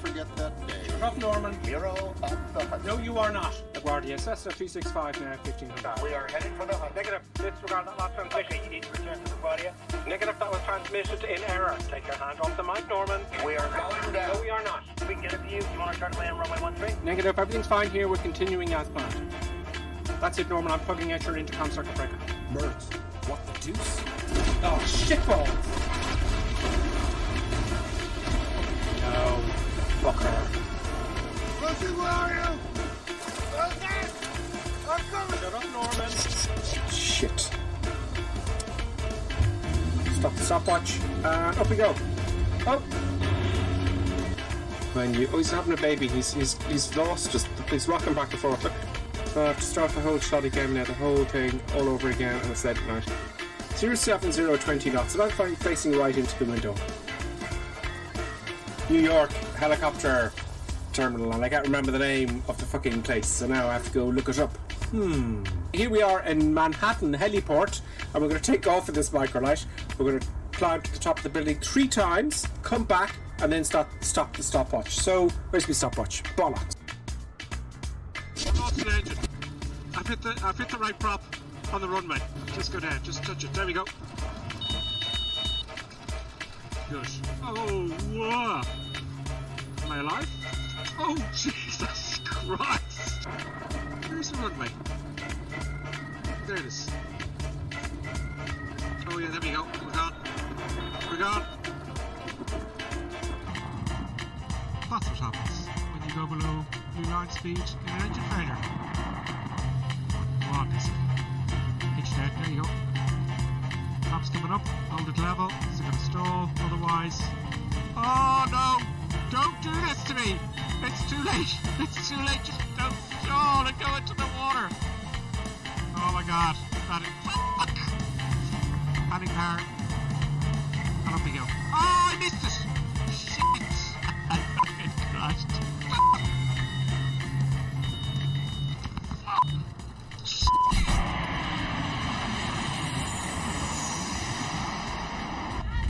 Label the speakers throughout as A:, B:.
A: forget that day.
B: Up Norman.
A: Hero of the hunt.
B: No, you are not. LaGuardia, Cessna 365 now, 1500.
A: We are heading for the hunt.
B: Negative. Disregard that last transmission.
A: Okay, you need to return to the LaGuardia.
B: Negative, that was transmitted in error. Take your hand off the mic, Norman.
A: We are going down.
B: No, we are not.
A: We can get a view. You want to try to land runway 13?
B: Negative, everything's fine here. We're continuing as planned. That's it, Norman. I'm plugging out your intercom circuit breaker.
C: Mertz, what the deuce?
B: Oh, shitballs! No. Fucker.
A: Rosie, where are you? Rosie! I'm coming!
B: Shut up, Norman.
C: Shit.
B: Stop the stopwatch. And up we go. Oh! When you... Oh, he's having a baby. He's lost. He's rocking back and forth. Look. So I have to start the whole shot again now. The whole thing all over again. And it's late at night. 07020 knots. And I'm facing right into the window. New York helicopter terminal, and I can't remember the name of the fucking place, so now I have to go look it up. Here we are in Manhattan Heliport, and we're going to take off in this microlight. We're going to climb to the top of the building 3 times, come back, and then stop the stopwatch. So, where's my stopwatch? Bollocks.
D: I'm off the engine. I've hit the right prop on the runway. Just go down, just touch it. There we go. Good. Oh, whoa. Am I alive? Oh, Jesus Christ! Where's the runway? There it is. Oh yeah, there we go. We're gone. We're gone. That's what happens when you go below blue line speed in an engine failure. Come on, this. Hitch dead. There you go. Top's coming up. Hold it level. Is it going to stall? Otherwise. Oh no! Don't do this to me! It's too late! It's too late! Just don't stall and go into the water! Oh my god. That is... Fuck! Having power. And up we go. Oh, I missed it! Shit! I fucking crashed.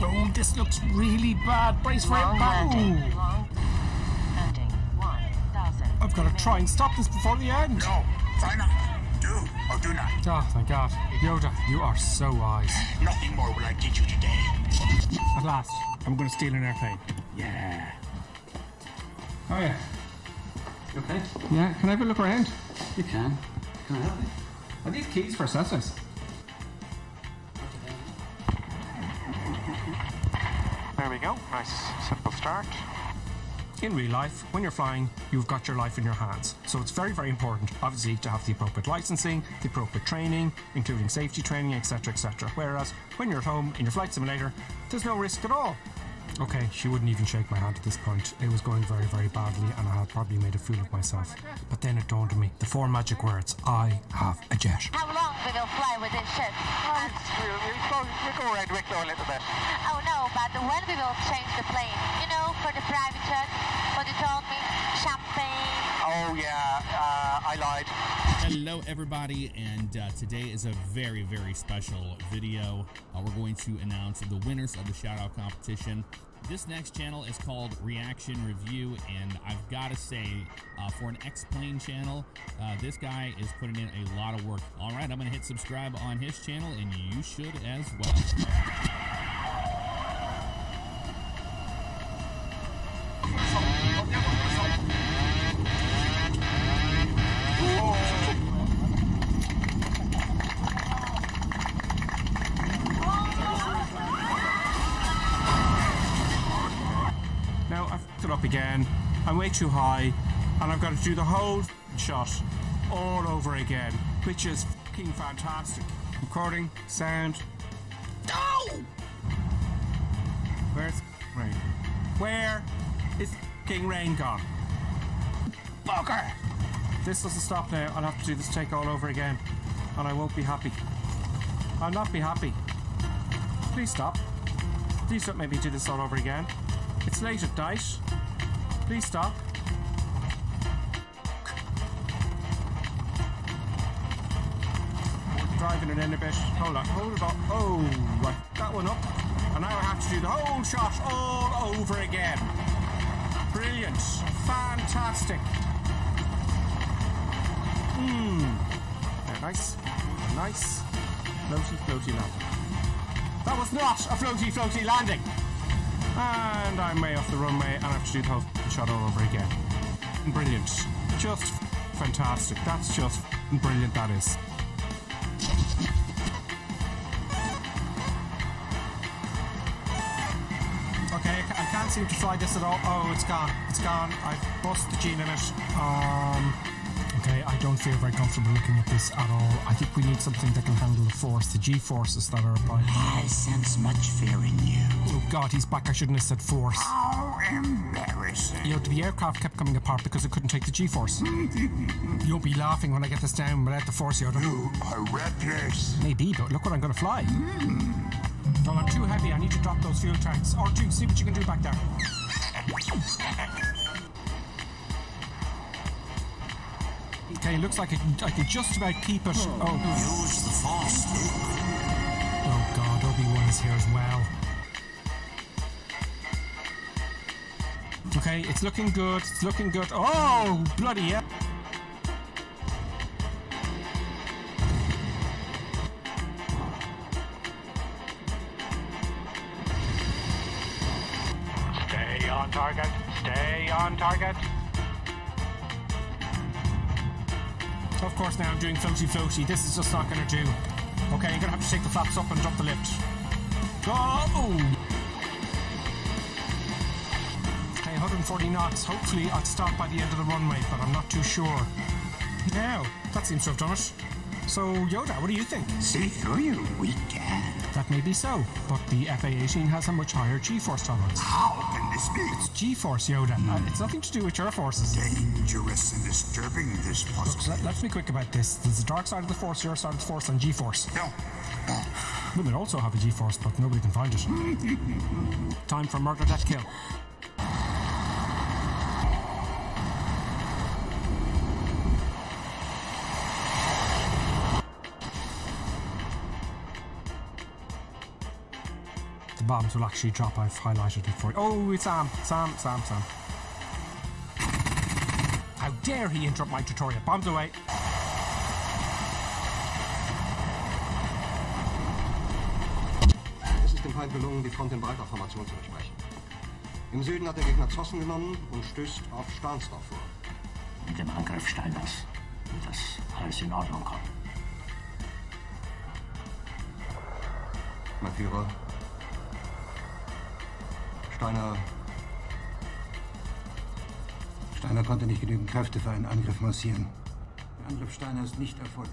B: Oh, this looks really bad. Brace for impact. I've got to try and stop this before the end.
A: No, try not. Do or do not.
B: Oh, thank God. Yoda, you are so wise.
A: Nothing more will I teach you today.
B: At last, I'm going to steal an airplane.
A: Yeah.
B: Oh, yeah.
E: You okay?
B: Yeah, can I have a look around?
E: You can. Can I help you?
B: Are these keys for Cessnas? There we go. Nice, simple start. In real life, when you're flying, you've got your life in your hands. So it's very, very important, obviously, to have the appropriate licensing, the appropriate training, including safety training, etc., etc. Whereas when you're at home in your flight simulator, there's no risk at all. Okay, she wouldn't even shake my hand at this point. It was going very, very badly, and I had probably made a fool of myself. But then it dawned on me, the 4 magic words: I have a jet.
F: How long will you fly with this ship?
A: We'll go around Wicklow a little bit.
F: Oh no, but when we will change the plane? You know, for the private jet, what you told me, champagne.
A: Oh yeah, I lied.
G: Hello everybody, and today is a very, very special video. We're going to announce the winners of the shout-out competition. This next channel is called Reaction Review, and I've got to say, for an X-Plane channel, this guy is putting in a lot of work. Alright, I'm going to hit subscribe on his channel, and you should as well.
B: Now I've fucked it up again. I'm way too high, and I've got to do the whole shot all over again, which is fucking fantastic. Recording, sound. No! Where's rain? Where is fucking rain gone? Bugger! This doesn't stop now. I'll have to do this take all over again, and I won't be happy. I'll not be happy. Please stop. Please don't make me do this all over again. It's late at night. Please stop. Driving it in a bit. Hold on, hold it up. Oh, right, that one up. And now I have to do the whole shot all over again. Brilliant. Fantastic. Very nice. Very nice. Floaty, floaty landing. That was not a floaty, floaty landing. And I'm way off the runway and I have to do the whole shot all over again. Brilliant. Just fantastic. That's just brilliant, that is. Okay, I can't seem to fly this at all. Oh, it's gone. It's gone. I've bust the G-limit. Okay, I don't feel very comfortable looking at this at all. I think we need something that can handle the force, the G-forces that are applied.
A: I sense much fear in you.
B: Oh God, he's back. I shouldn't have said force.
A: How embarrassing.
B: You know, the aircraft kept coming apart because it couldn't take the G-force. You'll be laughing when I get this down without the force, Yoda.
A: You are reckless.
B: Maybe, but look what I'm going to fly. Well, I'm too heavy. I need to drop those fuel tanks. R2, see what you can do back there. Okay, looks like I can just about keep it. Oh.
A: Use the force, Luke.
B: Oh God, Obi-Wan is here as well. Okay, it's looking good. It's looking good. Oh, bloody hell. Stay on target. Stay on target. Of course, now I'm doing floaty floaty. This is just not going to do. Okay, you're going to have to take the flaps up and drop the lift. Go! Okay, 140 knots. Hopefully, I'll stop by the end of the runway, but I'm not too sure. Now, that seems to have done it. So, Yoda, what do you think?
A: See through you, we can.
B: That may be so, but the FA-18 has a much higher G-force tolerance.
A: How can this be?
B: It's G-force, Yoda. It's nothing to do with your forces.
A: Dangerous and disturbing, this
B: Look,
A: possibility.
B: let's be quick about this. There's the dark side of the force, your side of the force, and G-force.
A: No.
B: Women also have a G-force, but nobody can find it. Time for murder, death, kill. The bombs will actually drop. I've highlighted it for you. Oh, it's Sam. Sam. How dare he interrupt my tutorial? Bombs away.
H: Es ist dem Feind gelungen, die Front in breiter Formation zu durchbrechen. Im Süden hat der Gegner Zossen genommen und stößt auf Stahnsdorf vor.
A: Mit dem Angriff Steiners wird das alles in Ordnung kommen.
H: Mein Führer, Steiner konnte nicht genügend Kräfte für einen Angriff massieren.
A: Der Angriff Steiner ist nicht erfolgt.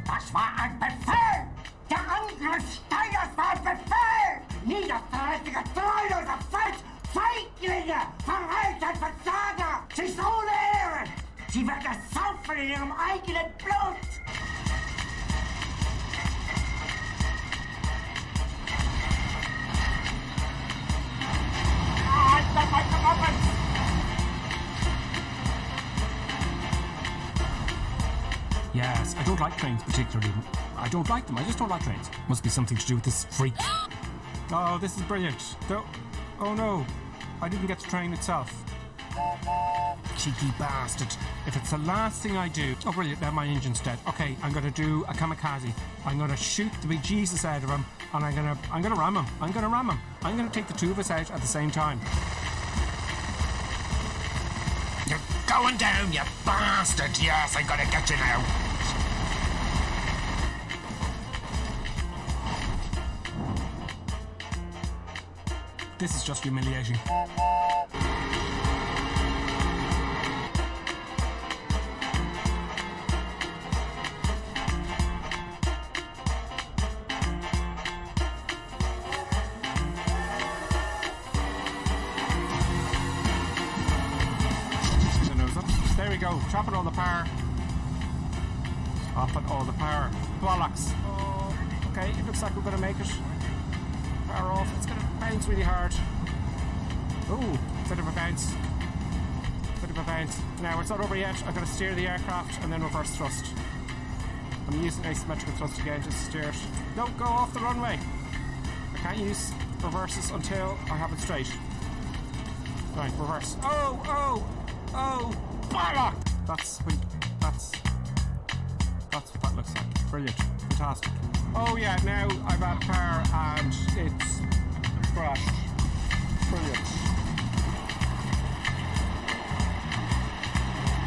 I: Das war ein Befehl! Der Angriff Steiners war ein Befehl! Niederträchtige, treulose Feld! Feiglinge! Verräter, Versager! Sie ist ohne Ehre! Sie wird ersaufen in ihrem eigenen Blut!
B: Yes, I don't like trains particularly. I don't like them. I just don't like trains. Must be something to do with this freak. Oh, this is brilliant. Oh no, I didn't get the train itself. Cheeky bastard. If it's the last thing I do... Oh, brilliant, now my engine's dead. Okay, I'm going to do a kamikaze. I'm going to shoot the big Jesus out of him, and I'm going to ram him. I'm going to take the two of us out at the same time.
A: You're going down, you bastard! Yes, I'm gonna get you now.
B: This is just humiliating. There we go, chopping all the power. Chopping all the power. Bollocks. Oh, okay, it looks like we're going to make it. Power off. It's going to bounce really hard. Oh, bit of a bounce. bit of a bounce. Now, it's not over yet. I've got to steer the aircraft and then reverse thrust. I'm using asymmetrical thrust again just to steer it. Don't go off the runway. I can't use reverses until I have it straight. Right, reverse. Oh! Bollock! That's what that looks like. Brilliant. Fantastic. Oh yeah, now I've had a power and it's crashed. Brilliant.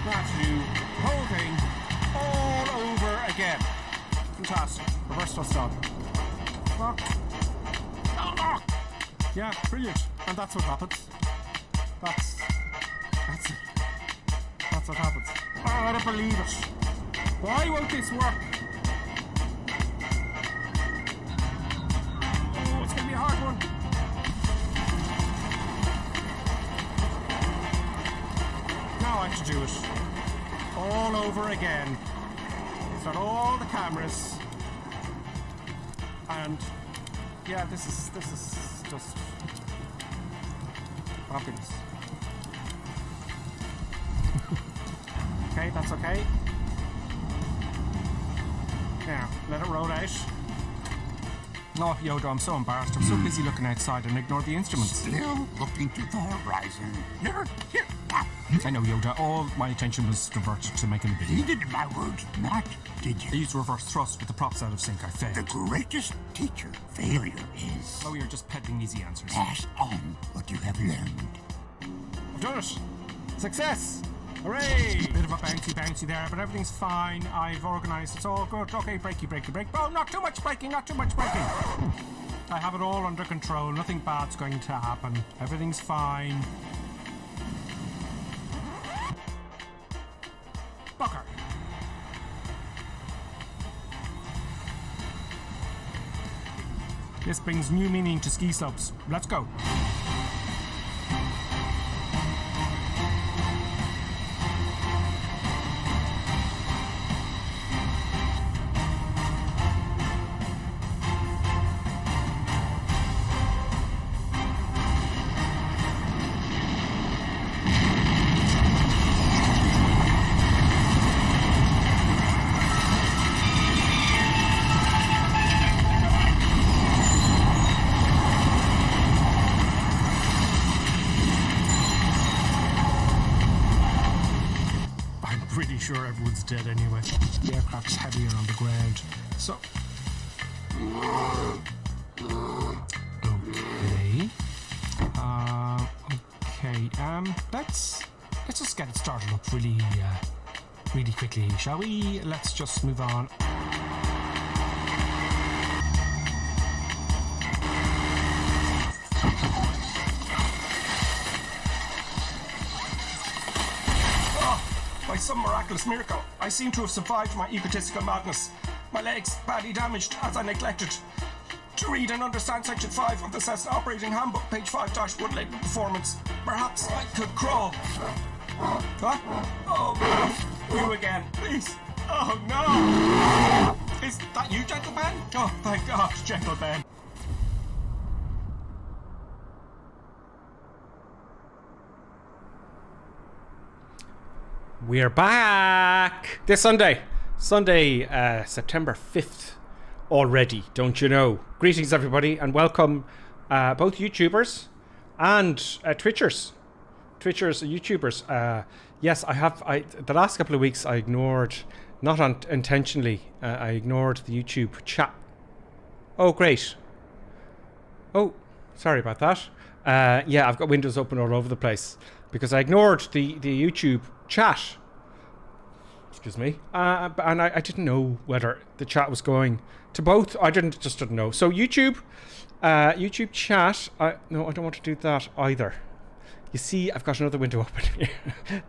B: Now I have to do the whole thing all over again. Fantastic. Reverse thrust on. Fuck. Yeah, brilliant. And that's what happens. That's it. That's what happens. Oh, I don't believe it. Why won't this work? Oh, it's gonna be a hard one. Now I have to do it all over again. Start all the cameras. And yeah, this is just happiness. Okay, that's okay. Now, let it roll out. Oh, Yoda, I'm so embarrassed. I'm so busy looking outside and ignore the instruments.
A: Still looking to the horizon.
B: I know, Yoda. All my attention was diverted to making the video.
A: Heeded my words, Matt, did
B: I
A: you?
B: used reverse thrust with the props out of sync. I failed.
A: The greatest teacher failure is
B: Oh, you're just peddling easy answers.
A: pass on what you have learned.
B: I've done it! Success! Hooray! Bit of a bouncy there, but everything's fine. I've organised, it's all good. Okay, brakey. Oh, not too much braking. I have it all under control. Nothing bad's going to happen. Everything's fine. Bucker. This brings new meaning to ski slopes. Let's go. Sure, everyone's dead anyway. The aircraft's heavier on the ground, so let's just get it started up really quickly, shall we? Let's just move on. By some miraculous miracle, I seem to have survived my egotistical madness. My legs badly damaged as I neglected to read and understand Section 5 of the Cessna Operating Handbook, page 5-1 label performance. Perhaps I could crawl. Huh? Oh, you again, please. Oh no! Is that you, Gentle Ben? Oh, thank God, Gentle Ben. We're back this Sunday, September 5th already, don't you know? Greetings, everybody, and welcome both YouTubers and Twitchers and YouTubers. Yes, the last couple of weeks I ignored, not intentionally, I ignored the YouTube chat. Oh, great. Oh, sorry about that. Yeah, I've got windows open all over the place because I ignored the YouTube chat. Excuse me. And I didn't know whether the chat was going to both. I didn't know. So YouTube chat. No, I don't want to do that either. You see, I've got another window open here.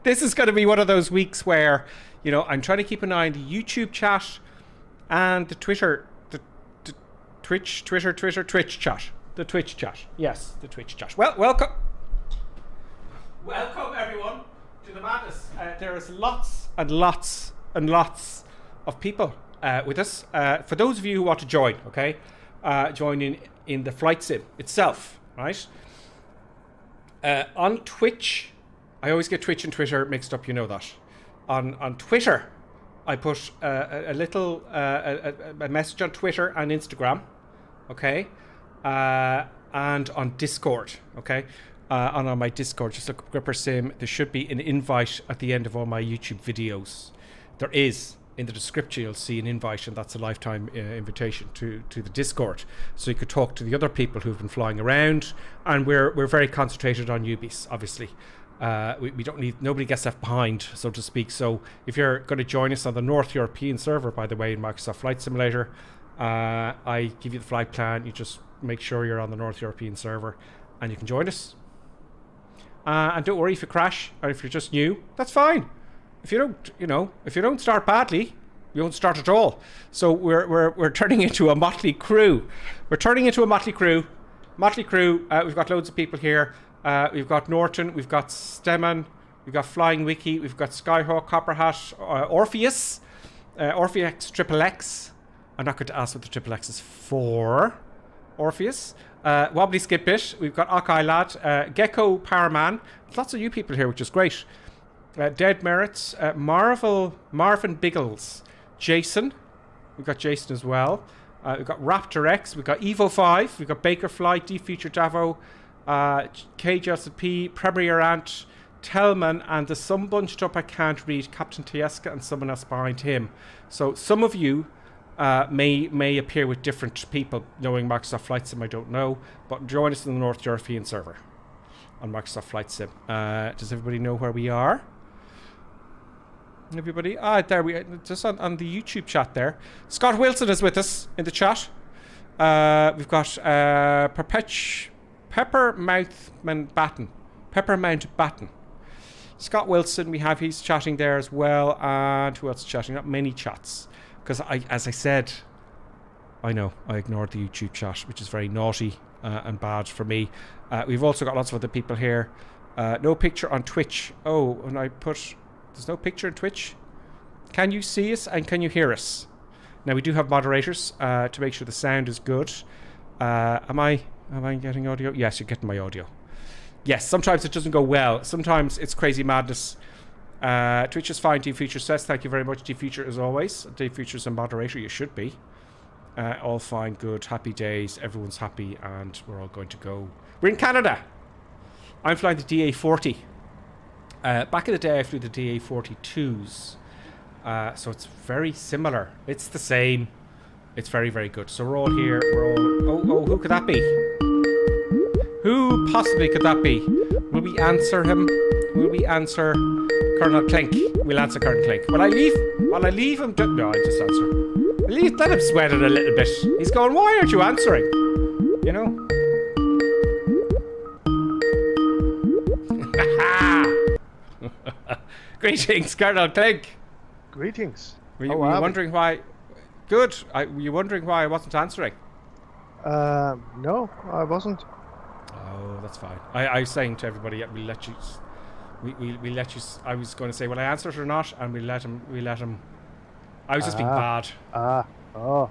B: This is going to be one of those weeks where, you know, I'm trying to keep an eye on the YouTube chat and the Twitter, the Twitch chat. The Twitch chat. Yes, the Twitch chat. Well, welcome everyone to the madness. There is lots and lots of people with us. For those of you who want to join, okay, join in the flight sim itself, right? On Twitch,
J: I always get Twitch and Twitter mixed up, you know that. On Twitter, I put a little a message on Twitter and Instagram, okay? And on Discord, okay? And on my Discord, just look up Gripper Sim. There should be an invite at the end of all my YouTube videos. There is. In the description, you'll see an invite, and that's a lifetime invitation to the Discord. So you could talk to the other people who've been flying around, and we're very concentrated on newbies, obviously. We don't need, nobody gets left behind, so to speak. So if you're going to join us on the North European server, by the way, in Microsoft Flight Simulator, I give you the flight plan. You just make sure you're on the North European server, and you can join us. And don't worry if you crash, or if you're just new, that's fine. If you don't, if you don't start badly, you won't start at all. So we're turning into a motley crew. We've got loads of people here. We've got Norton, we've got Stemman, we've got Flying Wiki, we've got Skyhawk, Copperhat, Orpheus, Orpheus XXX. I'm not going to ask what the XXX is for. Orpheus. Wobbly Skipbit, we've got Akai Lad, Gecko Powerman. Lots of you people here, which is great. Dead Merits, Marvin Biggles, Jason. We've got Jason as well. We've got Raptor X, we've got Evo 5, we've got Baker Fly, D-Future Davo, KJSP, Premier Ant, Tellman, and there's some bunched up I can't read, Captain Tieska and someone else behind him. So some of you may appear with different people, knowing Microsoft Flight Sim, I don't know, but join us in the North European server on Microsoft Flight Sim. Does everybody know where we are? Everybody? There we are, just on the YouTube chat there. Scott Wilson is with us in the chat. We've got Peppermount Batten. Scott Wilson, he's chatting there as well. And who else is chatting? Not many chats. Because as I said, I know, I ignored the YouTube chat, which is very naughty and bad for me. We've also got lots of other people here. No picture on Twitch. Oh, and there's no picture on Twitch. Can you see us and can you hear us? Now we do have moderators to make sure the sound is good. Am I getting audio? Yes, you're getting my audio. Yes, sometimes it doesn't go well. Sometimes it's crazy madness. Twitch is fine. D-Future says, thank you very much, D-Future, as always. D-Future's a moderator, you should be. All fine, good, happy days. Everyone's happy, and we're all going to go. We're in Canada. I'm flying the DA-40. Back in the day, I flew the DA-42s. So it's very similar. It's the same. It's very, very good. So we're all here. Oh, who could that be? Who possibly could that be? Will we answer him? Will we answer Colonel Clink? We'll answer Colonel Clink. Will I leave him? No, I just answer. Let him sweat it a little bit. He's going, why aren't you answering? You know? Greetings, Colonel Clink.
K: Greetings.
J: Were you wondering why? Good. Were you wondering why I wasn't answering?
K: No, I wasn't.
J: Oh, that's fine. I was saying to everybody, yeah, we'll let you. We let you. I was going to say, will I answer it or not? And we let him. I was just being bad. I was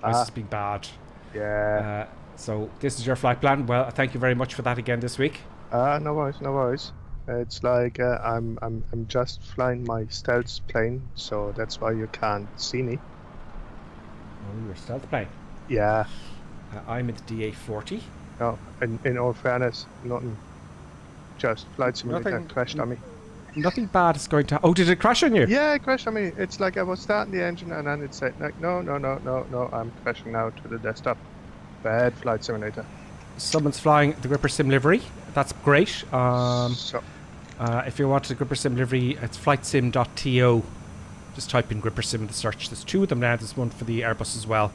J: just being bad.
K: Yeah.
J: So this is your flight plan. Well, thank you very much for that again this week.
K: No worries. It's like I'm just flying my stealth plane, so that's why you can't see me.
J: Oh, your stealth plane?
K: Yeah.
J: I'm in the DA-40.
K: No, in all fairness, nothing. Just flight simulator crashed on me.
J: Nothing bad is going to. Oh, did it crash on you?
K: Yeah, it crashed on me. It's like I was starting the engine and then it said like, no, I'm crashing now to the desktop. Bad flight simulator.
J: Someone's flying the Gripper Sim livery. That's great. If you want the Gripper Sim livery, it's flightsim.to. Just type in Gripper Sim in the search. There's two of them now. There's one for the Airbus as well.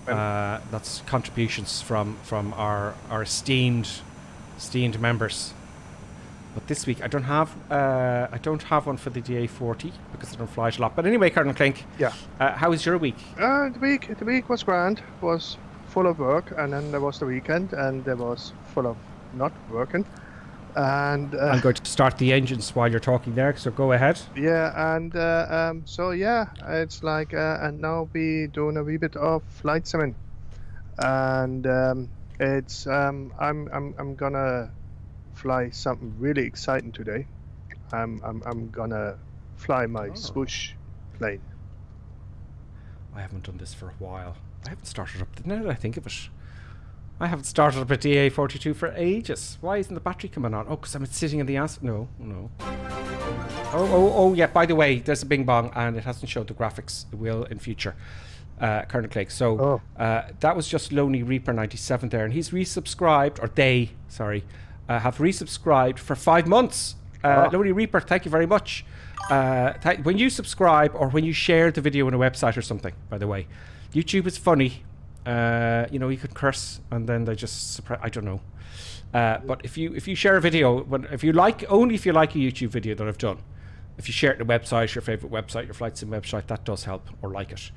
J: That's contributions from our esteemed members. But this week I don't have one for the DA-40 because I don't fly it a lot. But anyway, Colonel Clink.
K: Yeah.
J: How was your week?
K: The week was grand. Was full of work, and then there was the weekend, and there was full of not working. And
J: I'm going to start the engines while you're talking there, so go ahead.
K: Yeah, and so yeah, it's like and now we doing a wee bit of flight simming, and it's I'm gonna fly something really exciting today. I'm gonna fly my swoosh plane.
J: I haven't done this for a while. I haven't started up. Now that I think of it, I haven't started up a DA42 for ages. Why isn't the battery coming on? Oh, because I'm sitting in the ass. No. Oh, yeah. By the way, there's a bing bong, and it hasn't showed the graphics. It will in future. Colonel Clegg. So that was just Lonely Reaper 97 there, and he's resubscribed, or they, sorry, have resubscribed for 5 months. Lonely Reaper, thank you very much. When you subscribe or when you share the video on a website or something, by the way, YouTube is funny. You know, you could curse and then they just suppress. I don't know. But if you share a video, only if you like a YouTube video that I've done, if you share it on a website, your favorite website, your flight sim website, that does help, or like it.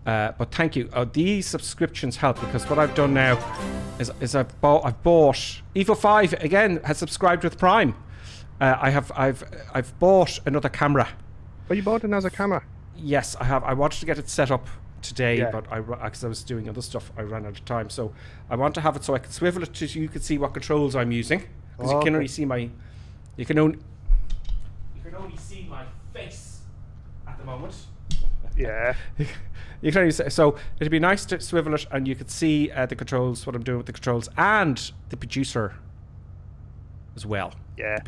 J: But thank you. These subscriptions help because what I've done now is I've bought Evo 5 again has subscribed with Prime. I've bought another camera.
K: Oh, you bought another camera?
J: Yes, I have. I wanted to get it set up today, but because I was doing other stuff, I ran out of time. So I want to have it so I can swivel it so you can see what controls I'm using. Because you can only see you can only see my face at the moment.
K: Yeah.
J: You can only see, so it'd be nice to swivel it and you could see the controls, what I'm doing with the controls, and the producer as well.
K: Yeah.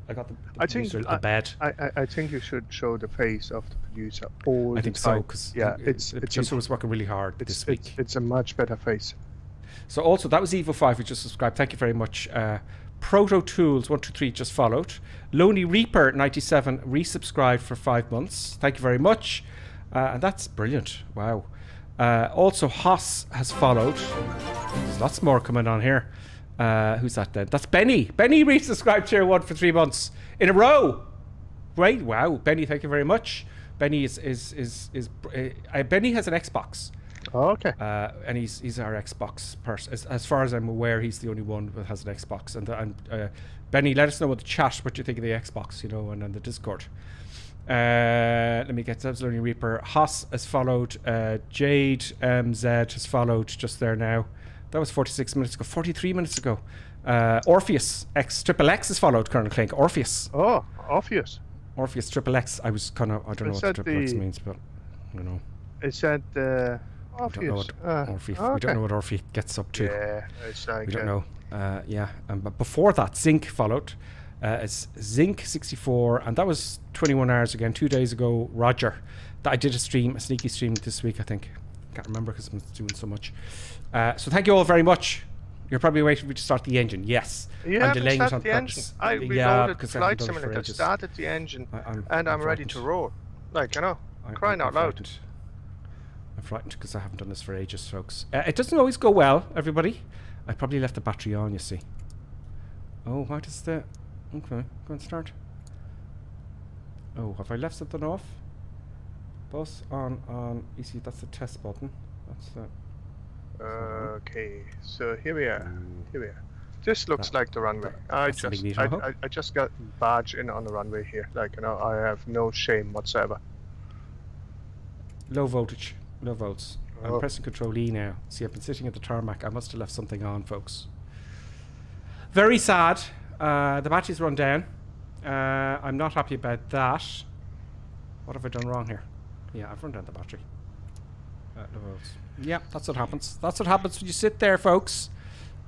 J: I got the producer at the bed.
K: I think you should show the face of the producer all the time.
J: I think so, because
K: the
J: producer was working really hard this week.
K: It's a much better face.
J: So also, that was Evo 5 who just subscribed. Thank you very much. Proto Tools 123 just followed. Lonely Reaper 97 resubscribed for 5 months. Thank you very much. And that's brilliant. Wow. Also, Haas has followed. There's lots more coming on here. Who's that then? That's Benny. Benny resubscribed tier 1 for 3 months in a row. Great. Wow. Benny, thank you very much. Benny Benny has an Xbox.
K: Oh, okay.
J: And he's our Xbox person. As far as I'm aware, he's the only one that has an Xbox. And Benny, let us know in the chat what you think of the Xbox, you know, and on the Discord. Let me get Zeb's Lonely Reaper. Haas has followed. Jade MZ has followed just there now. That was 46 minutes ago. 43 minutes ago. Orpheus Triple X has followed Colonel Clegg. Orpheus.
K: Oh, Orpheus.
J: Orpheus Triple X. I was kind of, I don't know what Triple X means, but I don't know.
K: Is that Orpheus?
J: We don't know what Orpheus gets up to.
K: Yeah, it's like...
J: We don't know. Yeah. But before that, Zinc followed. It's Zinc 64, and that was 21 hours again, 2 days ago. Roger. I did a sneaky stream this week, I think. Can't remember because I'm doing so much. So thank you all very much. You're probably waiting for me to start the engine. Yes.
K: I'm delaying it on purpose. I reloaded the flight simulator, started the engine, and I'm ready to roll. Like, you know, crying out loud.
J: I'm frightened because I haven't done this for ages, folks. It doesn't always go well, everybody. I probably left the battery on, you see. Oh, what is the... Okay, go and start. Oh, have I left something off? Bus on. You see, that's the test button. That's the...
K: Okay, so here we are. This looks like the runway. I just got barged in on the runway here. Like, you know, I have no shame whatsoever.
J: Low voltage, low volts. I'm pressing Control E now. See, I've been sitting at the tarmac. I must have left something on, folks. Very sad. The battery's run down. I'm not happy about that. What have I done wrong here? Yeah, I've run down the battery. Low volts. Yeah, that's what happens. That's what happens when you sit there, folks.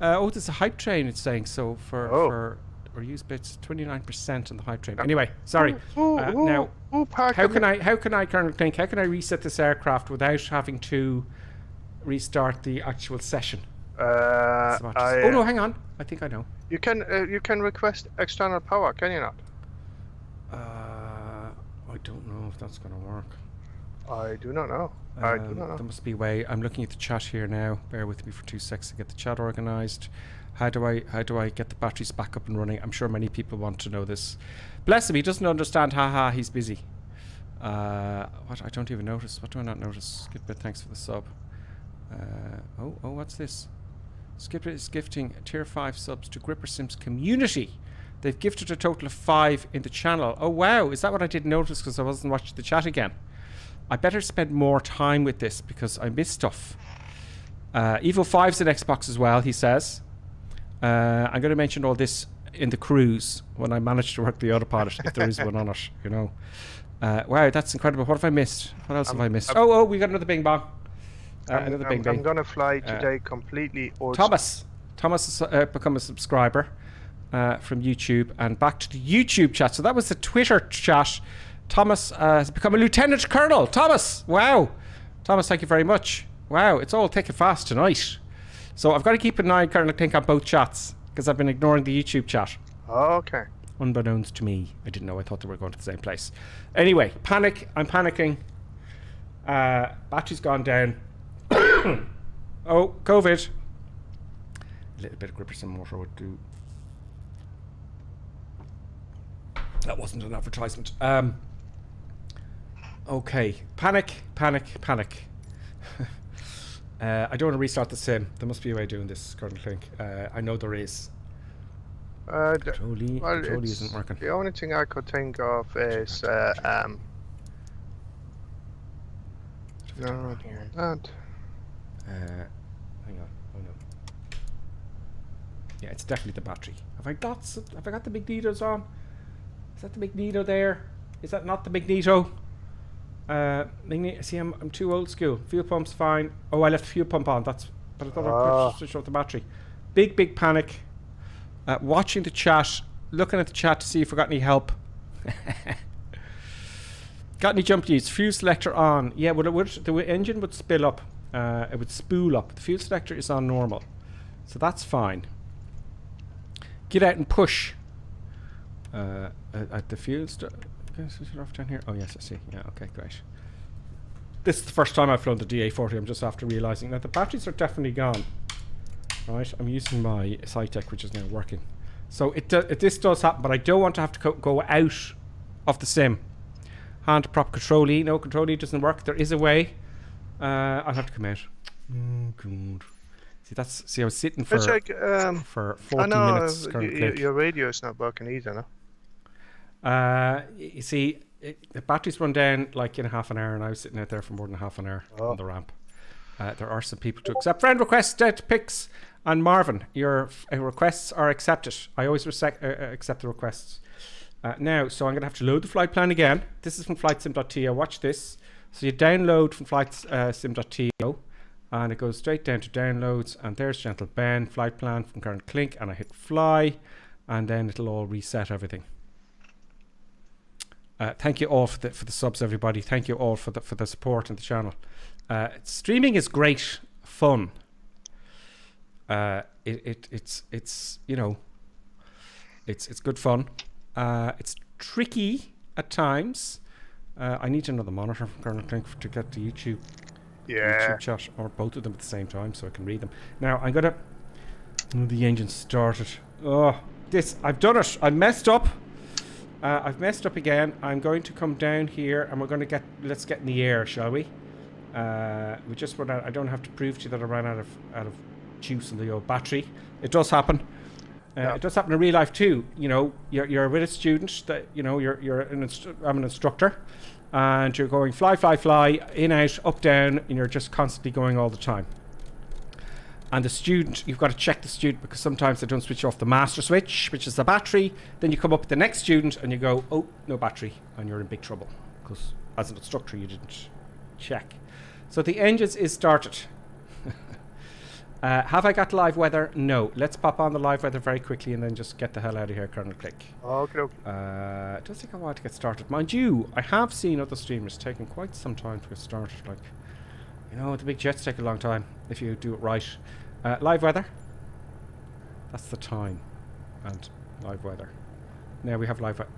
J: There's a hype train, it's saying. So for use bits, 29% on the hype train. Anyway, sorry. Now, how can I, Colonel Clegg, how can I reset this aircraft without having to restart the actual session? Oh no, hang on. I think I know.
K: You can request external power, can you not?
J: I don't know if that's going to work.
K: I do not know.
J: There must be a way. I'm looking at the chat here now. Bear with me for 2 seconds to get the chat organised. How do I get the batteries back up and running? I'm sure many people want to know this. Bless him, he doesn't understand. Haha, he's busy. What? I don't even notice. What do I not notice? Skipper, thanks for the sub. What's this? Skipper is gifting tier 5 subs to Gripper Sims community. They've gifted a total of 5 in the channel. Oh wow, is that what I didn't notice because I wasn't watching the chat again? I better spend more time with this because I miss stuff. Evo 5's an Xbox as well, he says. I'm going to mention all this in the cruise when I manage to work the autopilot, if there is one on it, you know. Wow, that's incredible. What have I missed? What else have I missed? Oh, we got another bing bong. Another bing bang.
K: I'm gonna fly today completely.
J: Thomas has become a subscriber from YouTube, and back to the YouTube chat. So that was the Twitter chat. Thomas has become a lieutenant colonel. Thomas, wow. Thomas, thank you very much. Wow, it's all taking fast tonight. So I've got to keep an eye, Colonel Klink, on both chats because I've been ignoring the YouTube chat.
K: Okay.
J: Unbeknownst to me, I didn't know. I thought they were going to the same place. Anyway, panic. I'm panicking. Battery's gone down. Oh, COVID. A little bit of gripper, some water would do. That wasn't an advertisement. Okay, panic. I don't want to restart the sim. There must be a way of doing this, Colonel Klink. I know there is. Control isn't working.
K: The only thing I could think of is no, not that.
J: Hang on. Oh no. Yeah, it's definitely the battery. Have I got the magnetos on? Is that the magneto there? Is that not the magneto? See, I'm too old school. Fuel pump's fine. Oh, I left the fuel pump on. But I thought I switched off the battery. Big panic. Watching the chat, looking at the chat to see if we got any help. Got any jump leads? Fuel selector on. Yeah, well, the engine would spill up. It would spool up. The fuel selector is on normal, so that's fine. Get out and push. At the fuel. Okay, switch it off down here. Oh yes, I see. Yeah, okay, great. This is the first time I've flown the DA40. I'm just after realising that the batteries are definitely gone. Right, I'm using my Cytec, which is now working. So this does happen, but I don't want to have to go out of the sim. Hand prop control E. No, control E doesn't work. There is a way. I'll have to come out. Oh god. See, I was sitting for 40 minutes.
K: Your radio is not working either, no?
J: You see, the batteries run down like in half an hour, and I was sitting out there for more than half an hour on the ramp. There are some people to accept friend requests, dead pics, and Marvin, your requests are accepted. I always accept the requests. Now, so I'm going to have to load the flight plan again. This is from flightsim.to. Watch this. So you download from flightsim.to, and it goes straight down to downloads, and there's Gentle Ben, flight plan from Colonel Klink, and I hit fly, and then it'll all reset everything. Thank you all for the subs, everybody. Thank you all for the support in the channel. Streaming is great fun. It's you know, it's good fun. It's tricky at times. I need another monitor from Colonel Klink to get the YouTube chat, or both of them at the same time, so I can read them. Now I'm gonna. The engine started. Oh, I've done it. I messed up. I've messed up again. I'm going to come down here, and we're going to let's get in the air, shall we? We just run out. I don't have to prove to you that I ran out of juice in the old battery. It does happen. It does happen in real life too. You know, you're with a student that I'm an instructor, and you're going fly, in, out, up, down, and you're just constantly going all the time. And the student, you've got to check the student, because sometimes they don't switch off the master switch, which is the battery. Then you come up with the next student and you go, oh, no battery, and you're in big trouble, because as an instructor you didn't check. So the engines is started. Have I got live weather? No. Let's pop on the live weather very quickly and then just get the hell out of here, Colonel Klink.
K: Okay.
J: It does take a while to get started. Mind you, I have seen other streamers taking quite some time to get started. Like, you know, the big jets take a long time if you do it right. Live weather. That's the time. And live weather. Now we have live weather.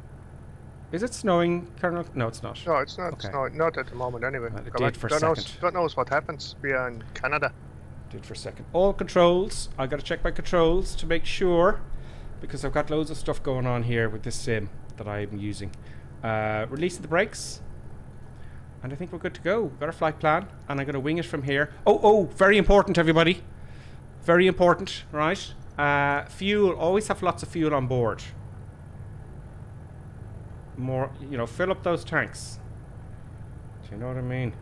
J: Is it snowing, Colonel? No, it's not.
K: No, it's not. Okay. Not at the moment, anyway.
J: It did for a second.
K: God knows what happens. We are in Canada.
J: Did for a second. All controls. I got to check my controls to make sure, because I've got loads of stuff going on here with this sim that I'm using. Releasing the brakes. And I think we're good to go. We've got our flight plan, and I'm going to wing it from here. Oh, very important, everybody. Very important, right? Fuel. Always have lots of fuel on board. More, fill up those tanks. Do you know what I mean?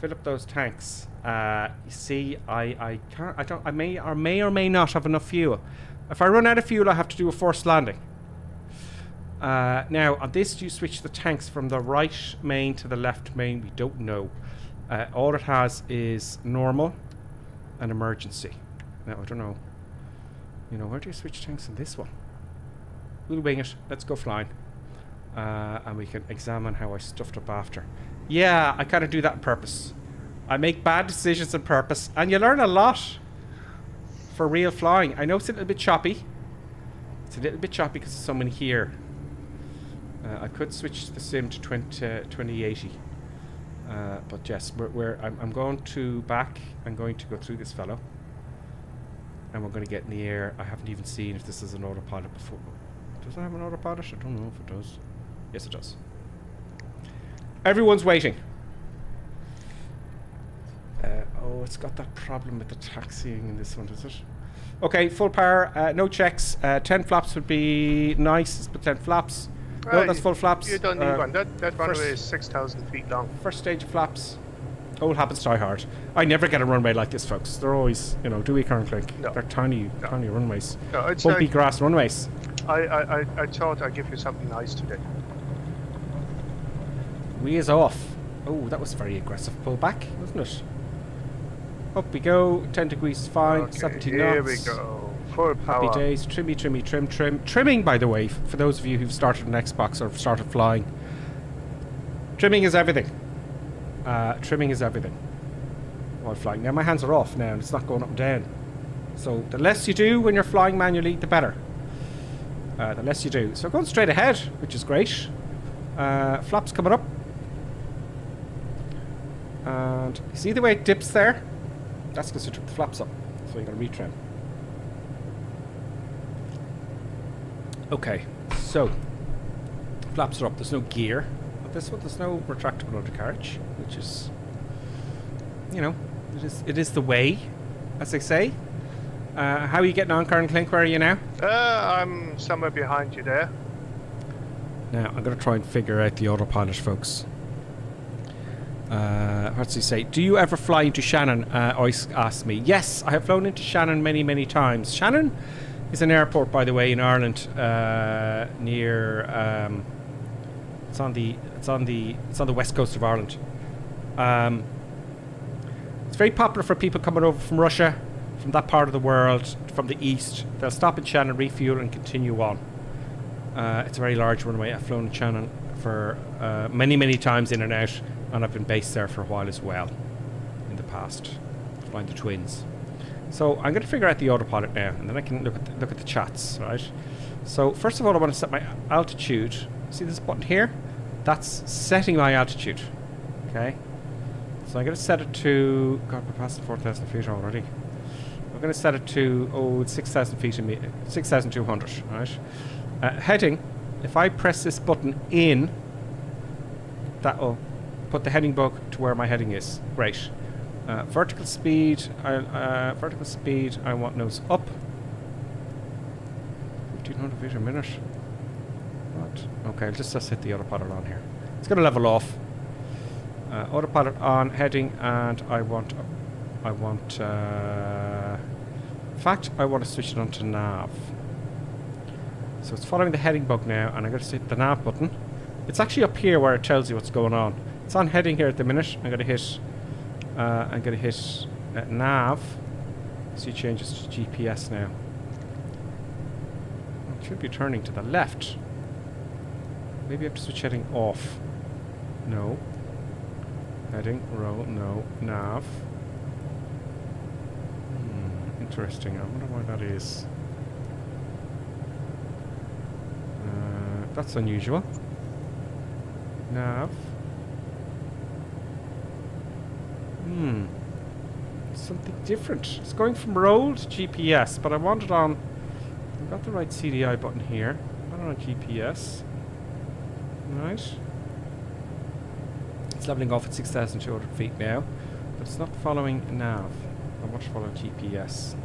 J: Fill up those tanks. You see, I may or may not have enough fuel, If I run out of fuel, I have to do a forced landing. Now, on this, you switch the tanks from the right main to the left main. We don't know. All it has is normal and emergency. Now, I don't know. You know, where do you switch tanks on this one? We'll wing it. Let's go flying. And we can examine how I stuffed up after. Yeah, I kind of do that on purpose. I make bad decisions on purpose. And you learn a lot for real flying. I know it's a little bit choppy. It's a little bit choppy because there's so many here. I could switch the sim to 2080. But yes, I'm going to back. I'm going to go through this fellow. And we're going to get in the air. I haven't even seen if this is an autopilot before. Does it have an autopilot? I don't know if it does. Yes, it does. Everyone's waiting. Oh, it's got that problem with the taxiing in this one, does it? Okay, full power. No checks. 10 flaps would be nice. But 10 flaps. No, that's full flaps.
K: You don't need one. That runway is 6,000 feet long.
J: First stage of flaps. Oh, it happens to die hard. I never get a runway like this, folks. They're always, you know, do current link.
K: No.
J: They're tiny runways.
K: No, it's
J: bumpy
K: like
J: grass runways.
K: I thought I'd give you something nice today.
J: We is off. Oh, that was very aggressive pullback, wasn't it? Up we go. 10 degrees is fine.
K: Okay,
J: 70
K: here
J: knots.
K: we go. Full power.
J: Happy days. Trim. Trimming, by the way, for those of you who've started an Xbox or started flying. Trimming is everything. Trimming is everything while flying. Now my hands are off now and it's not going up and down. So the less you do when you're flying manually, the better. The less you do. So going straight ahead, which is great. Flaps coming up. And see the way it dips there? That's because you took the flaps up. So you got to retrim. Okay, so flaps are up. There's no gear. This one, there's no retractable undercarriage, which is, you know, it is the way, as they say. How are you getting on, Karen Clink? Where are you now?
K: I'm somewhere behind you there.
J: Now, I'm going to try and figure out the autopilot, folks. What's he say? Do you ever fly into Shannon? Ice asked me. Yes, I have flown into Shannon many, many times. Shannon is an airport, by the way, in Ireland, near. It's on the west coast of Ireland. It's very popular for people coming over from Russia, from that part of the world, from the east. They'll stop in Shannon, refuel, and continue on. It's a very large runway. I've flown in Shannon for many, many times in and out, and I've been based there for a while as well in the past, flying the twins. So I'm going to figure out the autopilot now, and then I can look at the chats, right? So first of all, I want to set my altitude. See this button here? That's setting my altitude. Okay. So I'm going to set it to. God, we're past the 4,000 feet already. I'm going to set it to 6,000 feet, 6,200. Right. Heading. If I press this button in, that'll put the heading bug to where my heading is. Great. Vertical speed. Vertical speed. I want nose up. 1,500 feet a minute. Okay, I'll just hit the autopilot on here. It's going to level off. Autopilot on, heading, and I want. In fact, I want to switch it on to nav. So it's following the heading bug now, and I'm going to hit the nav button. It's actually up here where it tells you what's going on. It's on heading here at the minute. I'm going to hit. Nav. See, it changes to GPS now. It should be turning to the left. Maybe I have to switch heading off. No. Heading, roll, no. Nav. Interesting. I wonder why that is. That's unusual. Nav. Something different. It's going from roll to GPS, but I want it on. I've got the right CDI button here. I don't know GPS. Right. It's leveling off at 6,200 feet now, but it's not following nav. I want to follow GPS.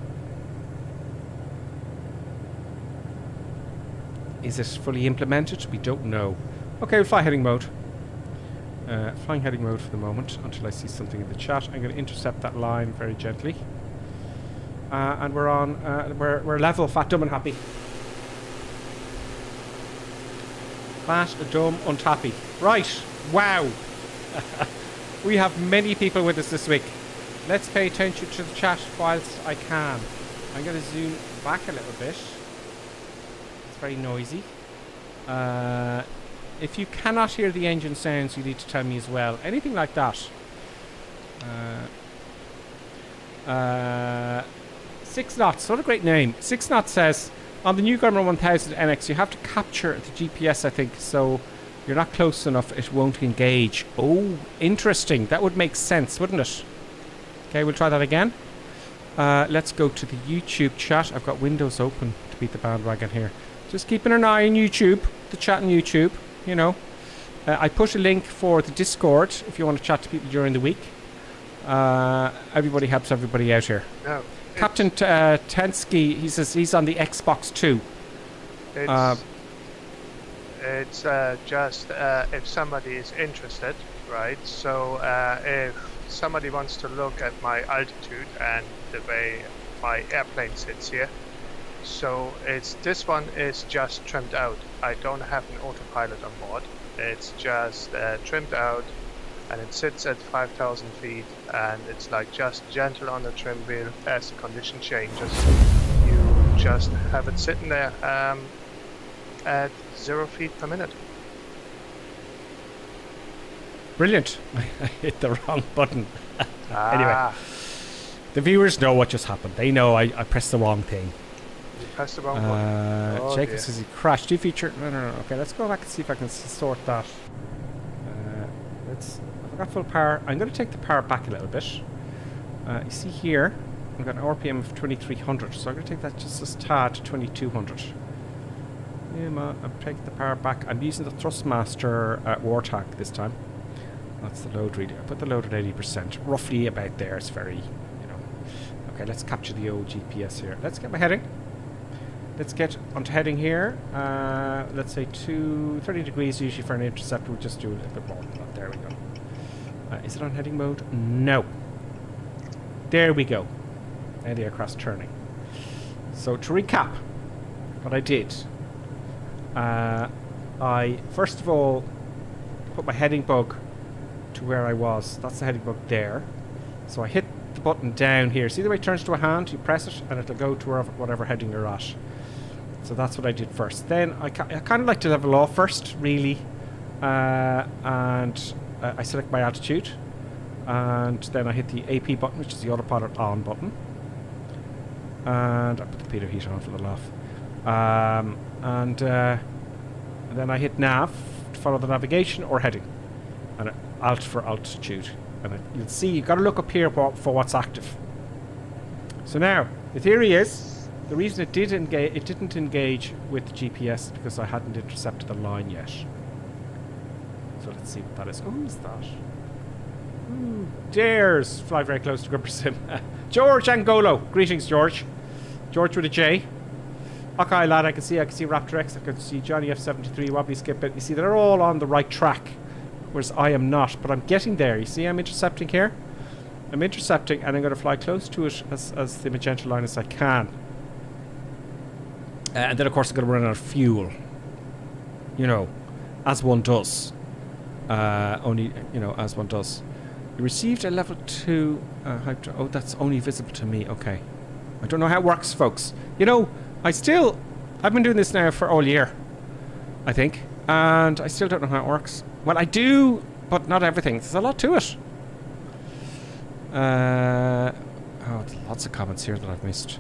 J: Is it fully implemented? We don't know. Okay, we'll fly heading mode. Flying heading mode for the moment until I see something in the chat. I'm going to intercept that line very gently. and we're on. We're level, fat, dumb, and happy. Fat, dumb, unhappy. Right. Wow. We have many people with us this week. Let's pay attention to the chat whilst I can. I'm going to zoom back a little bit. It's very noisy. If you cannot hear the engine sounds, you need to tell me as well. Anything like that. 6 knots. What a great name. 6 knots says, on the new Garmin 1000 NX, you have to capture the GPS, I think, so you're not close enough, it won't engage. Oh, interesting. That would make sense, wouldn't it? Okay, we'll try that again. Let's go to the YouTube chat. I've got Windows open to beat the bandwagon here. Just keeping an eye on YouTube, the chat on YouTube, you know. I put a link for the Discord if you want to chat to people during the week. Everybody helps everybody out here.
K: No,
J: Captain Tensky, he says he's on the Xbox 2.
K: It's just if somebody is interested, right? So if somebody wants to look at my altitude and the way my airplane sits here, so this one is just trimmed out. I don't have an autopilot on board. It's just trimmed out, and it sits at 5,000 feet, and it's like just gentle on the trim wheel. As the condition changes, you just have it sitting there at 0 feet per minute.
J: Brilliant. I hit the wrong button. Anyway, the viewers know what just happened. They know I pressed the wrong thing.
K: You pressed the wrong button. Oh,
J: Jacob
K: dear.
J: says he crashed. Do feature? No. Okay, let's go back and see if I can sort that. I've got full power. I'm going to take the power back a little bit. You see here, I've got an RPM of 2300, so I'm going to take that just a tad to 2200. I'm taking the power back. I'm using the Thrustmaster Warthog this time. That's the load reader. I put the load at 80%, roughly about there. It's very, you know. Okay, let's capture the old GPS here. Let's get my heading. Let's get onto heading here. Let's say 30 degrees usually for an interceptor. We'll just do a little bit more than that. There we go. Is it on heading mode? No. There we go. Now the aircraft's turning. So to recap what I did, I first of all put my heading bug to where I was. That's the heading bug there. So I hit the button down here. See the way it turns to a hand? You press it and it'll go to whatever heading you're at. So that's what I did first. Then I kind of like to level off first, really. And I select my altitude. And then I hit the AP button, which is the autopilot on button. And I put the pitot heater on for the laugh. And then I hit nav to follow the navigation or heading. And alt for altitude. And you'll see, you've got to look up here for what's active. So now, the theory is, the reason it didn't engage with the GPS because I hadn't intercepted the line yet. So let's see what that is. Oh, who's that? Ooh, dares fly very close to Gripper Sim. George Angolo. Greetings, George. George with a J. Okay, lad, I can see Raptor X, I can see Johnny F73, Wobbly Skip It. You see, they're all on the right track, whereas I am not, but I'm getting there. You see, I'm intercepting here. I'm intercepting, and I'm going to fly close to it as the magenta line as I can. And then, of course, I'm going to run out of fuel. You know, as one does. As one does. You received a level 2 hype. Oh, that's only visible to me. Okay. I don't know how it works, folks. You know, I've been doing this now for all year, I think, and I still don't know how it works. Well, I do, but not everything. There's a lot to it. There's lots of comments here that I've missed.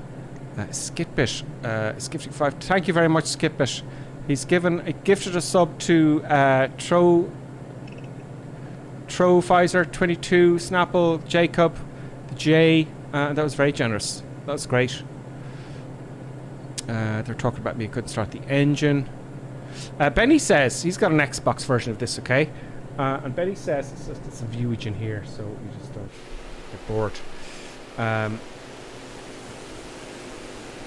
J: Skipbit, Skifting5. Thank you very much, Skipbit. He's gifted a sub to Pfizer 22, Snapple, Jacob, the J. That was very generous. That was great. They're talking about me. I couldn't start the engine. Benny says he's got an Xbox version of this. Okay, and Benny says it's some viewage in here, so we just don't get bored.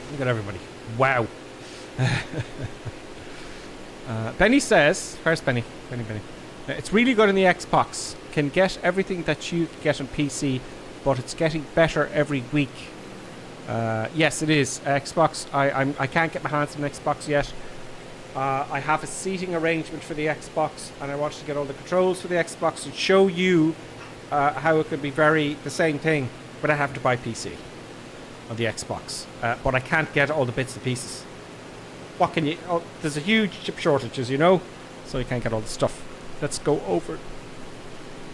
J: Look at everybody. Wow. Benny says, where's Benny? Benny. It's really good in the Xbox. Can get everything that you get on PC, but it's getting better every week. Yes, it is Xbox. I can't get my hands on an Xbox yet. I have a seating arrangement for the Xbox, and I wanted to get all the controls for the Xbox and show you how it could be the same thing, but I have to buy PC on the Xbox. But I can't get all the bits and pieces. What can you... Oh, there's a huge chip shortage, as you know, so you can't get all the stuff. Let's go over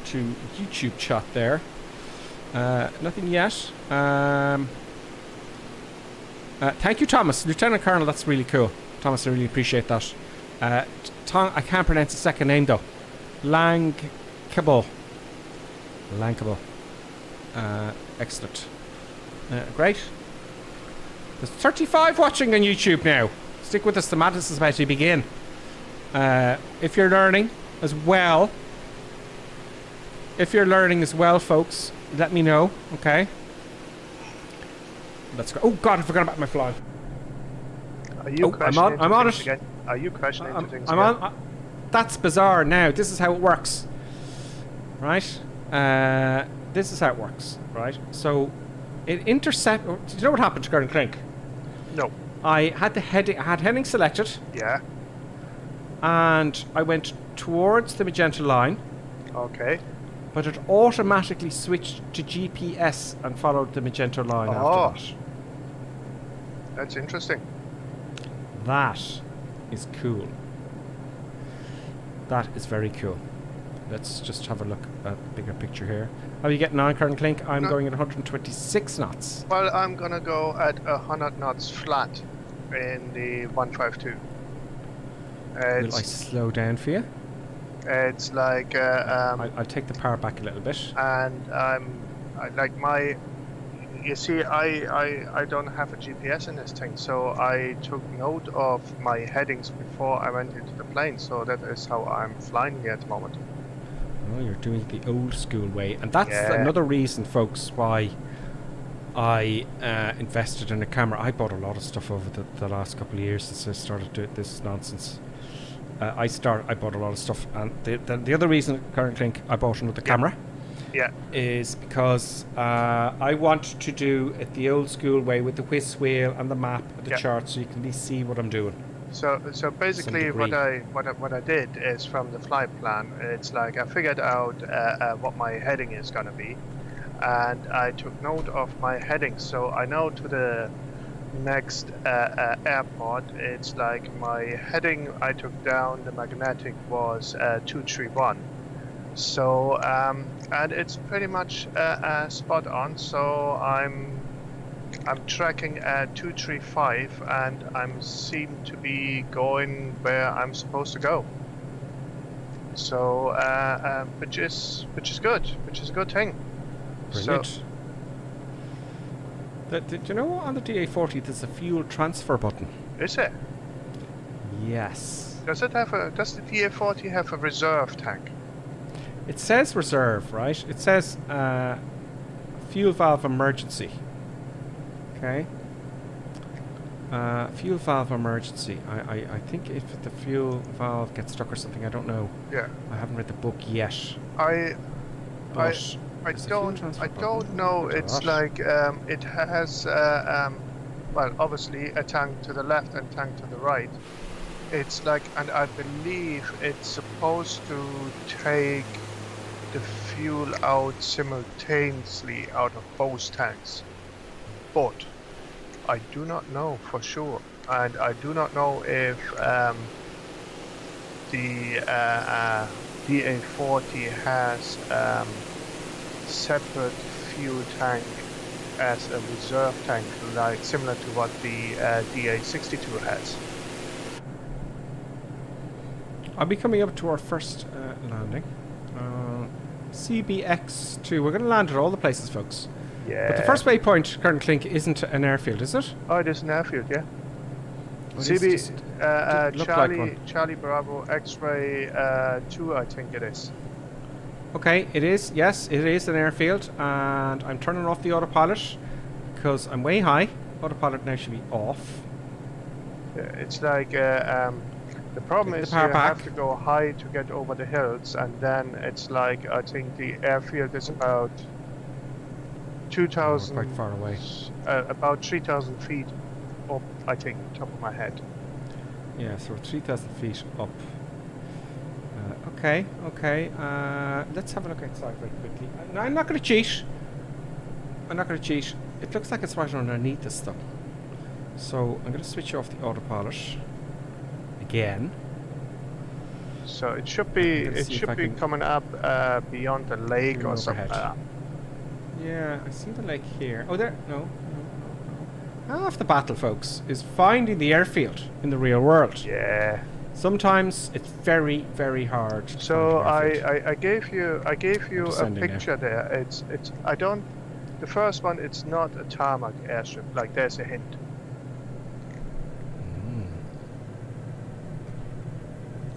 J: to YouTube chat there. Nothing yet. Thank you, Thomas. Lieutenant Colonel, that's really cool. Thomas, I really appreciate that. I can't pronounce the second name, though. Lankable. Excellent. Great. There's 35 watching on YouTube now. Stick with us, the madness is about to begin. If you're learning as well, folks, let me know, okay? Let's go. Oh God, I forgot about my fly.
K: Are you crashing into
J: I'm on
K: things
J: it.
K: again? Are you crashing into things
J: I'm
K: again?
J: on. That's bizarre. Now this is how it works, right? This is how it works, right? So it intercept. Do you know what happened to Gordon Clink?
K: No.
J: I had heading selected.
K: Yeah.
J: And I went towards the magenta line.
K: Okay.
J: But it automatically switched to GPS and followed the magenta line after that.
K: That's interesting.
J: That is cool. That is very cool. Let's just have a look at the bigger picture here. How are you getting on, Colonel Clink? I'm going at 126 knots.
K: Well, I'm gonna go at 100 knots flat in the 152.
J: Will I slow down for you?
K: It's like
J: I'll take the power back a little bit.
K: And you see, I don't have a GPS in this thing, so I took note of my headings before I went into the plane, so that is how I'm flying here at the moment.
J: Oh, you're doing it the old school way, and that's another reason, folks, why I invested in a camera. I bought a lot of stuff over the last couple of years since I started doing this nonsense. I bought a lot of stuff, and the other reason, currently, I bought another camera.
K: Yeah.
J: Is because I want to do it the old school way with the whiz wheel and the map and the chart, so you can at least see what I'm doing.
K: So basically, what I did is from the flight plan. It's like I figured out what my heading is gonna be, and I took note of my heading, so I know to the next airport. It's like my heading I took down the magnetic was 231. So and it's pretty much spot on. So I'm tracking at 235, and I'm seem to be going where I'm supposed to go. So which is good, which is a good thing.
J: Brilliant.
K: So,
J: do you know on the DA40 there's a fuel transfer button?
K: Is it?
J: Yes.
K: Does the DA40 have a reserve tank?
J: It says reserve, right? It says fuel valve emergency. Okay. Fuel valve emergency. I think if the fuel valve gets stuck or something, I don't know.
K: Yeah.
J: I haven't read the book yet.
K: I don't know. It's like it has well, obviously a tank to the left and tank to the right. It's like, and I believe it's supposed to take the fuel out simultaneously out of both tanks, but I do not know for sure, and I do not know if the DA40 has separate fuel tank as a reserve tank, like similar to what the DA62 has.
J: I'll be coming up to our first landing. CBX2. We're going to land at all the places, folks.
K: Yeah.
J: But the first waypoint, Colonel Clink, isn't an airfield, is it?
K: Oh, it is an airfield, yeah. Charlie Bravo X-ray 2, I think it is.
J: Okay, it is. Yes, it is an airfield, and I'm turning off the autopilot because I'm way high. Autopilot now should be off.
K: It's like the problem is you have to go high to get over the hills, and then it's like I think the airfield is about 2,000.
J: Quite far away.
K: About 3,000 feet up, I think, top of my head.
J: Yeah, so we're 3,000 feet up. Okay. Let's have a look outside very quickly. No, I'm not going to cheat. It looks like it's right underneath this though. So I'm going to switch off the autopilot again.
K: So it should be coming up beyond the lake or something.
J: Yeah, I see the lake here. Oh, there. No. Half the battle, folks, is finding the airfield in the real world.
K: Yeah.
J: Sometimes it's very, very hard.
K: So I gave you a picture there. It's the first one. It's not a tarmac airstrip. Like there's a hint.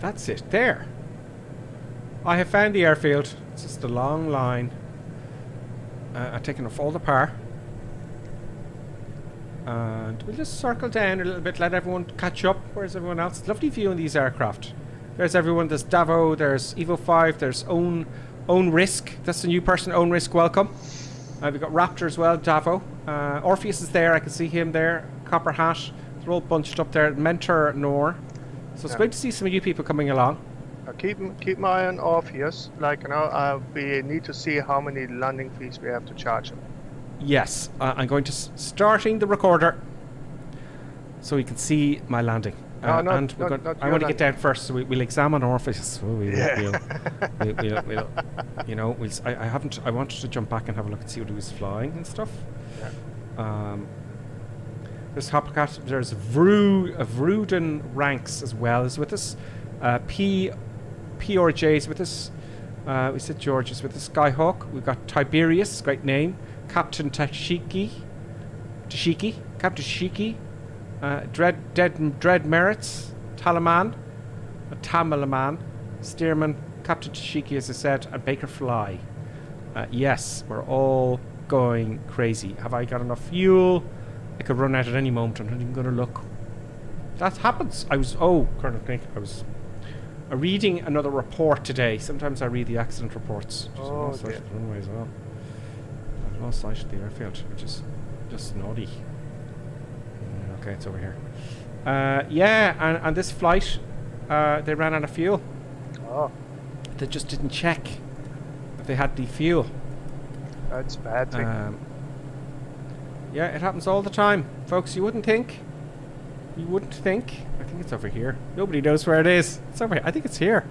J: That's it. There. I have found the airfield. It's just a long line. I've taken off all the power. And we'll just circle down a little bit, let everyone catch up. Where's everyone else? Lovely view in these aircraft. There's everyone. There's Davo, there's Evo 5, there's Own Risk. That's the new person, Own Risk, welcome. We've got Raptor as well, Davo. Orpheus is there, I can see him there. Copper Hat. They're all bunched up there. Mentor Nor. So it's great to see some of you people coming along.
K: Keep my eye on Orpheus. Like, you know, we need to see how many landing fees we have to charge him.
J: Yes, I'm going to starting the recorder so you can see my landing. I want to get down first, so we'll examine Orpheus. I wanted to jump back and have a look and see what he was flying and stuff. Yeah. There's Hopcat. There's Vruden Ranks as well is with us. PRJ is with us. We said George is with us. Skyhawk. We've got Tiberius, great name. Captain Captain Tashiki, Dread Merits, Talaman, Steerman, Captain Tashiki, as I said, and Baker Fly. Yes, we're all going crazy. Have I got enough fuel? I could run out at any moment. I'm not even going to look. That happens. Colonel Nick, I was reading another report today. Sometimes I read the accident reports. Just the runway as well. I've lost sight of the airfield, which is just naughty. Okay, it's over here. And this flight, they ran out of fuel.
K: Oh.
J: They just didn't check if they had the fuel.
K: That's a bad thing.
J: Yeah, it happens all the time. Folks, you wouldn't think. I think it's over here. Nobody knows where it is. It's over here. I think it's here.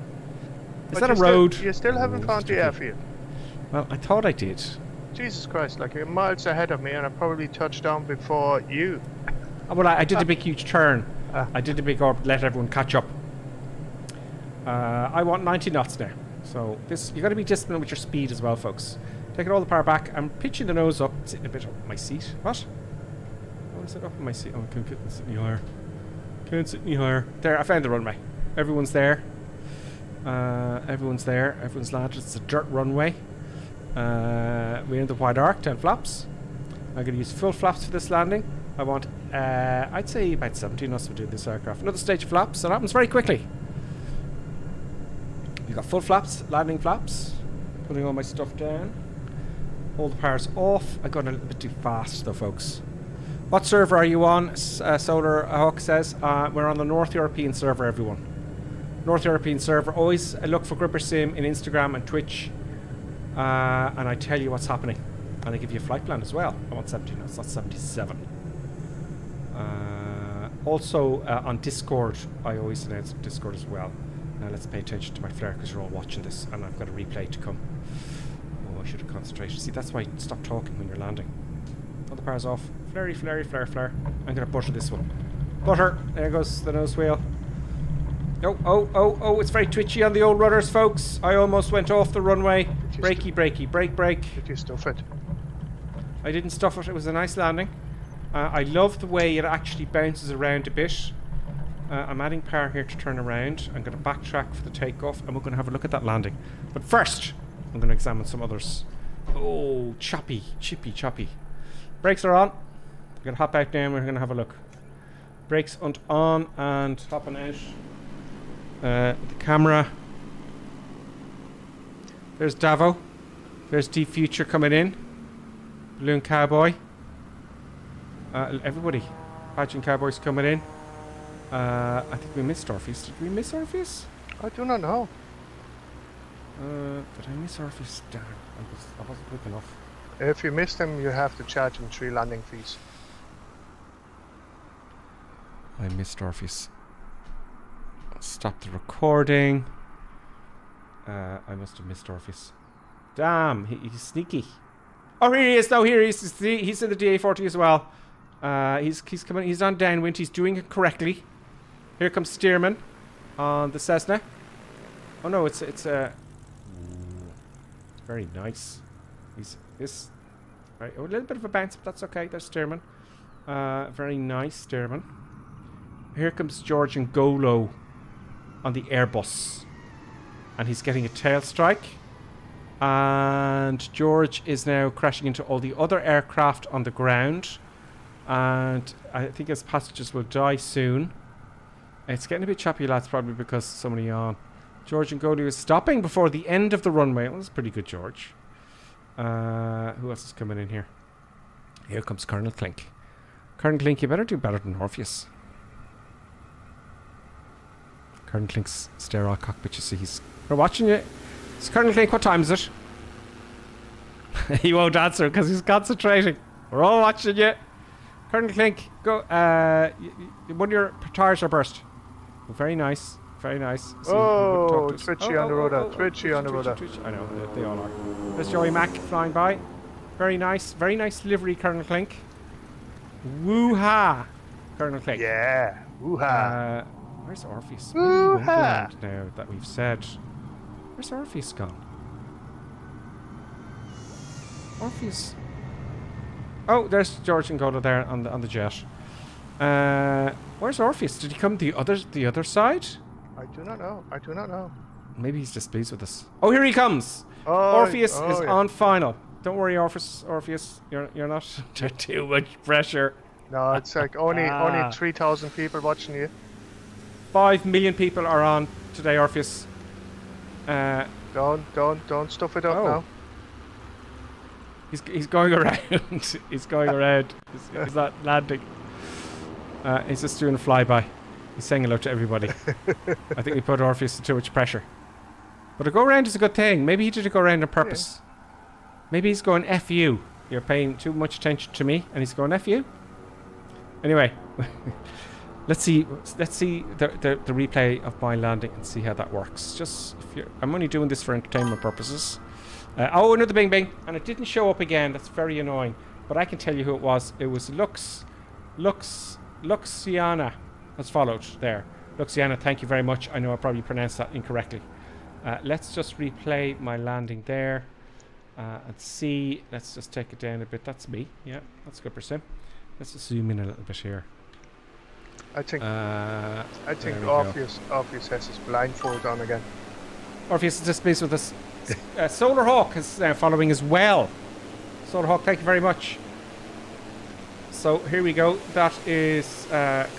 J: Is that a road?
K: You still haven't found the airfield.
J: Well, I thought I did.
K: Jesus Christ, like you're miles ahead of me and I probably touched down before you.
J: Well, I did a big huge turn. I did a big orbit, let everyone catch up. I want 90 knots now. So you got to be disciplined with your speed as well, folks. Taking all the power back. I'm pitching the nose up, sitting a bit up my seat. What? I want to sit up in my seat. Oh, I can't sit any higher. Can't sit any higher. There, I found the runway. Everyone's there. Everyone's landed. It's a dirt runway. We're in the wide arc, 10 flaps. I'm going to use full flaps for this landing. I want, I'd say about 17 knots to do this aircraft. Another stage of flaps, and it happens very quickly. We've got full flaps, landing flaps. Putting all my stuff down. All the power's off. I'm going a little bit too fast though, folks. What server are you on? Solar Hawk says. We're on the North European server, everyone. North European server. Always look for Gripper Sim in Instagram and Twitch. And I tell you what's happening. And I give you a flight plan as well. I want 17 knots, not 77. Also on Discord, I always announce Discord as well. Now let's pay attention to my flare because you're all watching this and I've got a replay to come. Oh, I should have concentrated. See, that's why you stop talking when you're landing. All the power's off. Flare. I'm going to butter this one. Butter. There goes the nose wheel. Oh, it's very twitchy on the old rudders, folks. I almost went off the runway. Brake.
K: Did you stuff it?
J: I didn't stuff it. It was a nice landing. I love the way it actually bounces around a bit. I'm adding power here to turn around. I'm going to backtrack for the takeoff and we're going to have a look at that landing. But first, I'm going to examine some others. Oh, chippy. Brakes are on. I'm going to hop out now and we're going to have a look. Brakes on and hopping out. The camera. There's Davo. There's Deep Future coming in. Balloon Cowboy. Everybody. Pageant Cowboys coming in. I think we missed Orpheus. Did we miss Orpheus?
K: I do not know.
J: Did I miss Orpheus? Damn, I wasn't quick enough.
K: If you missed him, you have to charge him 3 landing fees.
J: I missed Orpheus. Stop the recording. I must have missed Orpheus. Damn, he's sneaky. Oh, here he is. No, here he is. He's in the DA40 as well. He's coming. He's on downwind. He's doing it correctly. Here comes Stearman on the Cessna. Oh no, it's very nice. This right, a little bit of a bounce, but that's okay. There's Stearman. Very nice Stearman. Here comes George and Golo on the Airbus, and he's getting a tail strike. And George is now crashing into all the other aircraft on the ground, and I think his passengers will die soon. It's getting a bit choppy, lads, probably because so many on. George and Golo is stopping before the end of the runway. Well, that's pretty good, George. Who else is coming in here? Here comes Colonel Clink. Colonel Clink, you better do better than Orpheus. Colonel Clink's sterile cockpit, you see. We're watching you. It's Colonel Clink, what time is it? He won't answer because he's concentrating. We're all watching you. Colonel Clink, go. One of your tires are burst. Oh, very nice. Very nice.
K: Oh, twitchy on the rudder. Twitchy on the rudder.
J: I know, they all are. There's Joey Mack flying by. Very nice. Very nice livery, Colonel Clink. Woo-ha, Colonel Clink.
K: Yeah, woo-ha.
J: Where's Orpheus?
K: Woo-ha.
J: Now that we've said. Where's Orpheus gone? Orpheus. Oh, there's George and Golo there on the jet. Where's Orpheus? Did he come the other side?
K: I do not know. I do not know.
J: Maybe he's displeased with us. Oh, here he comes. Orpheus is on final. Don't worry, Orpheus. You're not under too much pressure.
K: No, it's like only 3,000 people watching you.
J: 5 million people are on today, Orpheus.
K: Don't stuff it up now.
J: He's going around. He's going around. He's not landing. He's just doing a flyby. He's saying hello to everybody. I think we put Orpheus to too much pressure. But a go around is a good thing. Maybe he did a go around on purpose. Yeah. Maybe he's going F you. You're paying too much attention to me, and he's going F you. Anyway, let's see the replay of my landing and see how that works. I'm only doing this for entertainment purposes. Oh, another bing bing, and it didn't show up again. That's very annoying. But I can tell you who it was. It was Luxiana. That's followed there. Luxiana, thank you very much. I know I probably pronounced that incorrectly. Let's just replay my landing there and see. Let's just take it down a bit. That's me. Yeah, that's good percent. Let's just zoom in a little bit here.
K: I think Orpheus has his blindfold on again.
J: Orpheus is displeased with us. Solar Hawk is now following as well. Solar Hawk, thank you very much. So here we go. That is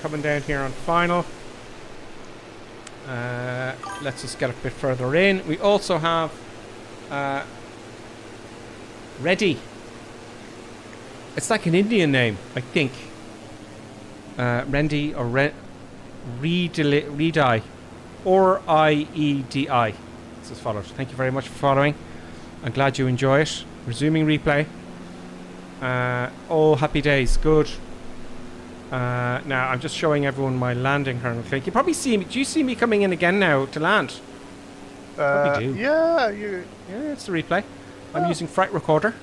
J: coming down here on final. Let's just get a bit further in. We also have Reddy. It's like an Indian name, I think. Rendi or Reedi. Or I-E-D-I. This is followed. Thank you very much for following. I'm glad you enjoy it. Resuming replay. All happy days. Good. Now I'm just showing everyone my landing, Colonel Clink. You probably see me. Do you see me coming in again now to land? Probably do.
K: Yeah,
J: it's the replay. I'm using Flight Recorder.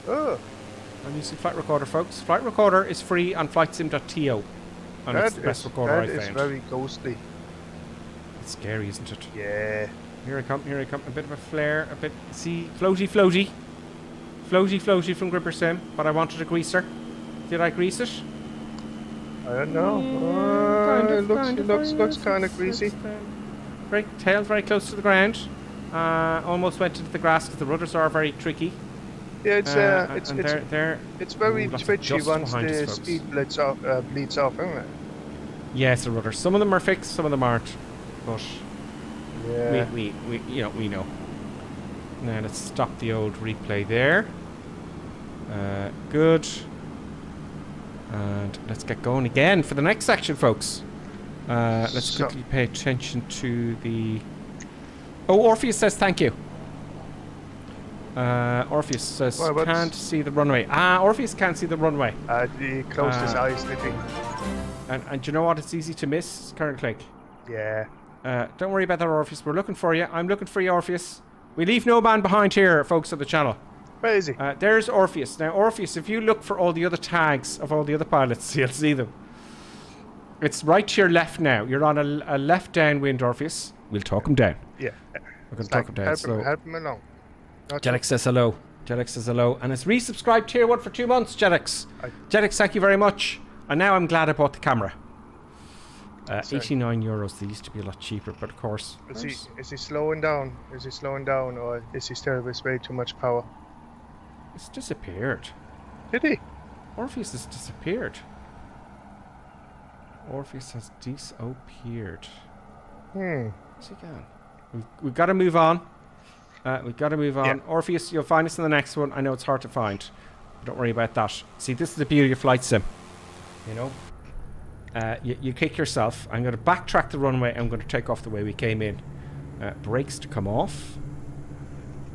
K: Oh.
J: I'm using Flight Recorder, folks. Flight Recorder is free on flightsim.to. And it's the best recorder I found.
K: That is very ghostly.
J: It's scary, isn't it?
K: Yeah.
J: Here I come. A bit of a flare. A bit. See, floaty from Gripper Sim. But I wanted a greaser. Did I grease it?
K: I don't know. Looks kind of greasy.
J: Tail very close to the ground. Almost went into the grass because the rudders are very tricky.
K: Yeah, it's very twitchy once the speed bleeds off, isn't it?
J: Yes, the rudders. Some of them are fixed, some of them aren't. But
K: yeah,
J: we know. Now let's stop the old replay there. Good. And let's get going again for the next section, folks. Let's quickly pay attention to the... Oh, Orpheus says thank you. Orpheus says can't see the runway. Orpheus can't see the runway.
K: He closed his eyes, did he?
J: And do you know what? It's easy to miss, Colonel Click.
K: Yeah.
J: Don't worry about that, Orpheus. We're looking for you. I'm looking for you, Orpheus. We leave no man behind here, folks of the channel.
K: Where is he?
J: There's Orpheus. Now, Orpheus, if you look for all the other tags of all the other pilots, you'll see them. It's right to your left now. You're on a left downwind, Orpheus. We'll talk him down.
K: Yeah.
J: We're going to talk him down.
K: Help him along.
J: Jelix says hello. Jelix says hello. And it's resubscribed tier 1 for 2 months, Jelix. Jelix, thank you very much. And now I'm glad I bought the camera. 89 euros. They used to be a lot cheaper, but of course.
K: Is he slowing down? Is he slowing down, or is he still with way too much power?
J: It's disappeared.
K: Did he?
J: Orpheus has disappeared. Orpheus has disappeared. Where's he gone? We've got to move on. We've got to move on. Yeah. Orpheus, you'll find us in the next one. I know it's hard to find. Don't worry about that. See, this is the beauty of flight sim. You know? You kick yourself. I'm going to backtrack the runway. I'm going to take off the way we came in. Brakes to come off.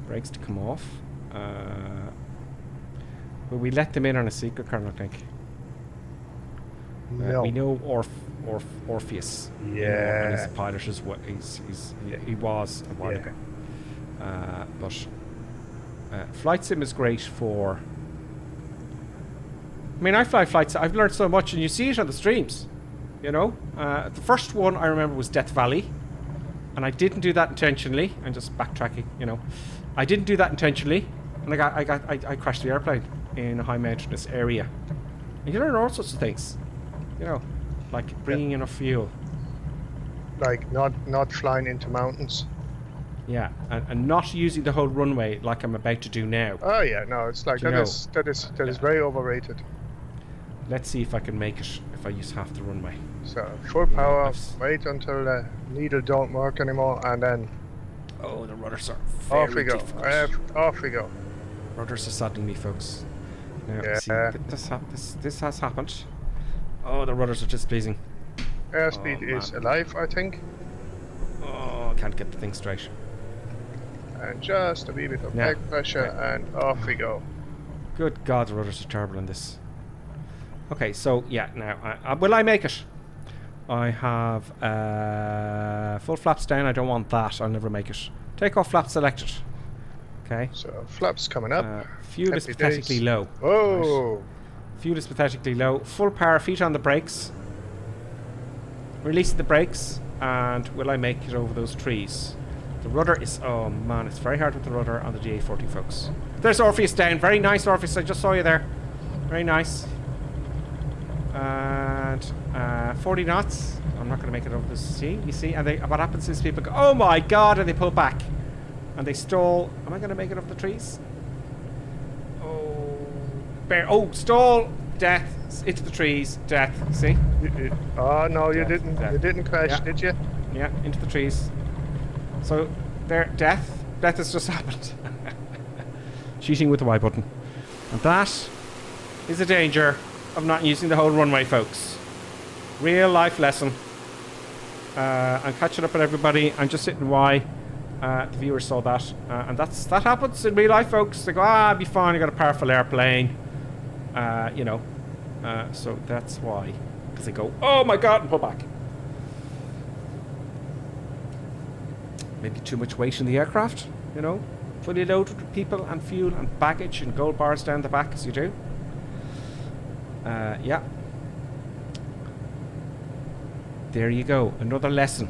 J: Brakes to come off. Will we let them in on a secret, Colonel, I think?
K: No.
J: We know Orpheus.
K: Yeah.
J: You know, and he's a pilot as well. He was a while ago. But flight sim is great for... I mean, I fly flights. I've learned so much, and you see it on the streams. You know? The first one I remember was Death Valley. And I didn't do that intentionally. I'm just backtracking, you know. I didn't do that intentionally. And I crashed the airplane in a high mountainous area. And you learn all sorts of things. You know, like bringing enough fuel.
K: Like not flying into mountains.
J: Yeah, and not using the whole runway like I'm about to do now.
K: Oh yeah, no, it's like that is very overrated.
J: Let's see if I can make it if I use half the runway.
K: So full power, wait until the needle don't work anymore, and then.
J: Oh, the rudders are
K: off we go. Off we go.
J: Rudders are saddling me, folks. Now,
K: yeah.
J: See, this has happened. Oh, the rudders are displeasing.
K: Airspeed is alive, I think.
J: Oh, I can't get the thing straight.
K: And just a wee bit of back pressure, and off we go.
J: Good God, the rudders are terrible in this. Okay, so yeah, now will I make it? I have full flaps down. I don't want that. I'll never make it. Take off flaps selected. Okay.
K: So flaps coming up.
J: Fuel is pathetically low.
K: Whoa.
J: Right. Fuel is pathetically low. Full power, feet on the brakes. Release the brakes, and will I make it over those trees? The rudder is... Oh man, it's very hard with the rudder on the GA40, folks. There's Orpheus down. Very nice, Orpheus. I just saw you there. Very nice. And 40 knots. I'm not going to make it over the sea. You see? And what happens is people go, oh my God, and they pull back. And they stall. Am I going to make it up the trees? Oh. Bear. Oh, stall. Death. Into the trees. Death. See?
K: Oh, no, you didn't. Death. You didn't crash, did you?
J: Yeah, into the trees. So, there. Death. Death has just happened. Cheating with the Y button. And that is a danger of not using the whole runway, folks. Real life lesson. I'm catching up with everybody. I'm just hitting Y. The viewers saw that. And that happens in real life, folks. They go, I'll be fine. I got a powerful airplane. You know. So that's why. Because they go, oh my God, and pull back. Maybe too much weight in the aircraft, you know. Fully loaded with people and fuel and baggage and gold bars down the back as you do. Yeah. There you go. Another lesson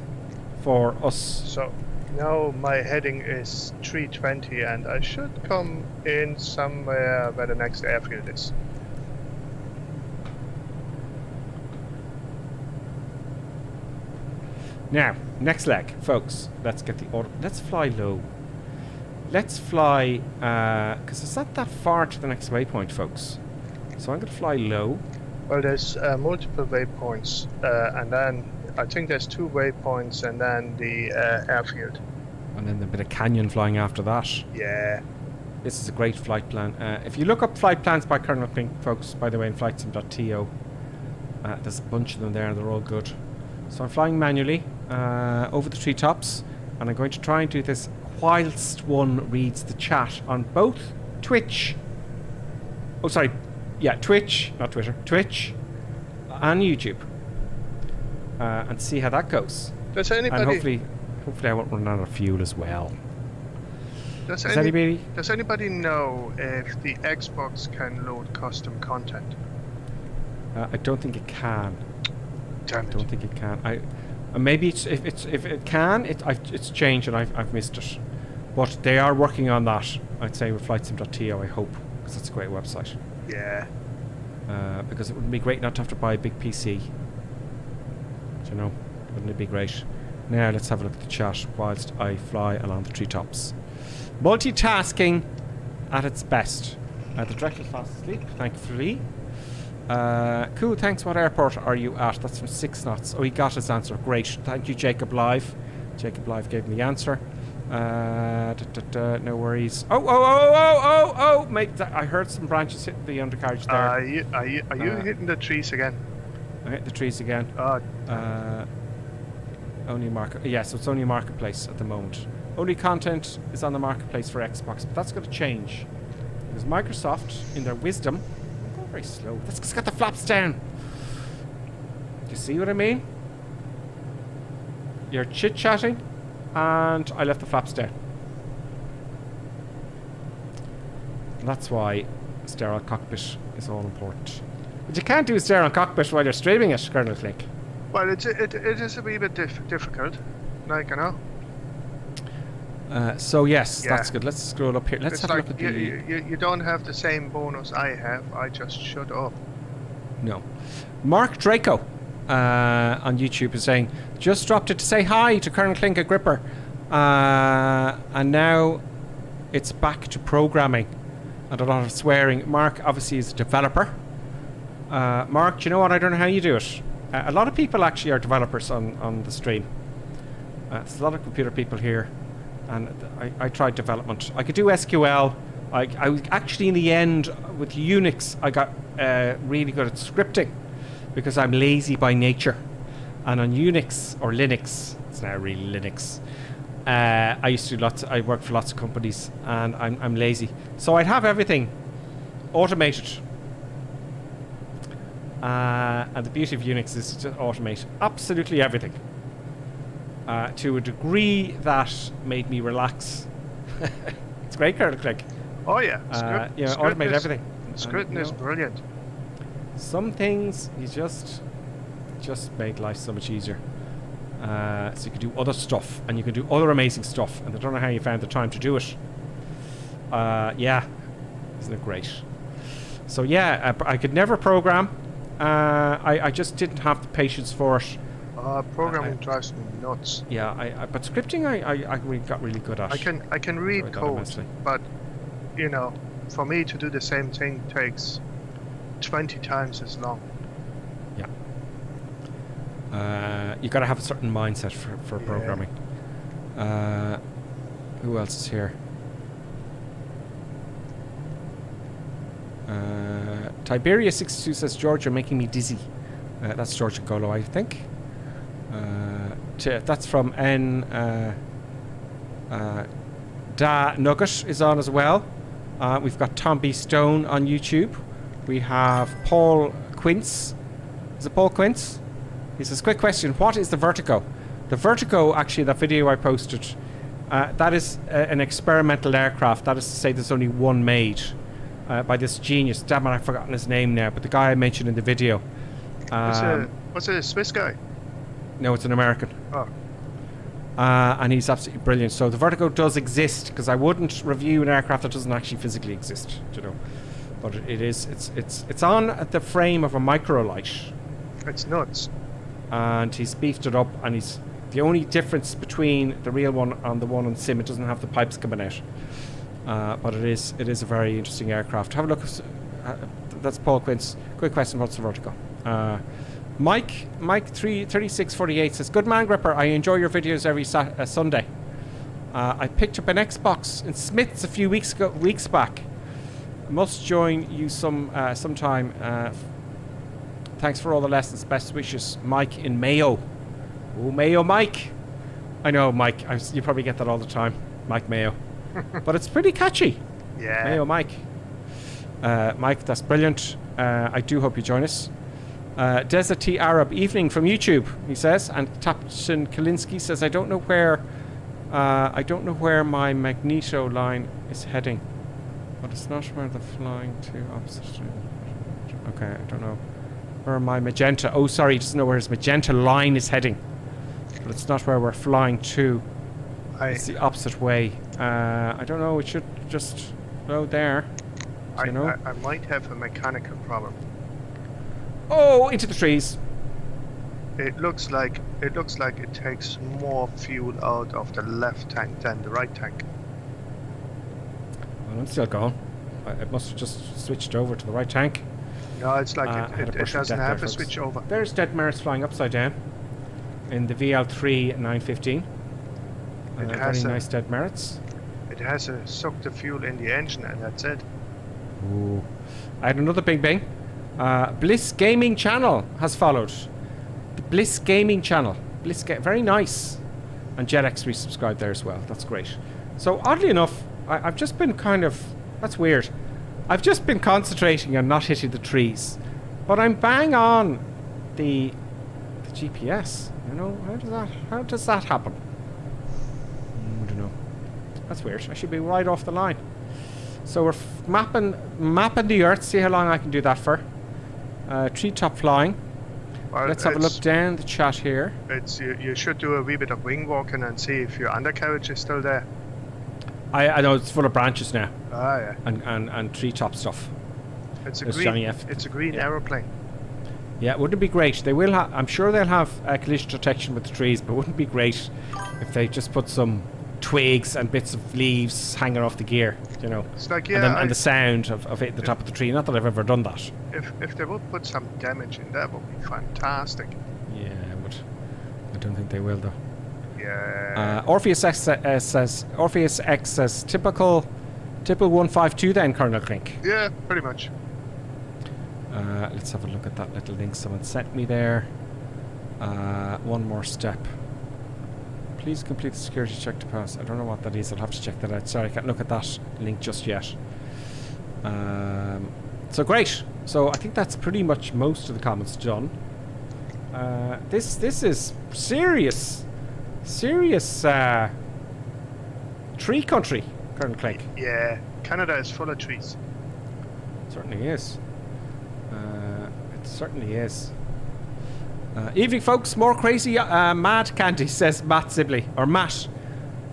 J: for us.
K: So now my heading is 320 and I should come in somewhere where the next airfield is.
J: Now, next leg, folks. Let's get the order. Let's fly low. Let's fly, because it's not that far to the next waypoint, folks. So I'm going to fly low.
K: Well, there's multiple waypoints, and then I think there's 2 waypoints, and then the airfield.
J: And then a bit of canyon flying after that.
K: Yeah.
J: This is a great flight plan. If you look up flight plans by Colonel Pink, folks, by the way, in flightsim.to, there's a bunch of them there and they're all good. So I'm flying manually over the treetops, and I'm going to try and do this whilst one reads the chat on both Twitch. Oh, sorry. Yeah, Twitch, not Twitter. Twitch and YouTube. And see how that goes.
K: Does anybody...
J: And hopefully I won't run out of fuel as well.
K: Does anybody know if the Xbox can load custom content?
J: I don't think it can.
K: Damn it.
J: I don't think it can. Maybe if it can, it's changed and I've missed it. But they are working on that. I'd say with flightsim.to, I hope, because it's a great website.
K: Yeah.
J: Because it would be great not to have to buy a big PC. You know, wouldn't it be great? Now let's have a look at the chat whilst I fly along the treetops. Multitasking at its best. The director's fast asleep, thankfully. Cool, thanks. What airport are you at? That's from 6 knots. Oh, he got his answer. Great. Thank you, Jacob Live. Jacob Live gave me the answer. No worries. Oh, mate, I heard some branches hitting the undercarriage there.
K: Are you hitting the trees again?
J: I hit the trees again. Only market. Yeah, so it's only marketplace at the moment. Only content is on the marketplace for Xbox, but that's going to change because Microsoft, in their wisdom, I'm going very slow. That's just got the flaps down. Do you see what I mean? You're chit-chatting, and I left the flaps down. And that's why sterile cockpit is all important. But you can't do a sterile cockpit while you're streaming it, Colonel Click.
K: Well, it is a wee bit difficult, like, you know.
J: So yes, that's good. Let's scroll up here. Let's have a look at the...
K: You don't have the same bonus I have. I just shut up.
J: No. Mark Draco on YouTube is saying, just dropped it to say hi to Colonel Clink at Gripper. And now it's back to programming and a lot of swearing. Mark obviously is a developer. Mark, do you know what? I don't know how you do it. A lot of people actually are developers on the stream. There's a lot of computer people here. And I tried development. I could do SQL. I actually, in the end, with Unix, I got really good at scripting because I'm lazy by nature. And on Unix or Linux, it's now really Linux. I used to do I worked for lots of companies, and I'm lazy. So I'd have everything automated. And the beauty of Unix is to automate absolutely everything. To a degree that made me relax. It's great, Colonel Click.
K: Oh yeah,
J: automate everything.
K: Scripting is brilliant.
J: Some things you just make life so much easier. So you can do other stuff, and you can do other amazing stuff, and I don't know how you found the time to do it. Yeah, isn't it great? So yeah, I could never program. I just didn't have the patience for it.
K: Programming drives me nuts.
J: Yeah, but scripting I got really good at.
K: I can read code, but you know, for me to do the same thing takes 20 times as long.
J: Yeah. You got to have a certain mindset for programming. Who else is here? Tiberia62 says, George, you're making me dizzy. That's George and Golo, I think. That's from N. Da Nugget is on as well. We've got Tom B. Stone on YouTube. We have Paul Quince. Is it Paul Quince? He says, quick question. What is the Vertigo? The Vertigo, actually, that video I posted, that is an experimental aircraft. That is to say there's only one made by this genius. Damn it, I've forgotten his name now, but the guy I mentioned in the video.
K: What's it, a Swiss guy?
J: No, it's an American.
K: Oh.
J: And he's absolutely brilliant. So the Vertigo does exist, because I wouldn't review an aircraft that doesn't actually physically exist, you know. But it's on the frame of a microlight.
K: It's nuts.
J: And he's beefed it up, and he's the only difference between the real one and the one on Sim, it doesn't have the pipes coming out. But it is a very interesting aircraft. Have a look. That's Paul Quince. Quick question, what's the Vertigo? Mike 3648 says, good man, Gripper, I enjoy your videos every Sunday. I picked up an Xbox in Smith's a few weeks back. Must join you sometime. Thanks for all the lessons. Best wishes, Mike in Mayo. Oh, Mayo Mike. I know, Mike. You probably get that all the time, Mike Mayo. But it's pretty catchy.
K: Yeah.
J: Mayo Mike. Mike, that's brilliant. I do hope you join us. Desert Tea Arab evening from YouTube, he says. And Captain Kalinsky says, I don't know where my magneto line is heading. But it's not where the flying to opposite. Okay, I don't know. Where my magenta. Oh, sorry, he doesn't know where his magenta line is heading. But it's not where we're flying to. It's the opposite way. I don't know. It should just go there.
K: I might have a mechanical problem.
J: Oh, into the trees.
K: It looks like it takes more fuel out of the left tank than the right tank.
J: Well, I'm still going. It must have just switched over to the right tank.
K: No, it's like it doesn't have a switch over.
J: There's dead merits flying upside down in the VL3 915. Very nice dead merits.
K: It has sucked the fuel in the engine, and that's it.
J: Ooh. I had another bing bing. Bliss Gaming Channel has followed. The Bliss Gaming Channel. Very nice. And JetX resubscribed there as well. That's great. So oddly enough, I've just been that's weird. I've just been concentrating on not hitting the trees. But I'm bang on the GPS. You know, how does that happen? I don't know. That's weird. I should be right off the line. So we're mapping the Earth. See how long I can do that for. Treetop flying.
K: Well,
J: let's have a look down the chat here.
K: You should do a wee bit of wing walking and see if your undercarriage is still there.
J: I know it's full of branches now.
K: Ah, yeah.
J: And treetop stuff.
K: It's a green aeroplane.
J: Yeah, wouldn't it be great? They will I'm sure they'll have collision detection with the trees, but wouldn't it be great if they just put some twigs and bits of leaves hanging off the gear, you know?
K: It's like,
J: and the sound of hitting the top of the tree. Not that I've ever done that.
K: If they would put some damage in, that would be fantastic.
J: Yeah, it would. I don't think they will, though.
K: Yeah.
J: Orpheus X says typical 152 then, Colonel Klink.
K: Yeah, pretty much.
J: Let's have a look at that little link someone sent me there. One more step. Please complete the security check to pass. I don't know what that is. I'll have to check that out. Sorry, I can't look at that link just yet. So great. So I think that's pretty much most of the comments done. This is serious tree country, Colonel Clegg.
K: Yeah, Canada is full of trees.
J: Certainly is. It certainly is. Evening, folks. More crazy mad candy, says Matt Sibley. Or Matt.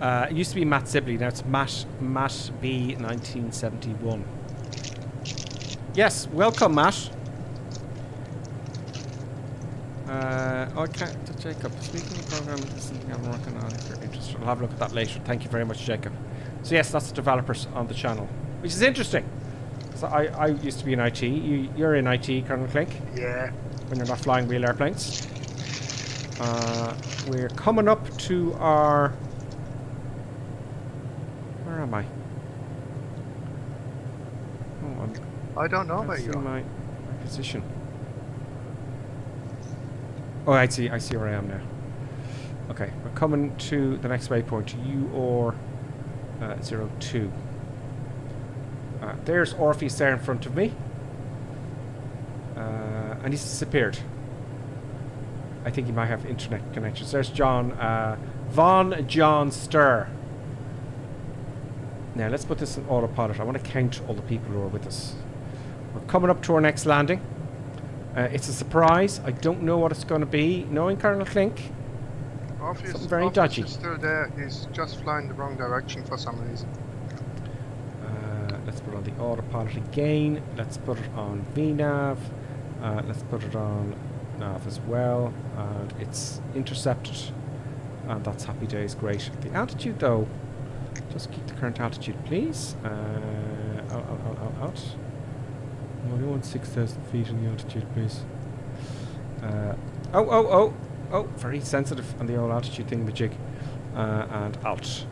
J: It used to be Matt Sibley. Now it's Matt B 1971. Yes, welcome, Matt. Okay, Jacob. Speaking of the program, this is something I'm working on. If you're interested, I'll have a look at that later. Thank you very much, Jacob. So yes, that's the developers on the channel, which is interesting. So I used to be in IT. You're in IT, Colonel Clink.
K: Yeah.
J: When you're not flying real airplanes. We're coming up to our... Where am I?
K: I don't know where you are.
J: My position. Oh, I see where I am now. Okay, we're coming to the next waypoint. You or 02. There's Orpheus there in front of me. And he's disappeared. I think he might have internet connections. There's John, Von John Stir. Now let's put this in autopilot. I want to count all the people who are with us. We're coming up to our next landing. It's a surprise. I don't know what it's going to be. Knowing Colonel Clink, something very dodgy.
K: Is still there. He's just flying the wrong direction for some reason.
J: Let's put it on the autopilot again. Let's put it on VNav. Let's put it on nav as well. And it's intercepted. And that's happy days. Great. The altitude, though. Just keep the current altitude, please. Out. We want 6,000 feet in the altitude, please. Oh, very sensitive on the old altitude thingamajig. And alt.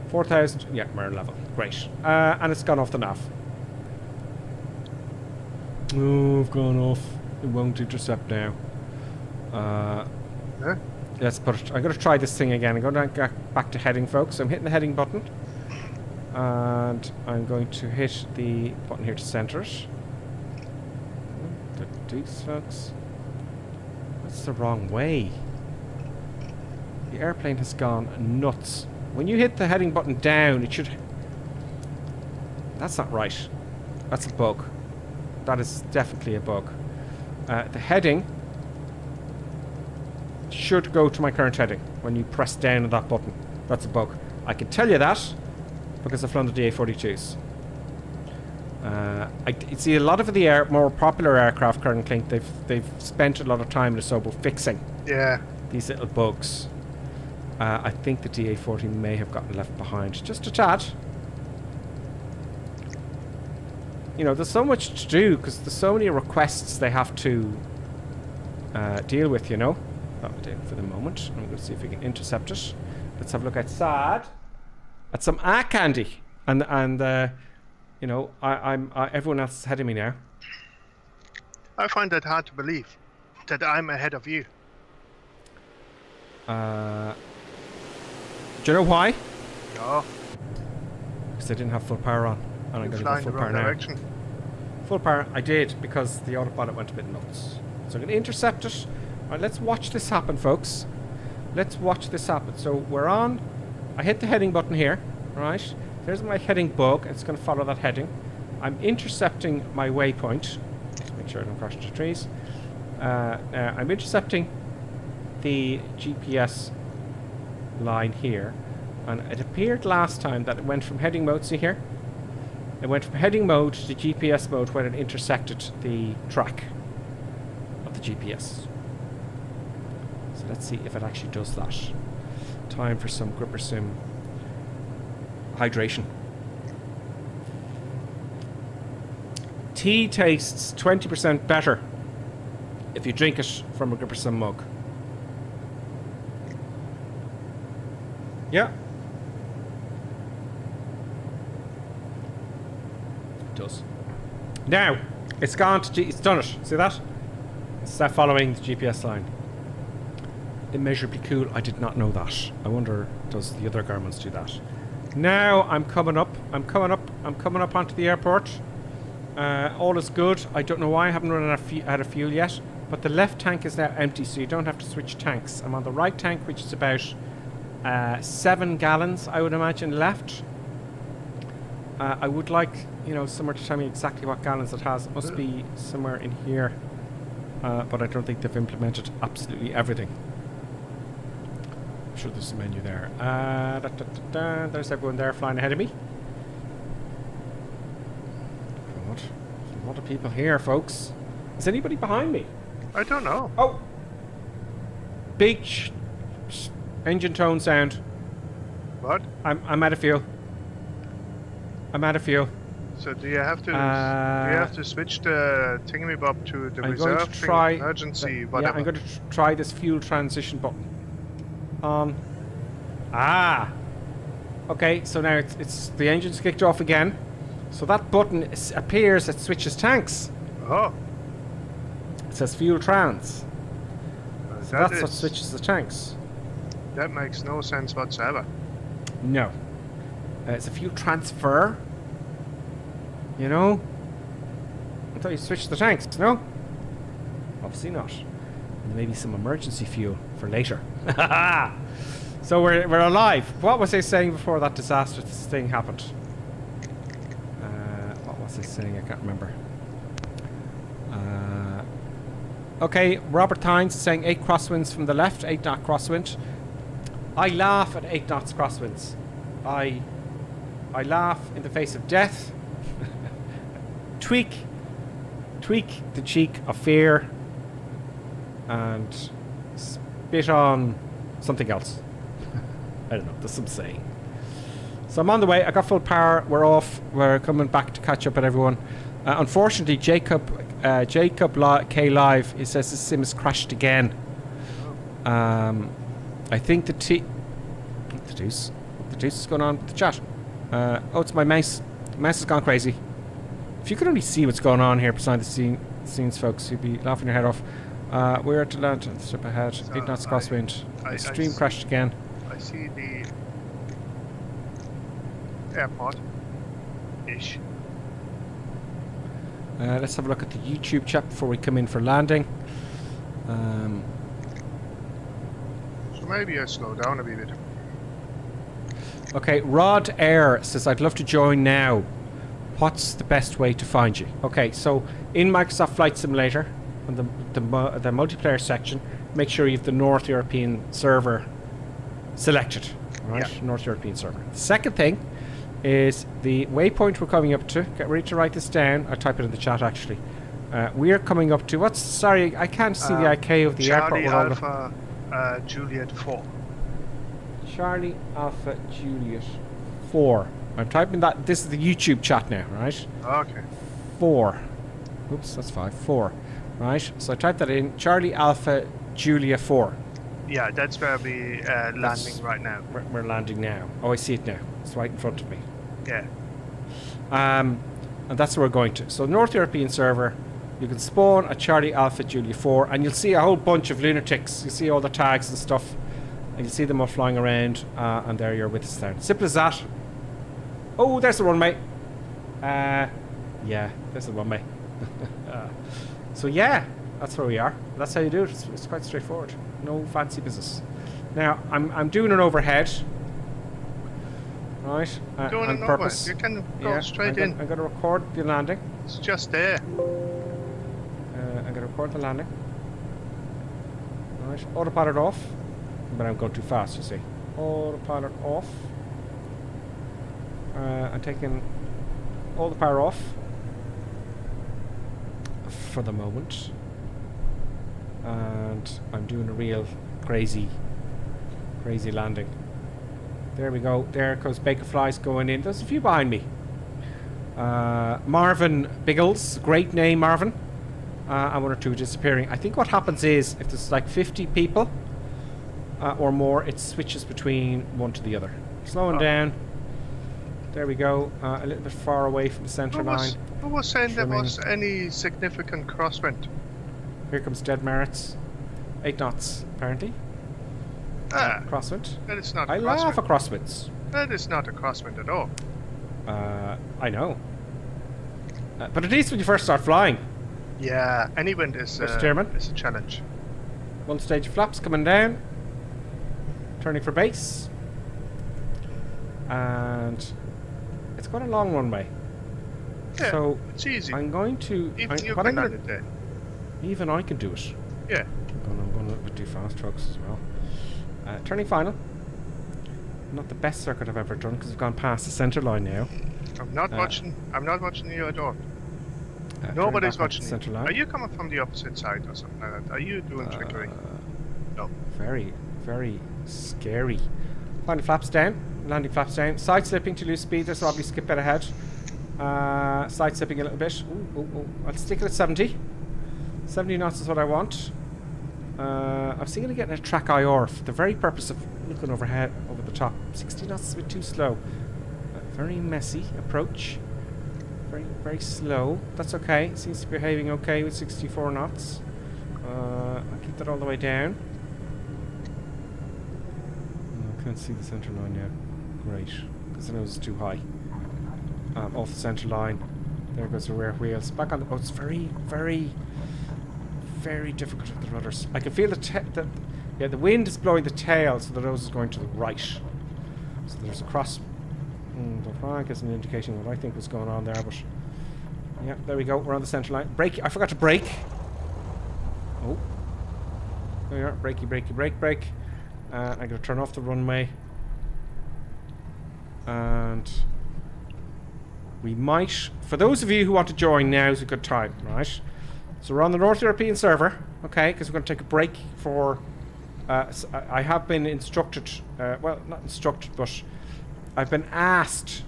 J: 4,000. Yeah, we're level. Great. And it's gone off the nav. Oh, I've gone off. It won't intercept now. Let's put it. I'm going to try this thing again. I'm going to get back to heading, folks. I'm hitting the heading button. And I'm going to hit the button here to center it. The deuce, folks. That's the wrong way. The airplane has gone nuts. When you hit the heading button down, it should... That's not right. That's a bug. That is definitely a bug. The heading should go to my current heading when you press down on that button. That's a bug. I can tell you that because I've flown the DA-42s. I see a lot of the more popular aircraft currently, they've spent a lot of time in Asobo fixing these little bugs. I think the DA-40 may have gotten left behind just a tad. You know, there's so much to do because there's so many requests they have to deal with, you know. That'll do for the moment. I'm going to see if we can intercept it. Let's have a look outside at some eye candy. And you know, everyone else is ahead of me now.
K: I find that hard to believe, that I'm ahead of you.
J: Do you know why?
K: No.
J: Because I didn't have full power on. And I'm going to go full power now.
K: Direction.
J: Full power, I did, because the autopilot went a bit nuts. So I'm going to intercept it. Alright, let's watch this happen, folks. Let's watch this happen. So we're on. I hit the heading button here. Right. There's my heading bug. It's going to follow that heading. I'm intercepting my waypoint. Let's make sure I don't crash into trees. I'm intercepting the GPS line here. And it appeared last time that it went from heading mode, see here? It went from heading mode to GPS mode when it intersected the track of the GPS. So let's see if it actually does that. Time for some Gripper Sim hydration. Tea tastes 20% better if you drink it from a Gripper Sim mug. Yeah. It does. Now, it's gone to it's done it. See that? It's following the GPS line. Immeasurably cool. I did not know that. I wonder, does the other garments do that? Now I'm coming up. I'm coming up onto the airport. All is good. I don't know why I haven't run out of fuel yet, but the left tank is now empty, so you don't have to switch tanks. I'm on the right tank, which is about 7 gallons, I would imagine, left. I would like, you know, somewhere to tell me exactly what gallons it has. It must be somewhere in here, but I don't think they've implemented absolutely everything. I'm sure there's a menu there. There's everyone there flying ahead of me. God, there's a lot of people here, folks. Is anybody behind me?
K: I don't know.
J: Oh! Big engine tone sound.
K: What?
J: I'm out of fuel. I'm out of fuel.
K: So do you have to switch the thingamybob to the reserve
J: going to try
K: emergency whatever?
J: Yeah, I'm going to try this fuel transition button. Okay, so now it's the engine's kicked off again. So that button appears that switches tanks.
K: Oh.
J: It says fuel trans. So that's what switches the tanks.
K: That makes no sense whatsoever.
J: No. It's a fuel transfer. You know? I thought you switched the tanks, no? Obviously not. And maybe some emergency fuel for later. So we're alive. What was I saying before that disastrous thing happened? What was I saying? I can't remember. Okay, Robert Hines is saying 8 crosswinds from the left, 8 knot crosswind. I laugh at 8 knots crosswinds. I laugh in the face of death. tweak the cheek of fear, and spit on something else. I don't know, there's some saying. So I'm on the way. I got full power. We're off. We're coming back to catch up with everyone. Unfortunately, Jacob K Live, he says the sim has crashed again. I think the deuce is going on with the chat. Oh, it's my mouse. The mouse has gone crazy. If you could only see what's going on here behind the scenes, folks, you'd be laughing your head off. We're at Atlanta. Step ahead. 8 knots crosswind. The stream crashed again.
K: I see the airport-ish.
J: Let's have a look at the YouTube chat before we come in for landing.
K: So maybe I slow down a wee bit.
J: Okay, Rod Air says, I'd love to join now. What's the best way to find you? Okay, so in Microsoft Flight Simulator, on the multiplayer section, make sure you have the North European server selected. Right? Yeah. North European server. The second thing is the waypoint we're coming up to. Get ready to write this down. I'll type it in the chat actually. We are coming up to sorry, I can't see the IK of the
K: Charlie
J: airport.
K: Alpha Juliet 4.
J: Charlie Alpha Juliet 4. I'm typing that. This is the YouTube chat now, right?
K: Okay.
J: 4. Oops, that's 5. 4. Right? So I typed that in. Charlie Alpha Julia 4.
K: Yeah, that's where we landing right now.
J: We're landing now. Oh, I see it now. It's right in front of me.
K: Yeah.
J: And that's where we're going to. So North European server, you can spawn a Charlie Alpha Julia 4 and you'll see a whole bunch of lunatics. You see all the tags and stuff. And you'll see them all flying around. And there you're with us there. Simple as that. Oh, there's the runway. Yeah, there's the runway. So yeah, that's where we are. That's how you do it. It's quite straightforward. No fancy business. Now, I'm doing an overhead. Right?
K: Doing
J: on
K: an
J: purpose.
K: overhead. You can go straight in.
J: I'm going to record the landing.
K: It's just there.
J: I'm going to record the landing. Right. Autopilot off. But I'm going too fast, you see. Autopilot off. I'm taking all the power off for the moment, and I'm doing a real crazy landing. There we go. There goes Baker Flies going in. There's a few behind me. Marvin Biggles, great name, Marvin. And 1 or 2 disappearing. I think what happens is if there's like 50 people or more, it switches between one to the other. Slowing down. There we go, a little bit far away from the centre line.
K: Who was saying there was any significant crosswind?
J: Here comes Dead Merritt's. 8 knots, apparently. Crosswind.
K: That is not
J: I
K: a
J: laugh
K: crosswind.
J: at crosswinds.
K: That is not a crosswind at all.
J: I know. But at least when you first start flying.
K: Yeah, any wind is a challenge.
J: One stage of flaps coming down. Turning for base. And it's quite a long runway.
K: Yeah,
J: so
K: it's easy.
J: I'm going to...
K: Even you can land it there.
J: Even I can do it.
K: Yeah.
J: I'm going a little bit too fast, folks, as well. Turning final. Not the best circuit I've ever done because I've gone past the centre line now.
K: I'm not watching you at all. Nobody's watching you.
J: Line.
K: Are you coming from the opposite side or something like that? Are you doing trickery? No.
J: Very, very scary. Final flaps down. Landing flaps down. Side slipping to lose speed. This will obviously skip it ahead. Side slipping a little bit. Ooh. I'll stick it at 70. 70 knots is what I want. I'm thinking of getting a track IR for the very purpose of looking overhead, over the top. 60 knots is a bit too slow. Very messy approach. Very, very slow. That's okay. Seems to be behaving okay with 64 knots. I'll keep that all the way down. I can't see the centre line now. Great. Because the nose is too high. Off the centre line. There goes the rear wheels. Back on the... Oh, it's very, very... very difficult with the rudders. I can feel the wind is blowing the tail, so the nose is going to the right. So there's a cross. The flag is an indication of what I think was going on there, but yeah, there we go. We're on the centre line. Brake. I forgot to brake. Oh, there we are. Brakey, brakey, brake. I'm going to turn off the runway, and we might. For those of you who want to join, now's a good time, right? So we're on the North European server, okay, because we're going to take a break for... I have been instructed, well, not instructed, but I've been asked,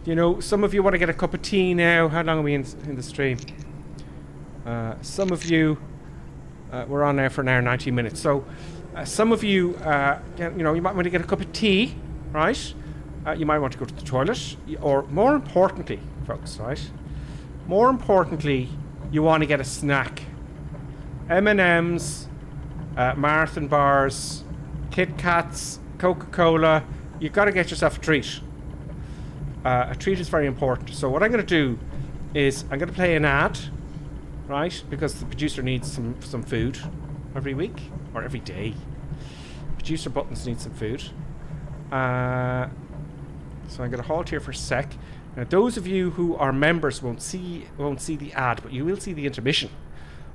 J: you know, some of you want to get a cup of tea now. How long are we in the stream? Some of you, we're on now for an hour and 90 minutes. So Some of you, you might want to get a cup of tea, right? You might want to go to the toilet, or more importantly, folks, right? More importantly, you want to get a snack. M&M's, marathon bars, Kit Kats, Coca-Cola. You've got to get yourself a treat. A treat is very important. So what I'm going to do is I'm going to play an ad, right? Because the producer needs some food every week or every day. Producer Buttons needs some food. So I'm going to halt here for a sec. Now, those of you who are members won't see the ad, but you will see the intermission.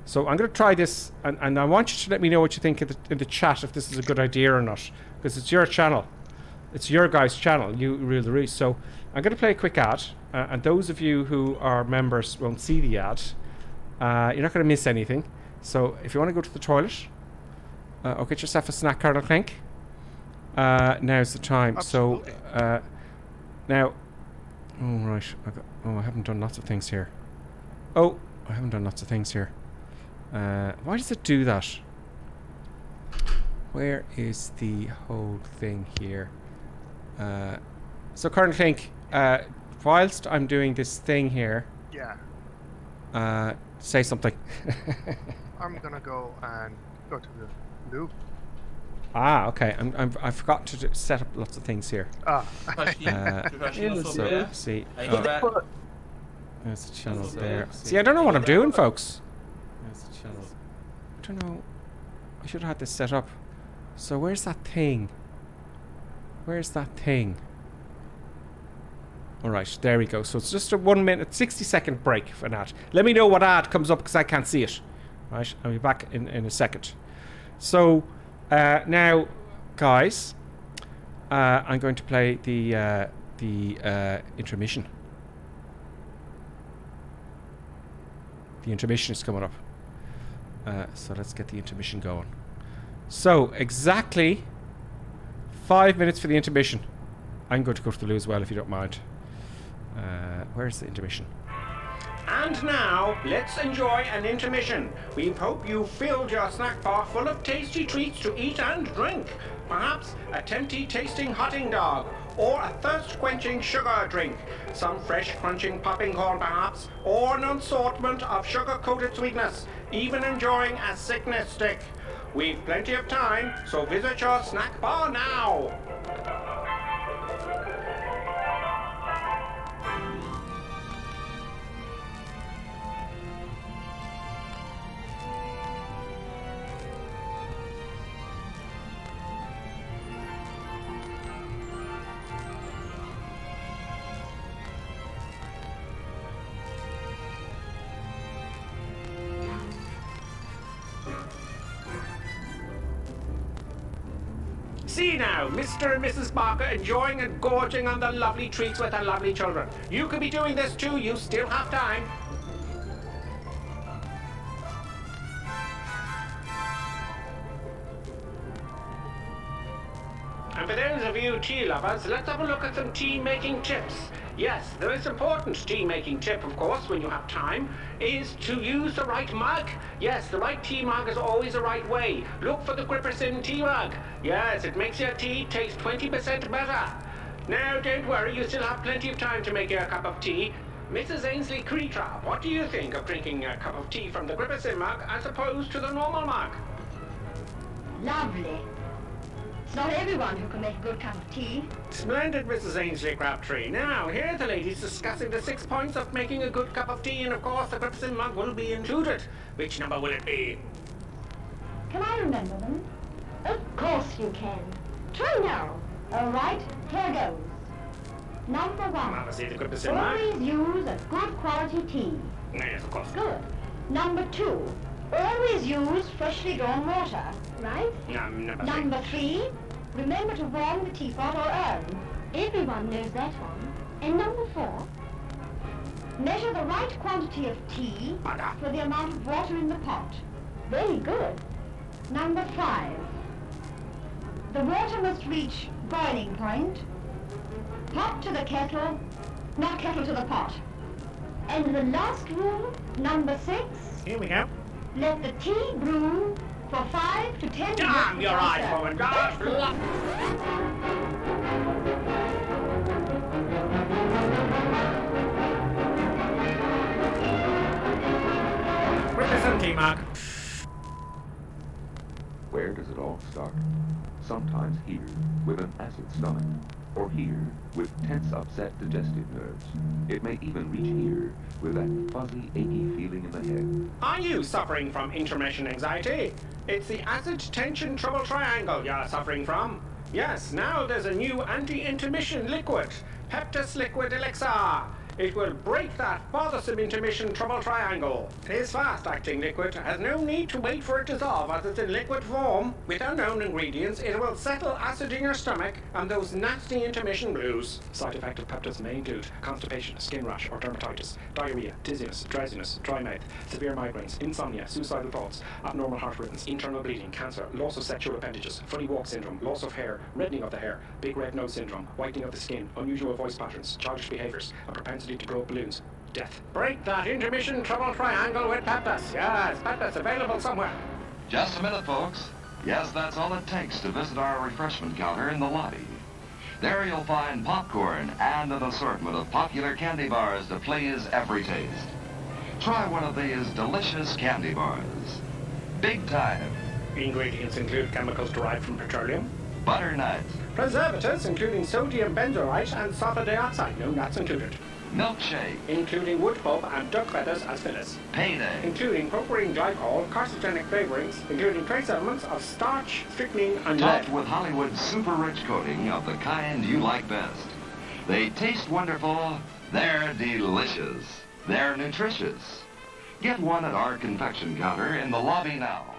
J: So I'm going to try this, and I want you to let me know what you think in the chat, if this is a good idea or not, because it's your channel. It's your guys' channel. You rule the roost. So I'm going to play a quick ad, and those of you who are members won't see the ad. You're not going to miss anything. So if you want to go to the toilet, or get yourself a snack, Colonel Clink, now's the time.
K: Absolutely.
J: So now, oh right, I haven't done lots of things here. Oh, I haven't done lots of things here. Why does it do that? Where is the whole thing here? So Colonel Clink, whilst I'm doing this thing here,
K: Yeah.
J: say something.
K: I'm gonna go to the loop.
J: Ah, okay. I forgot to set up lots of things here.
K: Ah.
J: So see, there's the channel there. See, I don't know what I'm doing, folks. There's the channel. I don't know. I should have had this set up. So where's that thing? Where's that thing? All right, there we go. So it's just a 1 minute, 60-second break for an ad. Let me know what ad comes up because I can't see it. Right, I'll be back in a second. So now, guys, I'm going to play the intermission. The intermission is coming up. So let's get the intermission going. So exactly 5 minutes for the intermission. I'm going to go to the loo as well, if you don't mind. Where's the intermission? And now, let's enjoy an intermission. We hope you filled your snack bar full of tasty treats to eat and drink. Perhaps a tempting tasting hotting dog, or a thirst-quenching sugar drink. Some fresh crunching popping corn perhaps, or an assortment of sugar-coated sweetness. Even enjoying a sickness stick. We've plenty of time, so visit your snack bar now. See now, Mr. and Mrs. Barker enjoying and gorging on the lovely treats with their lovely children. You could be doing this too, you still have time. And for those of you tea lovers, let's have a look at some tea making tips. Yes, the most important tea making tip, of course, when you have time, is to use the right mug. Yes, the right tea mug is always the right way. Look for the Gripperson tea mug. Yes, it makes your tea taste 20% better. Now, don't worry, you still have plenty of time to make your cup of tea. Mrs. Ainsley Creetrap, what do you think of drinking a cup of tea from the Gripperson mug as opposed to the normal mug?
L: Lovely. It's not everyone who can make a good cup of tea.
J: Splendid, Mrs. Ainsley Crabtree. Now, here are the ladies discussing the 6 points of making a good cup of tea, and of course the Gripperson mug will be included. Which number will it be?
L: Can I remember them? Of course you can. Try now. All right, here goes. Number 1.
J: Mama, see the Gripperson mug?
L: Always use a good quality tea.
J: Yes, of course.
L: Good. Number 2. Always use freshly drawn water, right? Number 3. Remember to warm the teapot or urn. Everyone knows that one. And number 4. Measure the right quantity of tea for the amount of water in the pot. Very good. Number 5. The water must reach boiling point. Pot to the kettle, not kettle to the pot. And the last rule, number 6.
J: Here we go.
L: Let the tea brew for 5 to 10 minutes.
A: Damn your eyes, woman!
J: Represent T-Mac.
M: Where does it all start? Sometimes here, with an acid stomach, or here, with tense, upset digestive nerves. It may even reach here, with that fuzzy, achy feeling in the head.
J: Are you suffering from intermission anxiety? It's the acid tension trouble triangle you're suffering from. Yes, now there's a new anti-intermission liquid, Peptis Liquid Elixir. It will break that bothersome intermission trouble triangle. This fast-acting liquid has no need to wait for it to dissolve as it's in liquid form. With unknown ingredients, it will settle acid in your stomach and those nasty intermission blues. Side effect of Peptis may include constipation, skin rash or dermatitis, diarrhea, dizziness, drowsiness, dry mouth, severe migraines, insomnia, suicidal thoughts, abnormal heart rhythms, internal bleeding, cancer, loss of sexual appendages, funny walk syndrome, loss of hair, reddening of the hair, big red nose syndrome, whitening of the skin, unusual voice patterns, childish behaviors, a propensity to grow balloons, death. Break that intermission trouble triangle with Peptis. Yes, Peptis available somewhere.
M: Just a minute, folks. Yes, that's all it takes to visit our refreshment counter in the lobby. There you'll find popcorn and an assortment of popular candy bars to please every taste. Try one of these delicious candy bars. Big time.
J: Ingredients include chemicals derived from petroleum,
M: butternut,
J: preservatives including sodium benzoate and sulfur dioxide, no nuts included.
M: Milkshake,
J: including wood pulp and duck feathers as fillers.
M: Payday,
J: including propylene glycol, carcinogenic flavorings, including trace elements of starch, strychnine, and
M: topped
J: lead.
M: with Hollywood's super rich coating of the kind you like best. They taste wonderful, they're delicious, they're nutritious. Get one at our confection counter in the lobby now.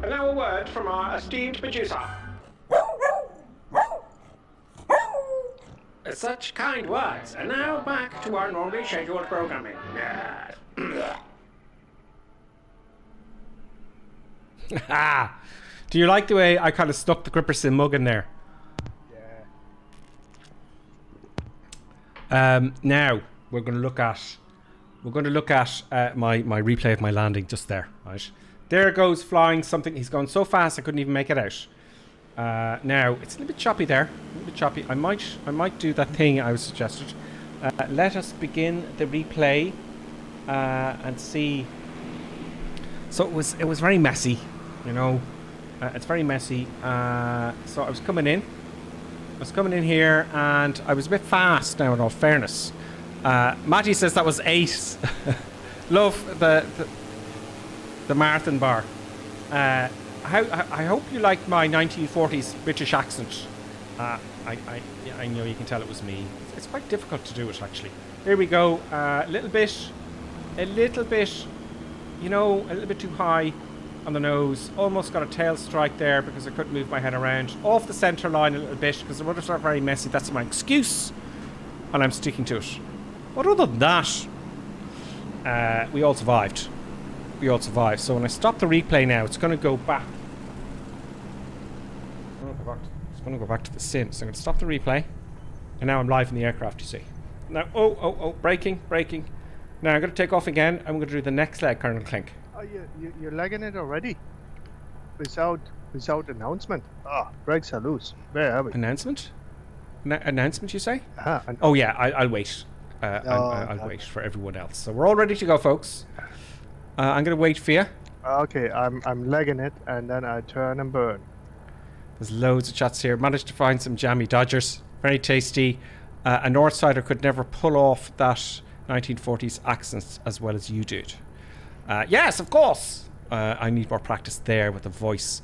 J: And now a word from our esteemed producer. Such kind words. And now back to our normally scheduled programming. Do you like the way I kind of stuck the Gripperson mug in there? Yeah. Now we're going to look at my replay of my landing just there. Right, there goes flying something. He's gone so fast I couldn't even make it out. Now it's a little bit choppy there. A little bit choppy. I might do that thing I was suggested. Let us begin the replay and see. So it was very messy, you know. It's very messy. So I was coming in here and I was a bit fast now, in all fairness. Matty says that was 8. Love the marathon bar. I hope you liked my 1940s British accent. I know you can tell it was me. It's quite difficult to do it, actually. Here we go. A little bit, you know, a little bit too high on the nose. Almost got a tail strike there because I couldn't move my head around. Off the centre line a little bit because the rudders are very messy. That's my excuse, and I'm sticking to it. But other than that, we all survived. So when I stop the replay now, it's going to go back. It's going to go back to the sim. So I'm going to stop the replay, and now I'm live in the aircraft. You see. Now, oh, braking. Now I'm going to take off again. I'm going to do the next leg, Colonel Clink.
K: Oh, you're lagging it already, without announcement. Brakes are loose. Where are we?
J: Announcement? Announcement, you say?
K: Oh
J: yeah, I'll wait. I'll wait for everyone else. So we're all ready to go, folks. I'm going to wait for you.
K: Okay, I'm legging it, and then I turn and burn.
J: There's loads of chats here. Managed to find some jammy Dodgers. Very tasty. A Northsider could never pull off that 1940s accent as well as you did. Yes, of course. I need more practice there with the voice.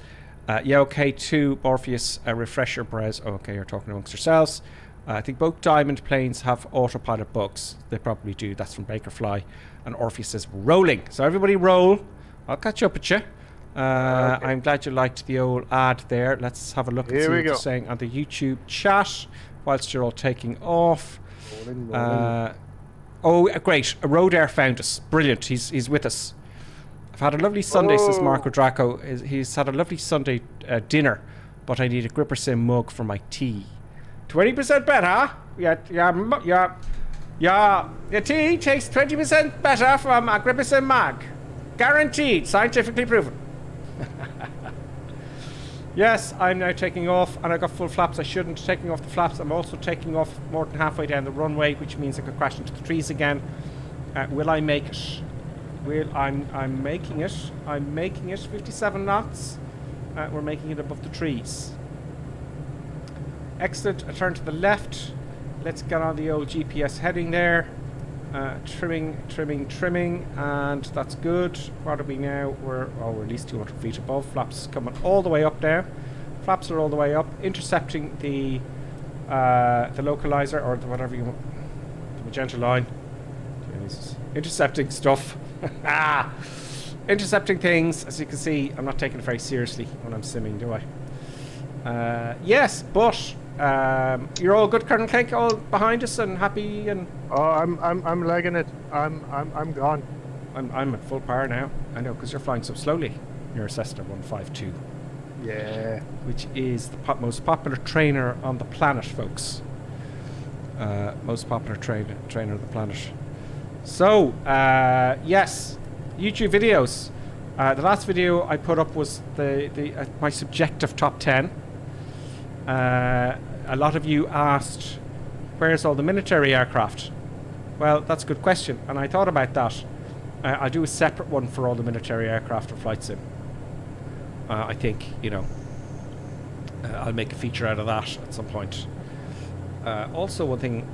J: Yeah, okay, too. Morpheus, refresher browse. Okay, you're talking amongst yourselves. I think both Diamond planes have autopilot bugs. They probably do. That's from Bakerfly. And Orpheus says, rolling. So everybody roll. I'll catch up with you. Okay. I'm glad you liked the old ad there. Let's have a look and see what you're saying on the YouTube chat whilst you're all taking off.
K: Rolling.
J: Oh, great. Road Air found us. Brilliant. He's with us. I've had a lovely Sunday, says Marco Draco. He's had a lovely Sunday dinner, but I need a Gripper Sim mug for my tea. 20% better? Your tea tastes 20% better from a Gripper Sim mug. Guaranteed, scientifically proven. Yes, I'm now taking off, and I got full flaps. I shouldn't. Taking off the flaps. I'm also taking off more than halfway down the runway, which means I could crash into the trees again. Will I make it? I'm making it. I'm making it. 57 knots. We're making it above the trees. Excellent. I turn to the left. Let's get on the old GPS heading there. Trimming, and that's good. What are we now? We're at least 200 feet above. Flaps coming all the way up now. Flaps are all the way up, intercepting the localizer, or whatever you want, the magenta line. Jesus. Intercepting stuff. Intercepting things. As you can see, I'm not taking it very seriously when I'm simming, do I? Yes, but you're all good, Colonel Clink, all behind us and happy and.
K: Oh, I'm legging it. I'm gone.
J: I'm at full power now. I know, because you're flying so slowly. You're a Cessna 152.
K: Yeah.
J: Which is the most popular trainer on the planet, folks. Most popular trainer on the planet. So, yes, YouTube videos. The last video I put up was my subjective top 10. A lot of you asked, where's all the military aircraft? Well, that's a good question, and I thought about that. I'll do a separate one for all the military aircraft for Flight Sim. I think, I'll make a feature out of that at some point. Also, one thing,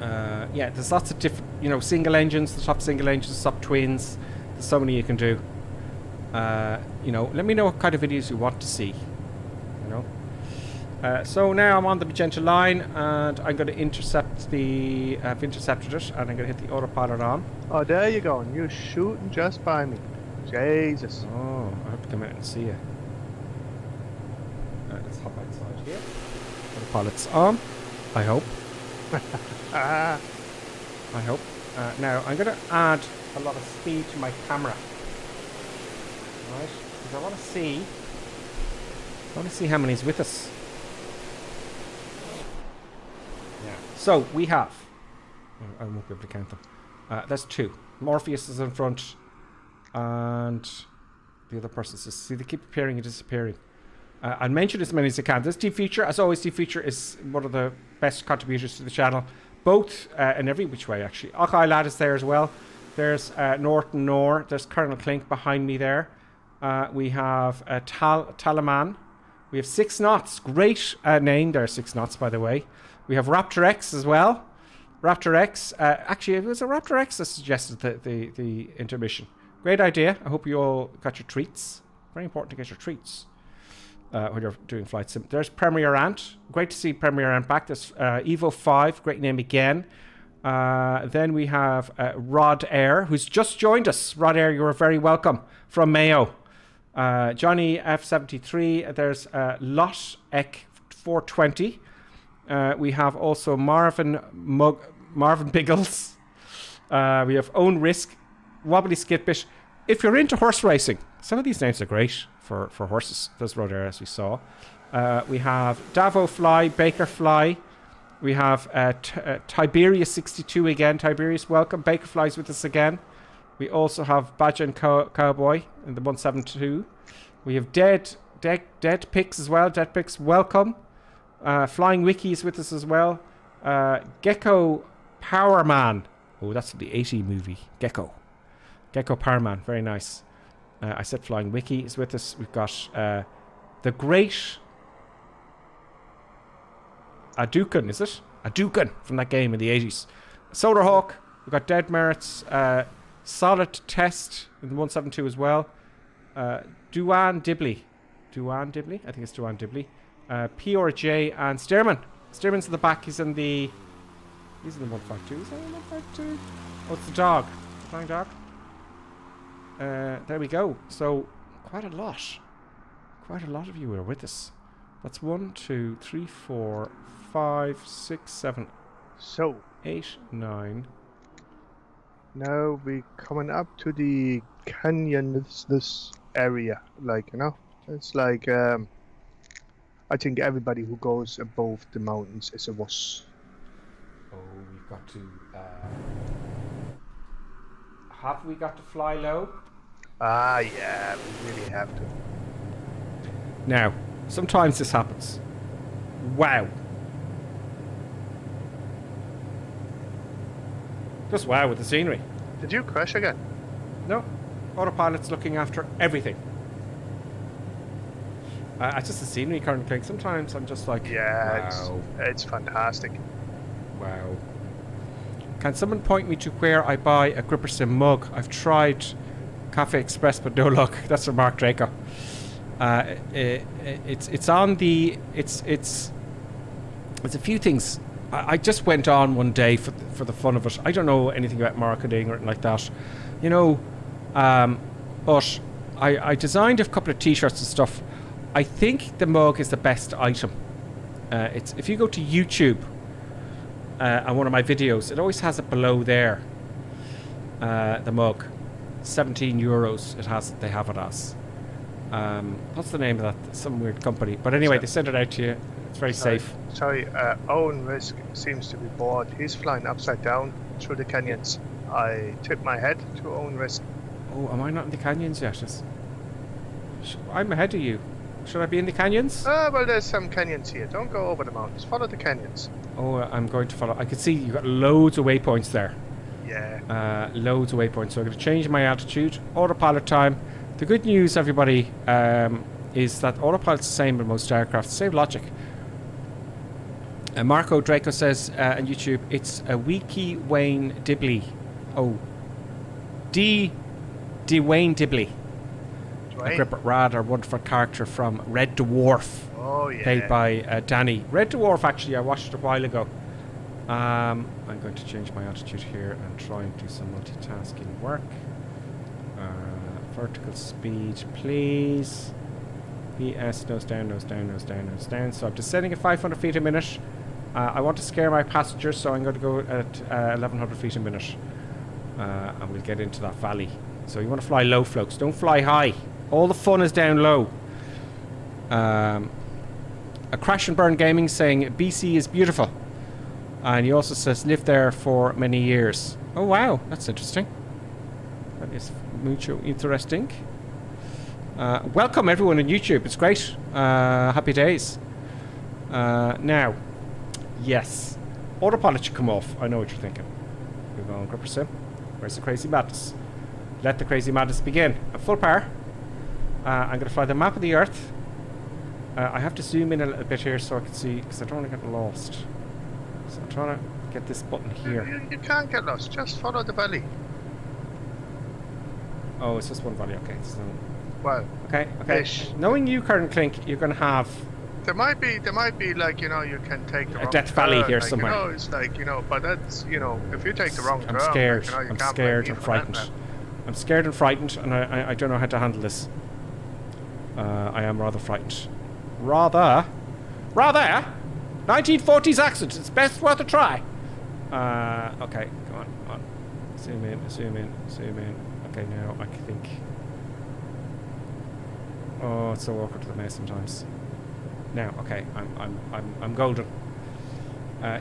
J: there's lots of different, single engines, the top single engines, sub twins. There's so many you can do. Let me know what kind of videos you want to see. So now I'm on the magenta line, and I'm going to intercept I've intercepted it, and I'm going to hit the autopilot on.
K: Oh, there you go. And you're shooting just by me. Jesus.
J: Oh, I have to come out and see you. Let's hop outside here. Autopilot's on. I hope. I hope. Now, I'm going to add a lot of speed to my camera. Right? Because I want to see how many's with us. So we have. I won't be able to count them. There's two. Morpheus is in front, and the other person's just. See, they keep appearing and disappearing. I'll mention as many as I can. This Team Feature, as always, Team Feature is one of the best contributors to the channel, both in every which way, actually. Okai Lad is there as well. There's Norton Nor. There's Colonel Clink behind me there. We have Talaman. We have 6 knots. Great name there, 6 knots, by the way. We have Raptor X as well. Raptor X. Actually, it was a Raptor X that suggested the intermission. Great idea. I hope you all got your treats. Very important to get your treats when you're doing Flight Sim. There's Premier Ant. Great to see Premier Ant back. There's Evo 5. Great name again. Then we have Rod Air, who's just joined us. Rod Air, you're very welcome from Mayo. Johnny F73. There's Lot Ek 420. We have also Marvin Biggles. We have Own Risk, Wobbly Skitbit. If you're into horse racing, some of these names are great for horses. Those road air, as we saw. We have Davo Fly, Baker Fly. We have Tiberius 62 again. Tiberius, welcome. Baker Fly's with us again. We also have Badger and Cowboy in the 172. We have Dead Pix as well. Dead Pix, welcome. Flying Wiki is with us as well. Gecko Power Man. Oh, that's the 80 movie. Gecko Power Man. Very nice. I said Flying Wiki is with us. We've got the great Adukan, is it? Adukan from that game in the 80s. Solar Hawk. We've got Dead Merits. Solid Test in the 172 as well. Duan Dibley. I think it's Duan Dibley. PRJ and Stearman. Stearman's in the back. He's in the 152. Is that the 152? Oh, it's the dog. The flying dog. There we go. So quite a lot of you are with us. That's 1, 2, 3, 4, 5, 6, 7, 8, 9.
K: No, we coming up to the canyon. This area, like it's like I think everybody who goes above the mountains is a wuss.
J: Oh, we've got to. Have we got to fly low?
K: Ah, yeah, we really have to.
J: Now, sometimes this happens. Wow. Just wow with the scenery.
K: Did you crash again?
J: No. Autopilot's looking after everything. It's just the scenery currently. Sometimes I'm just like,
K: yeah,
J: wow.
K: It's fantastic.
J: Wow. Can someone point me to where I buy a Gripperson mug? I've tried Cafe Express, but no luck. That's from Mark Draco. It's on the it's a few things. I just went on one day for the fun of it. I don't know anything about marketing or anything like that, but I designed a couple of t-shirts and stuff. I think the mug is the best item. It's if you go to YouTube on one of my videos, it always has it below there. The mug, €17. They have it as. What's the name of that? Some weird company. But anyway, they send it out to you. It's very safe.
K: Sorry, Owen Risk seems to be bored. He's flying upside down through the canyons. I tip my head to Owen Risk.
J: Oh, am I not in the canyons yet? I'm ahead of you. Should I be in the canyons?
K: Well, there's some canyons here. Don't go over the mountains. Follow the canyons.
J: Oh, I'm going to follow. I can see you've got loads of waypoints there.
K: Yeah.
J: Loads of waypoints. So I'm going to change my altitude. Autopilot time. The good news, everybody, is that autopilot's the same in most aircraft. Same logic. Marco Draco says on YouTube, it's a Wiki Wayne Dibley. Oh. Wayne Dibley. A gripper rather wonderful character from Red Dwarf.
K: Oh, yeah.
J: Played by Danny. Red Dwarf, actually, I watched it a while ago. I'm going to change my altitude here and try and do some multitasking work. Vertical speed, please. BS, nose down, nose down, nose down, nose down. So I'm descending at 500 feet a minute. I want to scare my passengers, so I'm going to go at 1100 feet a minute. And we'll get into that valley. So you want to fly low, folks. Don't fly high. All the fun is down low. A Crash and Burn Gaming saying BC is beautiful. And he also says lived there for many years. Oh wow, that's interesting. That is mucho interesting. Welcome everyone on YouTube. It's great. Happy days. Now, yes, autopilot should come off. I know what you're thinking. You're going Gripper Sim. Where's the crazy madness? Let the crazy madness begin. At full power. I'm going to fly the map of the Earth. I have to zoom in a little bit here so I can see, because I don't want to get lost. So I'm trying to get this button here.
K: You can't get lost. Just follow the valley.
J: Oh, it's just one valley. Okay. So,
K: well.
J: Okay. Knowing you, Karen Clink, you're going to have.
K: There might be like you can take the wrong
J: Death Valley here
K: like,
J: somewhere.
K: It's like but that's if you take the wrong turn.
J: I'm scared.
K: Like,
J: I'm scared and frightened. I'm scared and frightened, and I don't know how to handle this. I am rather frightened. Rather. 1940s accent. It's best worth a try. Okay, come on. Zoom in. Okay, now I think. Oh, it's so awkward to the mouse sometimes. Now, okay, I'm golden.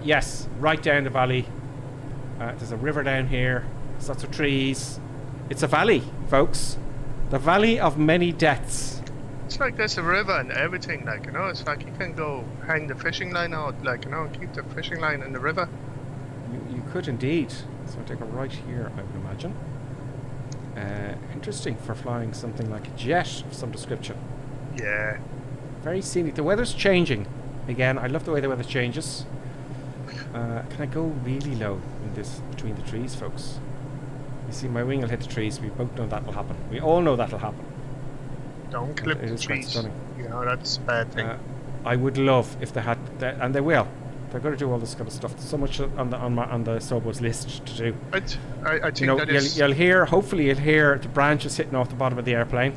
J: Yes, right down the valley. There's a river down here. There's lots of trees. It's a valley, folks. The valley of many deaths.
K: It's like there's a river and everything, like it's like you can go hang the fishing line out, like keep the fishing line in the river.
J: You could indeed. So I'll take a right here, I would imagine. Interesting for flying something like a jet of some description.
K: Yeah.
J: Very scenic. The weather's changing. Again, I love the way the weather changes. Can I go really low in this between the trees, folks? You see, my wing will hit the trees. We both know that will happen. We all know that will happen.
K: Don't clip the trees. That's a bad thing.
J: I would love if they had, and they will. They're going to do all this kind of stuff. There's so much on the Sobo's list to do.
K: I think that is.
J: You'll hear. Hopefully, you'll hear the branches hitting off the bottom of the airplane.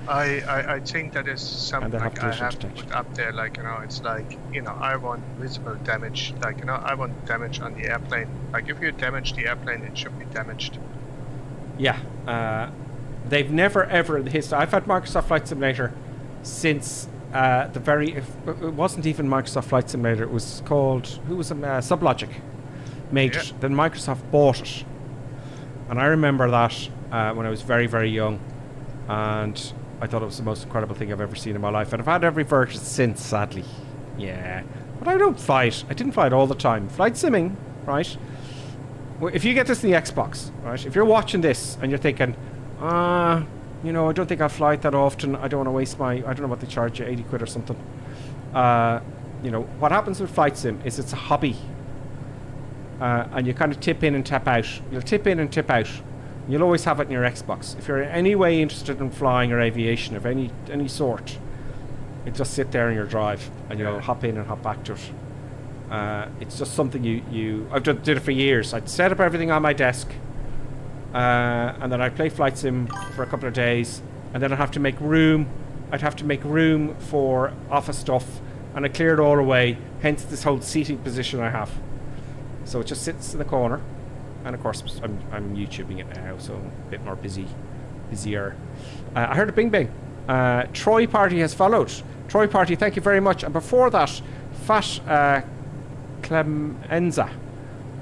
K: I think that is something
J: they have
K: like I
J: collision
K: have
J: detection.
K: put up there, like, you know, it's like, you know, I want visible damage, like, you know, I want damage on the airplane. Like, if you damage the airplane, it should be damaged.
J: Yeah. They've never ever in the history. I've had Microsoft Flight Simulator since the very. It wasn't even Microsoft Flight Simulator. It was called. Who was it? Sublogic made it. Then Microsoft bought it. And I remember that when I was very, very young. And I thought it was the most incredible thing I've ever seen in my life. And I've had every version since, sadly. Yeah. But I don't fly it. I didn't fly it all the time. Flight simming, right? Well, if you get this in the Xbox, right? If you're watching this and you're thinking, you know, I don't think I'll fly it that often. I don't want to waste my... I don't know what they charge you, 80 quid or something. You know, what happens with flight sim is it's a hobby. And you kind of tip in and tap out. You'll tip in and tip out. You'll always have it in your Xbox. If you're in any way interested in flying or aviation of any sort, it just sit there in your drive and you'll hop in and hop back to it. It's just something I've did it for years. I'd set up everything on my desk, and then I'd play flight sim for a couple of days, and then I'd have to make room. I'd have to make room for office stuff, and I cleared it all away. Hence this whole seating position I have. So it just sits in the corner. And of course, I'm YouTubing it now, so a bit more busier. I heard a bing bing. Troy Party has followed. Troy Party, thank you very much. And before that, Fat Clemenza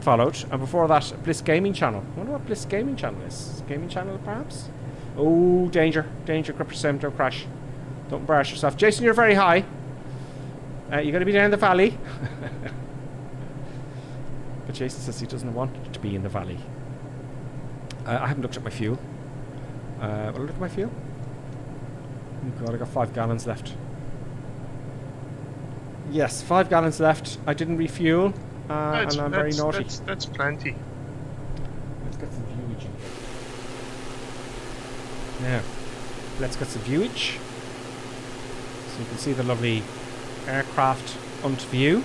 J: followed. And before that, Bliss Gaming Channel. I wonder what Bliss Gaming Channel is. Gaming Channel, perhaps? Oh, danger. Danger, grip yourself, don't crash. Don't embarrass yourself. Jason, you're very high. You're going to be down the valley. But Jason says he doesn't want to be in the valley. I haven't looked at my fuel. Will I look at my fuel? Oh God, I got 5 gallons left. Yes, 5 gallons left. I didn't refuel, and I'm very naughty.
K: That's plenty.
J: Let's get some viewage in here. Now, let's get some viewage. So you can see the lovely aircraft on view.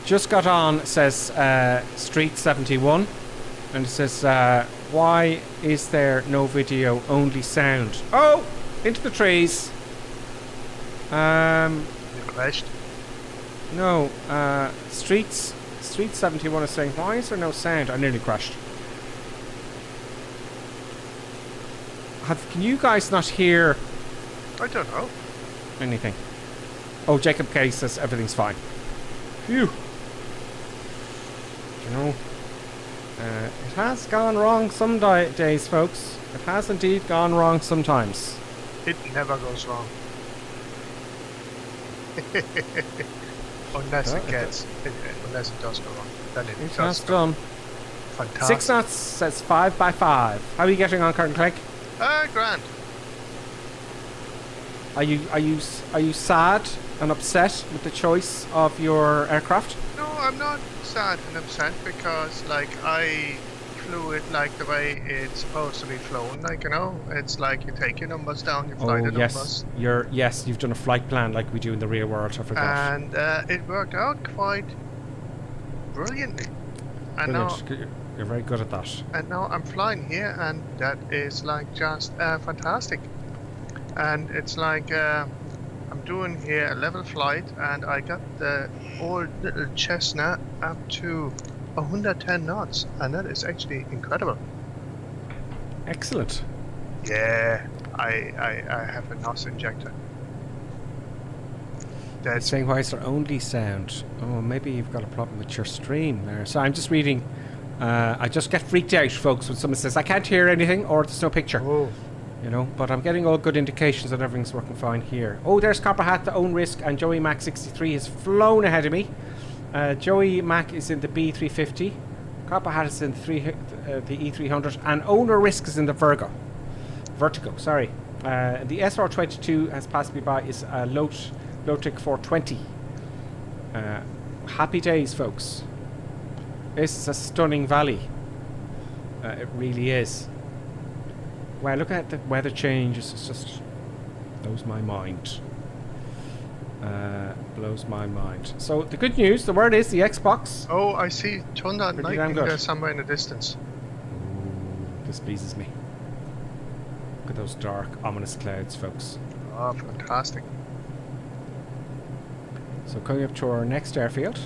J: Just got on, says Street 71, and it says, why is there no video, only sound? Oh, into the trees.
K: You crashed?
J: No, Street 71 is saying, why is there no sound? I nearly crashed. Can you guys not hear?
K: I don't know.
J: Anything? Oh, Jacob K says everything's fine. Phew. You know, it has gone wrong some days, folks. It has indeed gone wrong sometimes.
K: It never goes wrong. Unless unless it does go wrong. Then it
J: has done.
K: Fantastic.
J: 6 knots says 5x5. How are you getting on, Curtin Clegg?
K: Grand.
J: Are you sad and upset with the choice of your aircraft?
K: No, I'm not sad and upset because, like, I flew it like the way it's supposed to be flown. Like, you know, it's like you take your numbers down, you fly the numbers.
J: You've done a flight plan like we do in the real world. I forgot.
K: And it worked out quite brilliantly.
J: Brilliant. You're very good at that.
K: And now I'm flying here, and that is like just fantastic. And it's like I'm doing here a level flight, and I got the old little Cessna up to 110 knots, and that is actually incredible.
J: Excellent.
K: Yeah, I have a NOS injector.
J: That's saying why is there only sound? Oh, maybe you've got a problem with your stream there. So I'm just reading. I just get freaked out, folks, when someone says I can't hear anything or there's no picture.
K: Oh.
J: You know, but I'm getting all good indications that everything's working fine here. Oh, there's Copper Hat, the own risk, and Joey Mac 63 has flown ahead of me. Joey Mac is in the B350. Copper Hat is in the E300, and Owner Risk is in the Vertigo. Sorry. The SR22 has passed me by. Is Lotic 420. Happy days, folks. This is a stunning valley. It really is. Wow, look at the weather changes. It just blows my mind. Blows my mind. So the good news, the word is the Xbox.
K: Oh, I see Thunder and Lightning there somewhere in the distance.
J: Ooh, this pleases me. Look at those dark, ominous clouds, folks.
K: Oh, fantastic.
J: So coming up to our next airfield.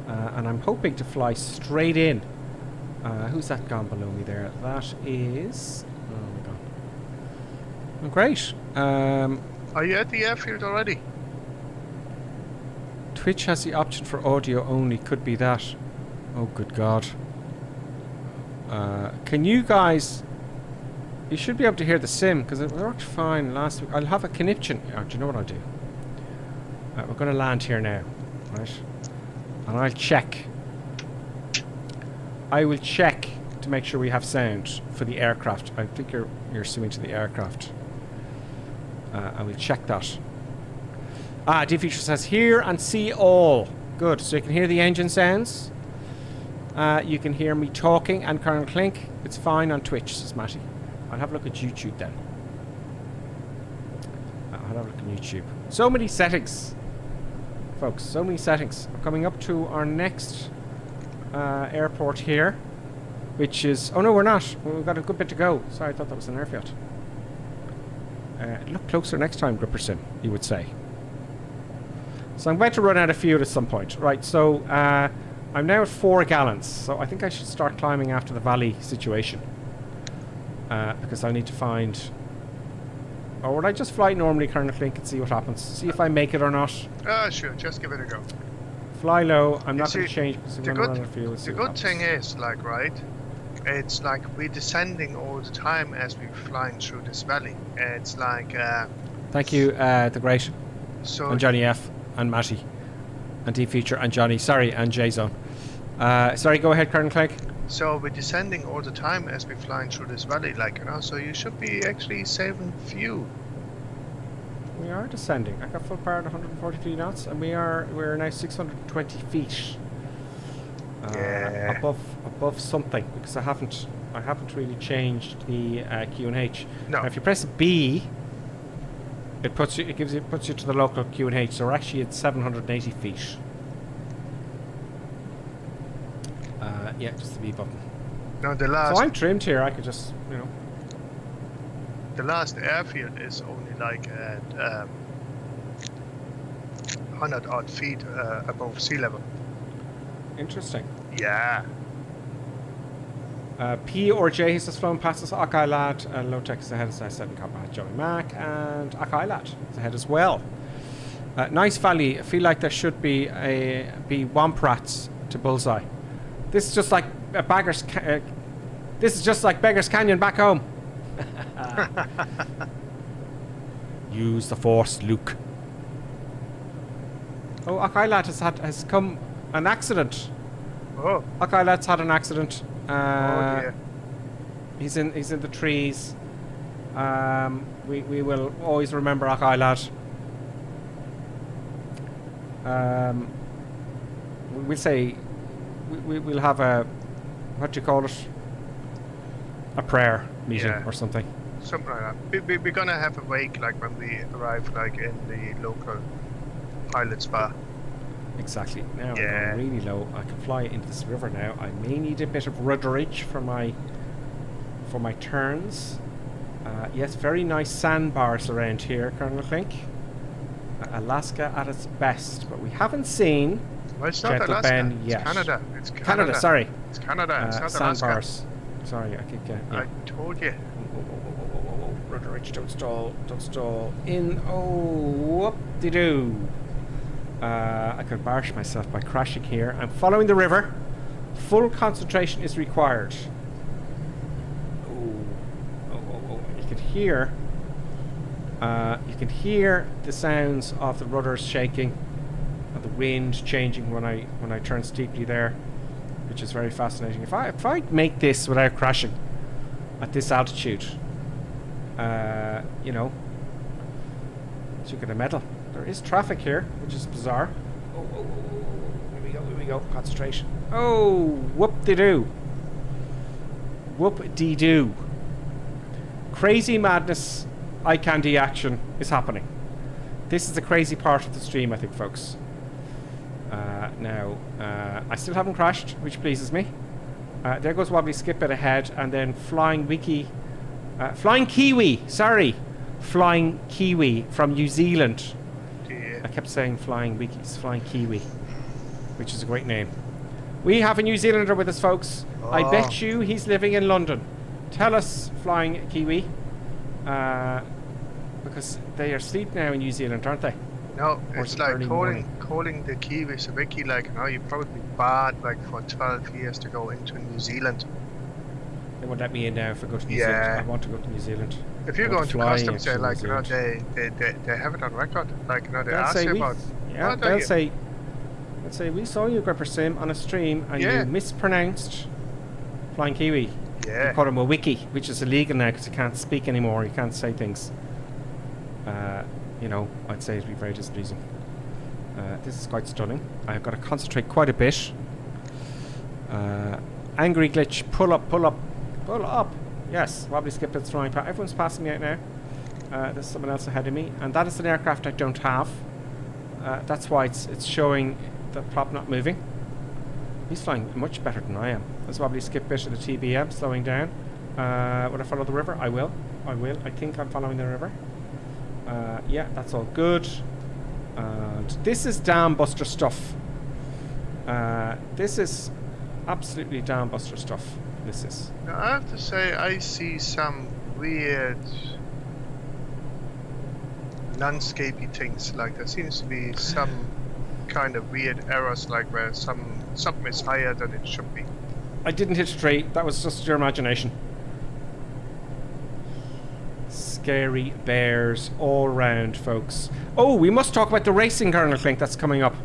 J: And I'm hoping to fly straight in. Who's that gone below me there? That is... Oh my god. Oh, great.
K: Are you at the airfield already?
J: Twitch has the option for audio only. Could be that. Oh, good god. Can you guys... You should be able to hear the sim, because it worked fine last week. I'll have a conniption. Oh, do you know what I'll do? We're going to land here now. Right? And I'll check. I will check to make sure we have sound for the aircraft. I think you're swimming to the aircraft. I will check that. D-Feature says hear and see all. Good. So you can hear the engine sounds. You can hear me talking and Colonel Clink. It's fine on Twitch, says Matty. I'll have a look at YouTube then. I'll have a look at YouTube. So many settings. Folks, so many settings. We're coming up to our next airport here, which is... Oh no, we're not. We've got a good bit to go. Sorry, I thought that was an airfield. Look closer next time, Gripperson, you would say. So I'm about to run out of fuel at some point. Right, so I'm now at 4 gallons, so I think I should start climbing after the valley situation. Because I need to find... Or would I just fly normally, Colonel Clink, and see what happens? See if I make it or not.
K: Sure, just give it a go.
J: Fly low. I'm not going to change because I'm going to run out of fuel.
K: The good thing is, like, right, it's like we're descending all the time as we're flying through this valley. It's like...
J: Thank you, The Great,
K: so
J: and Johnny F, and Matty, and D-Feature, and Johnny, sorry, and J-Zone. Sorry, go ahead, Colonel Clegg.
K: So we're descending all the time as we're flying through this valley, like, you know, so you should be actually saving fuel.
J: We are descending. I got full power at 143 knots, and we're now 620 feet.
K: Yeah.
J: Above something, because I haven't really changed the QNH.
K: No.
J: Now, if you press B, it puts you to the local QNH. So we're actually at 780 feet. Yeah, just the B button.
K: No, the last.
J: So I'm trimmed here. I could just, you know.
K: The last airfield is only like at 100 odd feet above sea level.
J: Interesting.
K: Yeah.
J: P or J has just flown past us. Akai Lad, Low Tech is ahead, as I said in combat. Joey Mac and Akai Lad is ahead as well. Nice valley. I feel like there should be Womprats to Bullseye. This is just like this is just like Beggar's Canyon back home. Use the Force, Luke. Oh, Akai Lad has come an accident.
K: Oh.
J: Akai Lad's had an accident.
K: Oh dear.
J: He's in the trees. We will always remember Akai Lad. We'll say we'll have a, what do you call it? A prayer meeting or something.
K: Something like that. We're gonna have a wake like when we arrive like in the local pilot spa.
J: Exactly. Now I'm going really low. I can fly into this river now. I may need a bit of rudderage for my turns. Yes, very nice sandbars around here, Colonel Clink. Alaska at its best, but we haven't seen
K: well, it's not
J: Gentle
K: Alaska.
J: Ben
K: It's
J: yet.
K: Canada. It's Canada.
J: Canada, sorry.
K: It's Canada. It's not Alaska.
J: Sandbars. Sorry, I keep getting...
K: I told you.
J: Whoa. Rudderage, don't stall. In, oh, whoop-de-doo. I could embarrass myself by crashing here. I'm following the river. Full concentration is required. Oh. You can hear the sounds of the rudders shaking, of the wind changing when I turn steeply there, which is very fascinating. If I make this without crashing at this altitude, you know, so you get a medal. There is traffic here, which is bizarre. Oh. Here we go. Concentration. Oh, whoop-de-doo. Whoop-de-doo. Crazy madness, eye candy action is happening. This is the crazy part of the stream, I think, folks. Now, I still haven't crashed, which pleases me. There goes Wobbly Skip it ahead, and then Flying Wiki Flying Kiwi, sorry. Flying Kiwi from New Zealand.
K: Yeah.
J: I kept saying Flying Wikis, Flying Kiwi, which is a great name. We have a New Zealander with us, folks. I bet you he's living in London. Tell us, Flying Kiwi, because they are asleep now in New Zealand, aren't they?
K: No,
J: Or
K: it's
J: is it
K: like
J: early
K: calling the Kiwis a wiki, like, you know, you'd probably be bad, like, for 12 years to go into New Zealand.
J: They won't let me in now if I go to New
K: Yeah.
J: Zealand. I want to go to New Zealand.
K: If you
J: I
K: go
J: want
K: into
J: to fly
K: customs,
J: into
K: they
J: New
K: like, you know,
J: Zealand.
K: they have it on record. Like, you know, they
J: They'll
K: ask
J: say
K: you
J: we,
K: about.
J: yeah,
K: What are
J: they'll
K: you?
J: say, we saw you, Gripper Sim, on a stream and
K: Yeah.
J: you mispronounced Flying Kiwi.
K: Yeah.
J: You call him a wiki, which is illegal now because you can't speak anymore. You can't say things. You know, I'd say it'd be very displeasing. This is quite stunning. I've got to concentrate quite a bit. Angry glitch, pull up, pull up, pull up. Yes, wobbly skip, it's flying past. Everyone's passing me out now. There's someone else ahead of me, and that is an aircraft I don't have. That's why it's showing the prop not moving. He's flying much better than I am. There's a wobbly skip bit of the TBM slowing down. Will I follow the river? I will. I will. I think I'm following the river. Yeah, that's all good. And this is dam buster stuff. This is absolutely dam buster stuff. This is.
K: Now, I have to say, I see some weird landscapey things. Like, there seems to be some kind of weird errors, like where something is higher than it should be.
J: I didn't hit a tree. That was just your imagination. Scary bears all round, folks. Oh, we must talk about the racing, Colonel Clink, that's coming up.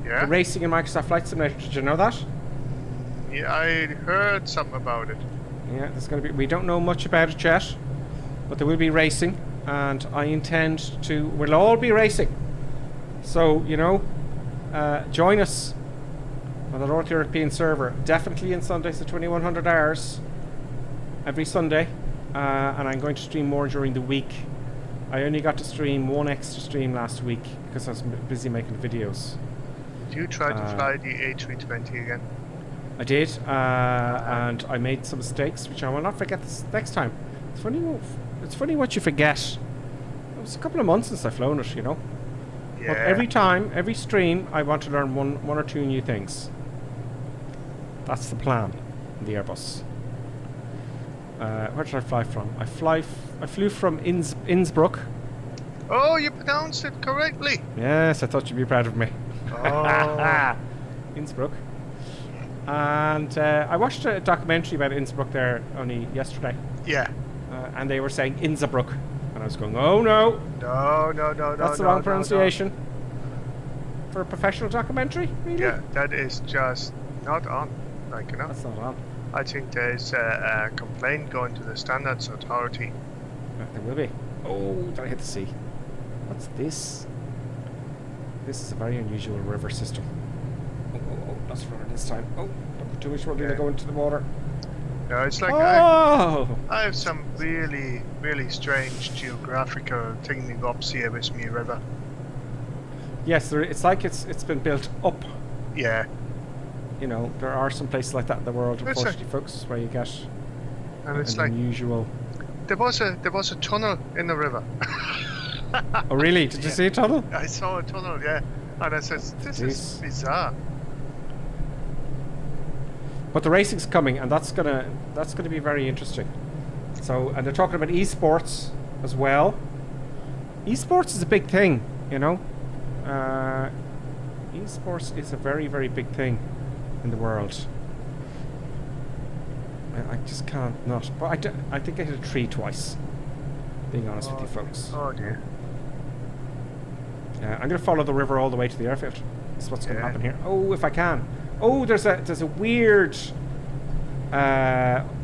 K: Yeah?
J: The racing in Microsoft Flight Simulator. Did you know that?
K: Yeah, I heard something about it.
J: Yeah, there's going to be. We don't know much about it yet, but there will be racing, and I intend to. We'll all be racing. So you know, join us on the North European server. Definitely on Sundays at 2100 hours every Sunday, and I'm going to stream more during the week. I only got to stream one extra stream last week because I was busy making videos.
K: Did you try to fly the A320 again?
J: I did, and I made some mistakes, which I will not forget this next time. It's funny what you forget. It was a couple of months since I've flown it, you know.
K: Yeah.
J: But every time, every stream, I want to learn one or two new things. That's the plan in the Airbus. Where did I fly from? I flew from Innsbruck.
K: Oh, you pronounced it correctly.
J: Yes, I thought you'd be proud of me.
K: Oh.
J: Innsbruck. And I watched a documentary about Innsbruck there only yesterday.
K: Yeah.
J: And they were saying Innsbruck. And I was going, oh no.
K: No.
J: That's the wrong pronunciation. For a professional documentary? Really?
K: Yeah, that is just not on. Like, you know.
J: That's not on.
K: I think there's a complaint going to the Standards Authority.
J: There will be. Oh, did I hit the sea? What's this? This is a very unusual river system. Oh, that's rudder this time. Oh, don't put too much rudder to go into the water.
K: No, it's like
J: I
K: have some really, really strange geographical thingy-bobs here with me river.
J: Yes, it's like it's been built up.
K: Yeah.
J: You know, there are some places like that in the world, unfortunately, folks, where you get
K: and it's
J: an
K: like
J: unusual.
K: There was a tunnel in the river.
J: Oh really? Did you see a tunnel?
K: I saw a tunnel, yeah. And I said, this is bizarre.
J: But the racing's coming, and that's gonna be very interesting. So, and they're talking about esports as well. Esports is a big thing, you know. Esports is a very, very big thing in the world. I just can't not. But I think I hit a tree twice. Being honest with you, folks.
K: Oh dear.
J: I'm going to follow the river all the way to the airfield. That's what's going to happen here. Oh, if I can. Oh, there's a weird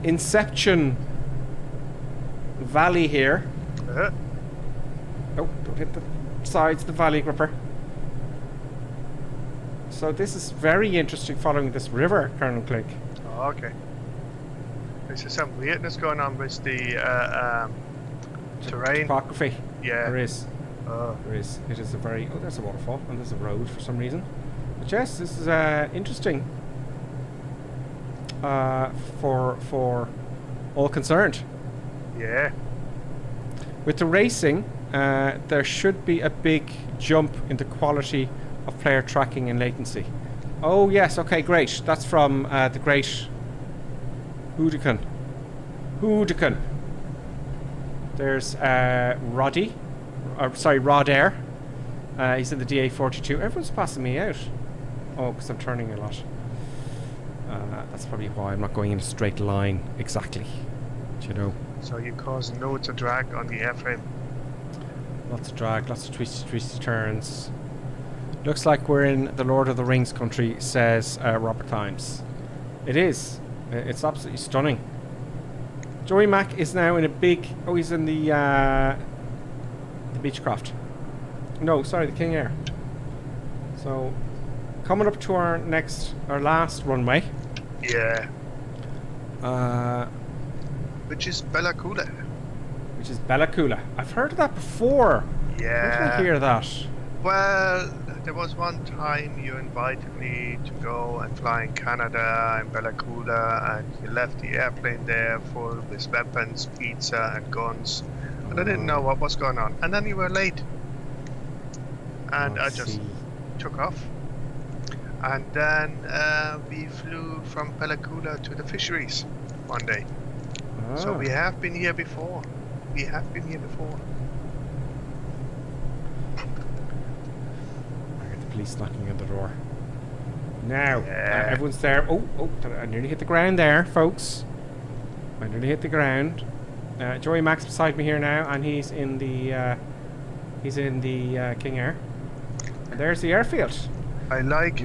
J: Inception valley here. Oh, don't hit the sides of the valley, Gripper. So this is very interesting following this river, Colonel Clink.
K: Oh, okay. There's some weirdness going on with the terrain.
J: Topography.
K: Yeah.
J: There is. There is. It is a very... Oh, there's a waterfall and there's a road for some reason. But yes, this is interesting for all concerned.
K: Yeah.
J: With the racing, there should be a big jump in the quality of player tracking and latency. Oh yes, okay, great. That's from the great Hoodican. There's Roddy, Rod Air. He's in the DA42. Everyone's passing me out. Oh, because I'm turning a lot. That's probably why I'm not going in a straight line exactly. Do you know?
K: So you cause loads of drag on the airframe.
J: Lots of drag, lots of twisty turns. Looks like we're in the Lord of the Rings country, says Robert Times. It is. It's absolutely stunning. Joey Mack is now in a big... Oh, he's in the Beechcraft. No, sorry, the King Air. So, coming up to our last runway.
K: Yeah. Which is Bella Coola.
J: Which is Bella Coola. I've heard of that before.
K: Yeah.
J: Where did I hear that?
K: Well, there was one time you invited me to go and fly in Canada and Bella Coola, and you left the airplane there full with weapons, pizza and guns, and I didn't know what was going on. And then you were late, and I just took off. And then we flew from Bella Coola to the fisheries one day. So we have been here before. I get
J: the police knocking on the door. Now, everyone's there. Oh, I nearly hit the ground there, folks. I nearly hit the ground. Joey Mack's beside me here now, and he's in the King Air. And there's the airfield.
K: I like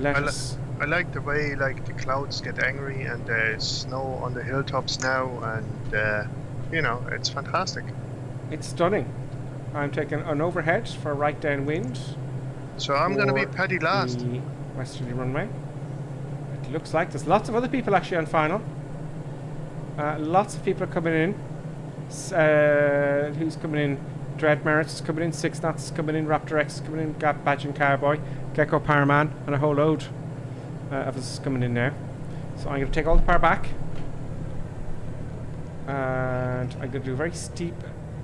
K: the way the clouds get angry and there's snow on the hilltops now, and it's fantastic.
J: It's stunning. I'm taking an overhead for right downwind.
K: So I'm going to be petty last.
J: The westerly runway. It looks like there's lots of other people actually on final. Lots of people are coming in. Who's coming in? Dread Merritt is coming in. 6 Knots is coming in. Raptor X is coming in. Gap Badge and Cowboy. Gecko Powerman. And a whole load of us coming in now. So I'm going to take all the power back. And I'm going to do a very steep,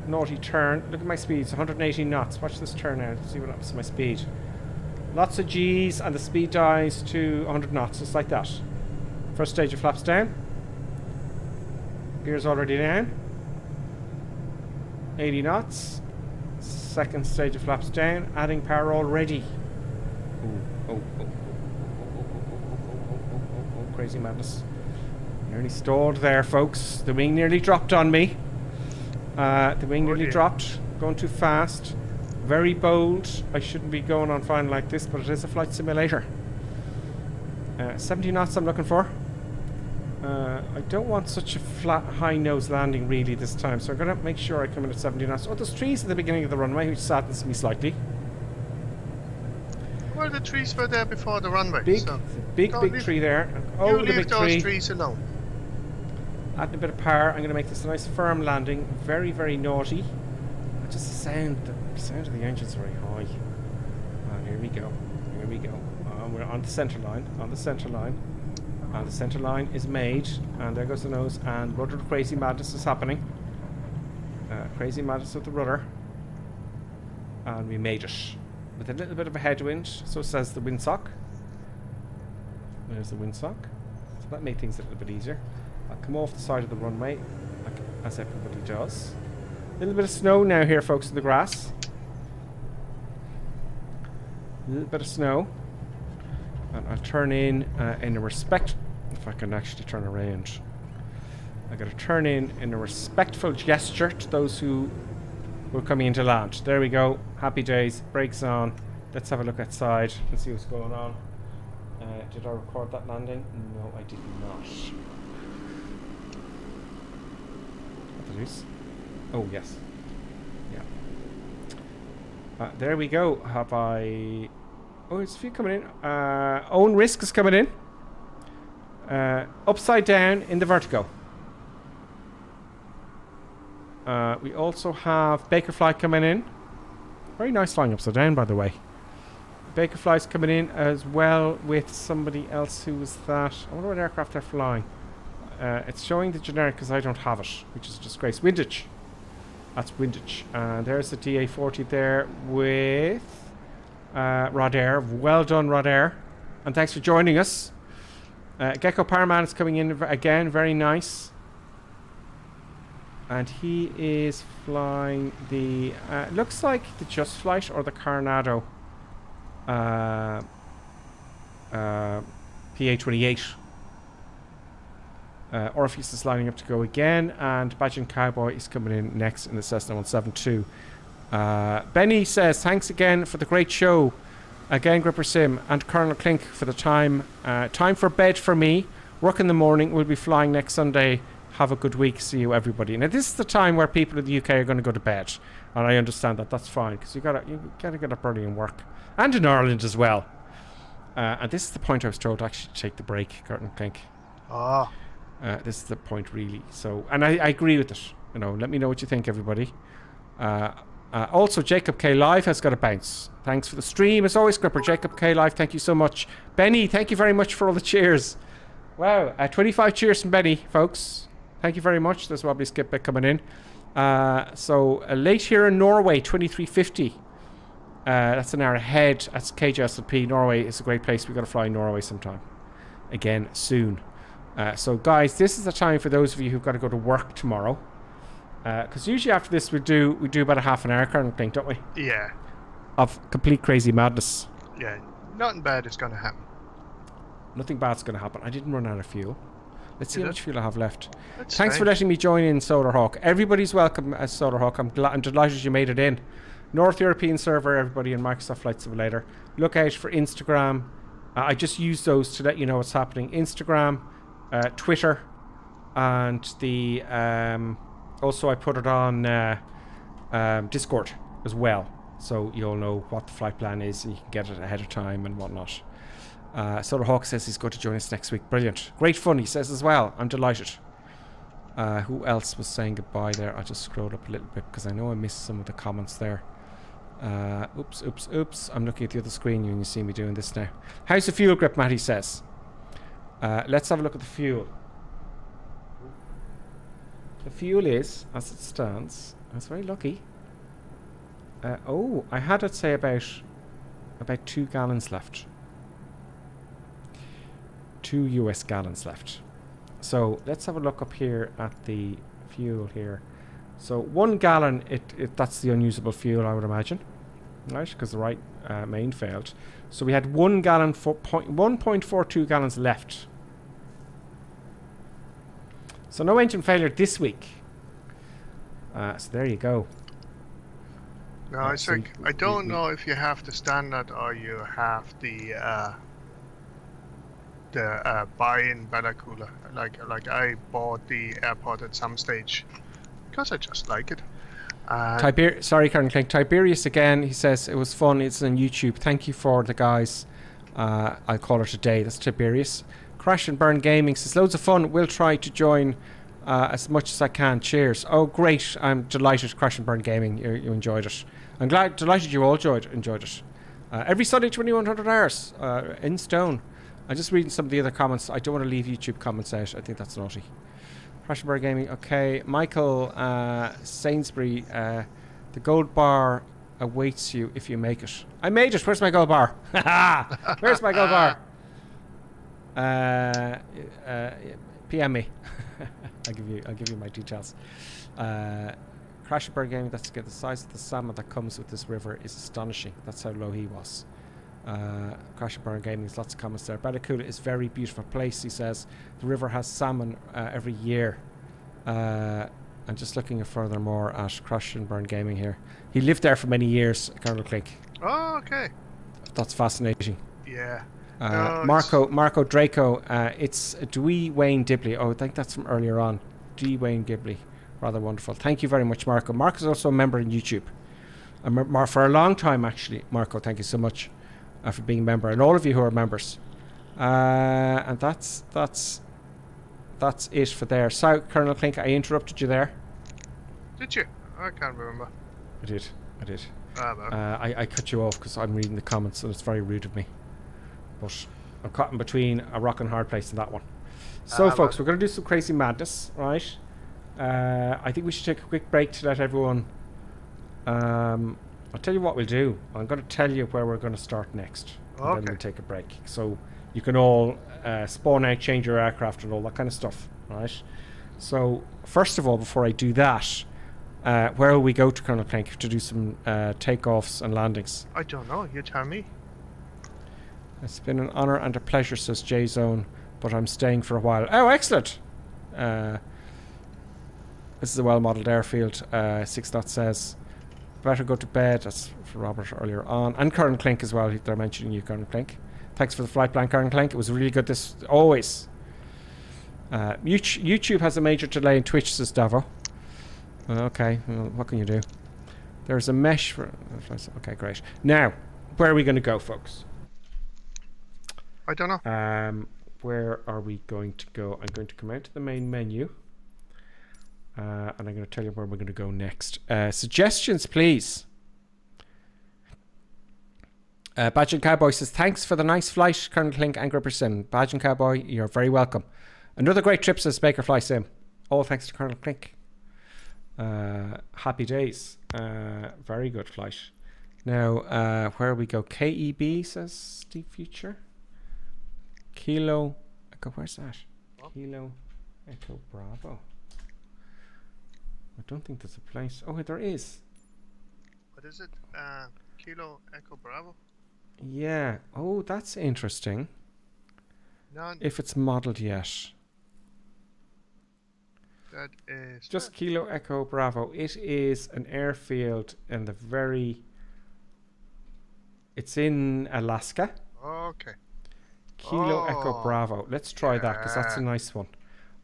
J: naughty turn. Look at my speed. It's 118 knots. Watch this turn now. See what happens to my speed. Lots of G's and the speed dies to 100 knots. Just like that. First stage of flaps down. Gear's already down. 80 knots. Second stage of flaps down. Adding power already. Oh, crazy madness. Nearly stalled there, folks. The wing nearly dropped on me. Dropped. Going too fast. Very bold. I shouldn't be going on final like this, but it is a flight simulator. 70 knots I'm looking for. I don't want such a flat, high nose landing really this time, so I'm going to make sure I come in at 70 knots. Oh, there's trees at the beginning of the runway, which saddens me slightly.
K: Well, the trees were there before the runway.
J: Big tree there.
K: Oh, the big tree. Those trees alone.
J: Adding a bit of power. I'm going to make this a nice firm landing. Very, very naughty. Just the sound of the engine's very high. And here we go. We're on the center line. And the center line is made. And there goes the nose. And rudder crazy madness is happening. Crazy madness with the rudder. And we made it. With a little bit of a headwind. So says the windsock. There's the windsock. So that made things a little bit easier. I'll come off the side of the runway, like as everybody does. A little bit of snow now here, folks, in the grass. A little bit of snow. And I'll turn in a respect... If I can actually turn around. I've got to turn in a respectful gesture to those who were coming into land. There we go. Happy days. Brakes on. Let's have a look outside and see what's going on. Did I record that landing? No, I did not. Oh, yes. Yeah. There we go. Have I... Oh, there's a few coming in. Own Risk is coming in. Upside down in the vertigo. We also have Bakerfly coming in. Very nice flying upside down, by the way. Bakerfly's coming in as well with somebody else. Who was that? I wonder what aircraft they're flying. It's showing the generic because I don't have it, which is a disgrace. Windage. That's Windage. And there's the DA40 there with Rodair. Well done, Rodair. And thanks for joining us. Gecko Paraman is coming in again. Very nice. And he is flying the... looks like the Just Flight or the Coronado PA-28. Orpheus is lining up to go again, and Badgin Cowboy is coming in next in the Cessna 172. Benny says, thanks again for the great show. Again, Gripper Sim and Colonel Clink for the time. Time for bed for me. Work in the morning. We'll be flying next Sunday. Have a good week. See you, everybody. Now, this is the time where people in the UK are going to go to bed. And I understand that. That's fine, because you gotta get up early and work. And in Ireland as well. And this is the point I was told actually to take the break, Colonel Clink.
K: Ah.
J: This is the point, really. So, and I agree with it. You know, let me know what you think, everybody. Also, Jacob K Live has got a bounce. Thanks for the stream, as always, Gripper. Jacob K Live, thank you so much. Benny, thank you very much for all the cheers. Wow, 25 cheers from Benny, folks. Thank you very much. There's Wobbly Skip bit coming in. So late here in Norway, 2350. That's an hour ahead. That's KJSLP. Norway is a great place. We've got to fly Norway sometime. Again, soon. So guys, this is the time for those of you who've got to go to work tomorrow. Because usually after this we do about a half an hour, Colonel Clink, don't we?
K: Yeah.
J: Of complete crazy madness.
K: Yeah, nothing bad is going to happen.
J: Nothing bad's going to happen. I didn't run out of fuel. Let's see how much fuel I have left.
K: That's
J: Thanks for letting me join in, Solarhawk. Everybody's welcome as Solarhawk. I'm delighted you made it in. North European server, everybody in Microsoft Flight Simulator. Look out for Instagram. I just use those to let you know what's happening. Instagram, Twitter, and the also I put it on Discord as well, so you'll know what the flight plan is and you can get it ahead of time and whatnot. Solar Hawk says he's going to join us next week. Brilliant. Great fun, he says as well. I'm delighted. Who else was saying goodbye there? I'll just scroll up a little bit because I know I missed some of the comments there. Oops. I'm looking at the other screen and you see me doing this now. How's the fuel grip, Matty says. Let's have a look at the fuel. The fuel is, as it stands, I was very lucky. I had, I'd say, about 2 gallons left. 2 US gallons left. So let's have a look up here at the fuel here. So 1 gallon, that's the unusable fuel, I would imagine, right? Because the right main failed. So we had 1 gallon, 1.42 gallons left. So no engine failure this week. So there you go.
K: No, I think I don't know if you have the standard or you have the buy-in better cooler. Like I bought the airport at some stage because I just like it.
J: Sorry, Karen Clink. Tiberius again. He says it was fun. It's on YouTube. Thank you for the guys. I'll call it a day. That's Tiberius. Crash and Burn Gaming says loads of fun. We'll try to join as much as I can. Cheers. Oh, great! I'm delighted. Crash and Burn Gaming. You enjoyed it. I'm delighted you all enjoyed it. Every Sunday, 2100 hours in stone. I'm just reading some of the other comments. I don't want to leave YouTube comments out. I think that's naughty. Crash and Burn Gaming. Okay, Michael Sainsbury. The gold bar awaits you if you make it. I made it. Where's my gold bar? Where's my gold bar? PM me. I'll give you my details. Crash and Burn Gaming. That's good. The size of the salmon that comes with this river is astonishing. That's how low he was. Crash and Burn Gaming. There's lots of comments there. Barracuda is a very beautiful place. He says the river has salmon every year. I'm just looking furthermore at Crash and Burn Gaming here. He lived there for many years. Colonel Clink.
K: Oh, okay.
J: That's fascinating.
K: Yeah.
J: Marco Draco, it's Dwee Wayne Dibley. Oh, I think that's from earlier on. Dwee Wayne Dibley. Rather wonderful. Thank you very much, Marco. Marco's also a member in YouTube. For a long time, actually. Marco, thank you so much for being a member. And all of you who are members. And that's it for there. So, Colonel Clink, I interrupted you there.
K: Did you? I can't remember.
J: I did.
K: No.
J: I cut you off because I'm reading the comments and it's very rude of me. But I'm caught in between a rock and hard place and that one. So, folks, we're going to do some crazy madness, right? I think we should take a quick break to let everyone... I'll tell you what we'll do. I'm going to tell you where we're going to start next. And then we'll take a break. So you can all spawn out, change your aircraft and all that kind of stuff. Right? So, first of all, before I do that, where will we go to Colonel Plank to do some takeoffs and landings?
K: I don't know. You tell me.
J: It's been an honour and a pleasure, says J-Zone, but I'm staying for a while. Oh, excellent! This is a well-modelled airfield. 6 Dot says, better go to bed. That's for Robert earlier on. And Colonel Clink as well. They're mentioning you, Colonel Clink. Thanks for the flight plan, Colonel Clink. It was really good this... Always. YouTube has a major delay in Twitch, says Davo. Okay, well, what can you do? There's a mesh for... Okay, great. Now, where are we going to go, folks?
K: I don't know.
J: Where are we going to go? I'm going to come out to the main menu. And I'm going to tell you where we're going to go next. Suggestions, please. Badge and Cowboy says, thanks for the nice flight, Colonel Clink and Gripper Sim. Badge and Cowboy, you're very welcome. Another great trip, says Baker Fly Sim. All thanks to Colonel Clink. Happy days. Very good flight. Now, where we go? KEB, says Steve Future. Kilo Echo, where's that? Kilo Echo Bravo. I don't think there's a place. Oh, there is.
K: What is it? Kilo Echo Bravo?
J: Yeah. Oh, that's interesting.
K: None.
J: If it's modelled yet.
K: That is...
J: Just Kilo Echo Bravo. It is an airfield in the very... It's in Alaska.
K: Okay.
J: Kilo Echo Bravo. Let's try that, because that's a nice one.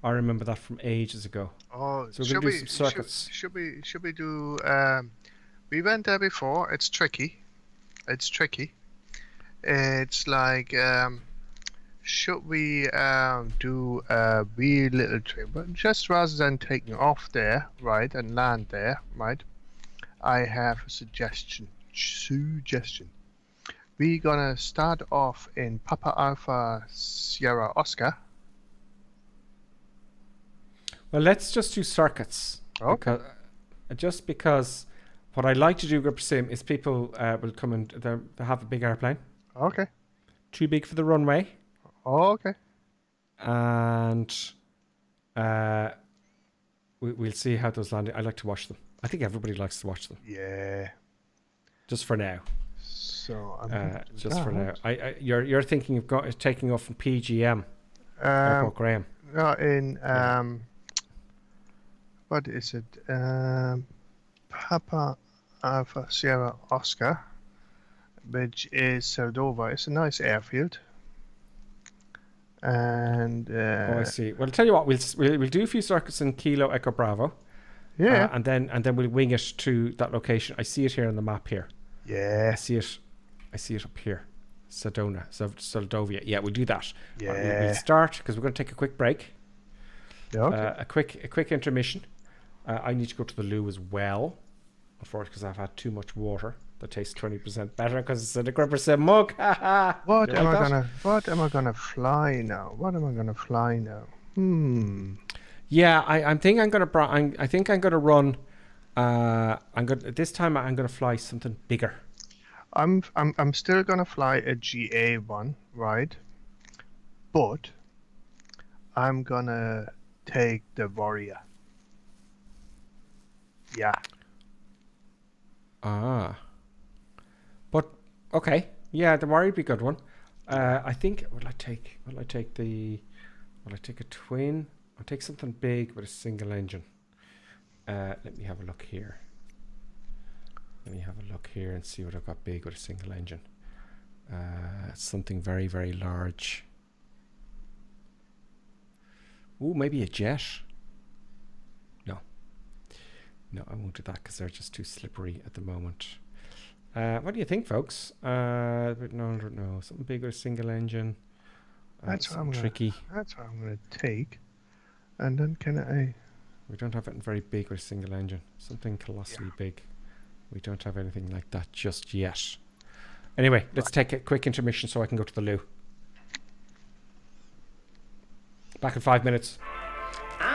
J: I remember that from ages ago.
K: Oh,
J: so we're going to do some circuits.
K: Should we do... we went there before. It's tricky. It's like... should we do a wee little trip? But just rather than taking off there, right, and land there, right, I have a suggestion. We're gonna start off in Papa Alpha Sierra Oscar.
J: Well, let's just do circuits.
K: Okay.
J: Because what I like to do, Gripper Sim, is people will come and they have a big airplane.
K: Okay.
J: Too big for the runway.
K: Okay.
J: And we'll see how those land. I like to watch them. I think everybody likes to watch them.
K: Yeah.
J: Just for now.
K: So
J: just for now. You're thinking of taking off from PGM. Airport Graham.
K: No, in what is it? Papa Alpha Sierra Oscar, which is Sardova. It's a nice airfield. And
J: I see. Well, I'll tell you what. We'll do a few circuits in Kilo Echo Bravo.
K: Yeah.
J: And then we'll wing it to that location. I see it here on the map here.
K: Yeah.
J: I see it up here. Soldovia. Yeah, we'll do that.
K: Yeah.
J: We'll start because we're going to take a quick break.
K: Yeah. Okay.
J: A quick intermission. I need to go to the loo as well, unfortunately, because I've had too much water. That tastes 20% better because it's in a Gripper Sim mug.
K: What am I gonna fly now?
J: Yeah, I think I'm gonna run. This time I'm gonna fly something bigger.
K: I'm still gonna fly a GA1, right? But I'm gonna take the Warrior. Yeah.
J: But okay, yeah, the Warrior would be a good one. I think will I take a twin? I'll take something big with a single engine. Let me have a look here. And see what I've got big with a single engine. Something very, very large. Ooh, maybe a jet. No, I won't do that because they're just too slippery at the moment. What do you think, folks? No, something big with a single engine.
K: That's what I'm
J: tricky.
K: That's what I'm going to take. And then
J: We don't have it very big with a single engine. Something colossally big. We don't have anything like that just yet. Anyway, let's take a quick intermission so I can go to the loo. Back in 5 minutes.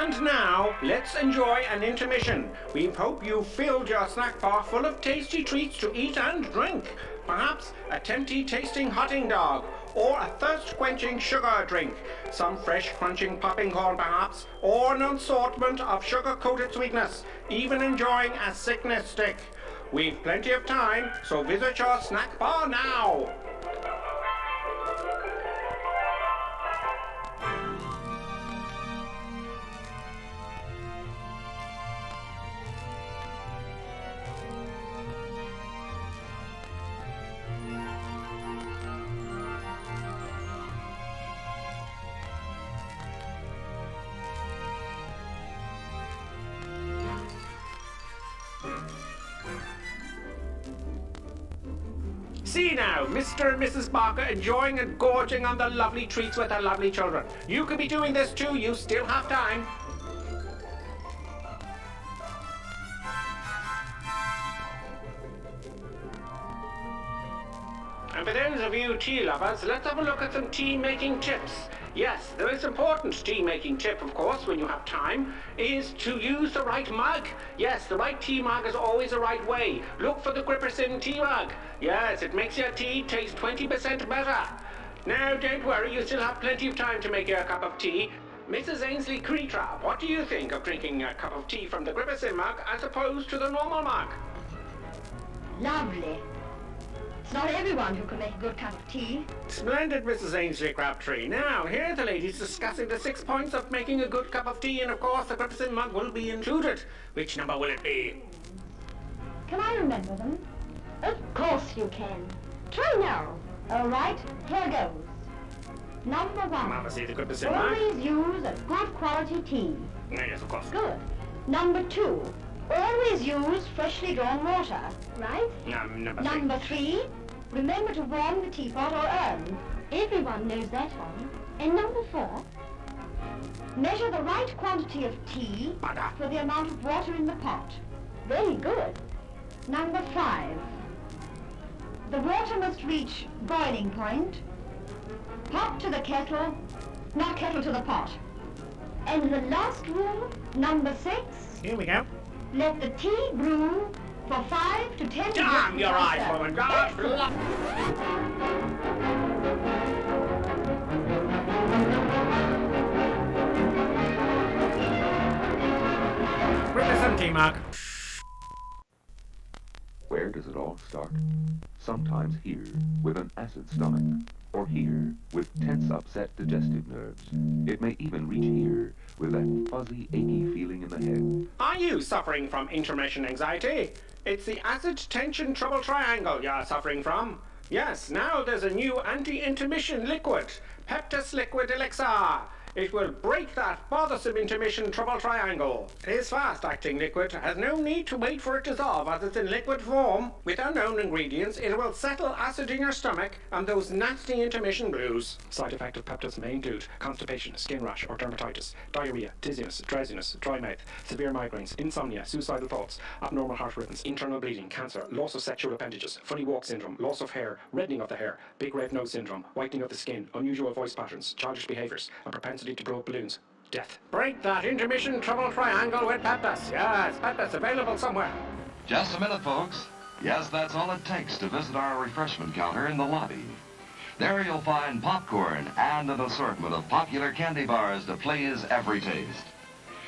J: And now, let's enjoy an intermission. We hope you filled your snack bar full of tasty treats to eat and drink. Perhaps a tempting tasting hotting dog, or a thirst-quenching sugar drink, some fresh crunching popping corn perhaps, or an assortment of sugar-coated sweetness, even enjoying a sickness stick. We've plenty of time, so visit your snack bar now. See now, Mr. and Mrs. Barker enjoying and gorging on the lovely treats with their lovely children. You could be doing this too, you still have time. And for those of you tea lovers, let's have a look at some tea making tips. Yes, the most important tea making tip, of course, when you have time, is to use the right mug. Yes, the right tea mug is always the right way. Look for the Gripperson tea mug. Yes, it makes your tea taste 20% better. Now, don't worry, you still have plenty of time to make your cup of tea. Mrs. Ainsley Creetrap, what do you think of drinking a cup of tea from the Gripperson mug as opposed to the normal mug?
L: Lovely. It's not everyone who can make a good cup of tea.
J: Splendid, Mrs. Ainsley Crabtree. Now, here are the ladies discussing the 6 points of making a good cup of tea, and of course the Gripperson mug will be included. Which number will it be?
L: Can I remember them? Of course you can. Try now. All right, here goes. Number 1.
J: Mama, see the Gripperson mug?
L: Always use a good quality tea.
J: Yes, of course.
L: Good. Number 2. Always use freshly drawn water, right? Number 3. Remember to warm the teapot or urn. Everyone knows that one. And number 4. Measure the right quantity of tea for the amount of water in the pot. Very good. Number 5. The water must reach boiling point. Pot to the kettle, not kettle to the pot. And the last rule, number 6.
J: Here we go.
L: Let the tea brew for 5 to 10 minutes.
J: Damn your eyes, woman! God, Gripperson tea mug.
N: Where does it all start? Sometimes here, with an acid stomach, or here, with tense, upset digestive nerves. It may even reach here, with that fuzzy, achy feeling in the head.
J: Are you suffering from intermission anxiety? It's the acid tension trouble triangle you're suffering from. Yes, now there's a new anti-intermission liquid, Peptus Liquid Elixir. It will break that bothersome intermission trouble triangle. This fast-acting liquid has no need to wait for it to dissolve as it's in liquid form. With unknown ingredients, it will settle acid in your stomach and those nasty intermission blues. Side effect of Peptus may include constipation, skin rash or dermatitis, diarrhea, dizziness, drowsiness, dry mouth, severe migraines, insomnia, suicidal thoughts, abnormal heart rhythms, internal bleeding, cancer, loss of sexual appendages, funny walk syndrome, loss of hair, reddening of the hair, big red nose syndrome, whitening of the skin, unusual voice patterns, childish behaviours, and propensity to blow up balloons. Death. Break that intermission trouble triangle with Peptus. Yes, Peptus available somewhere.
M: Just a minute, folks. Yes, that's all it takes to visit our refreshment counter in the lobby. There you'll find popcorn and an assortment of popular candy bars to please every taste.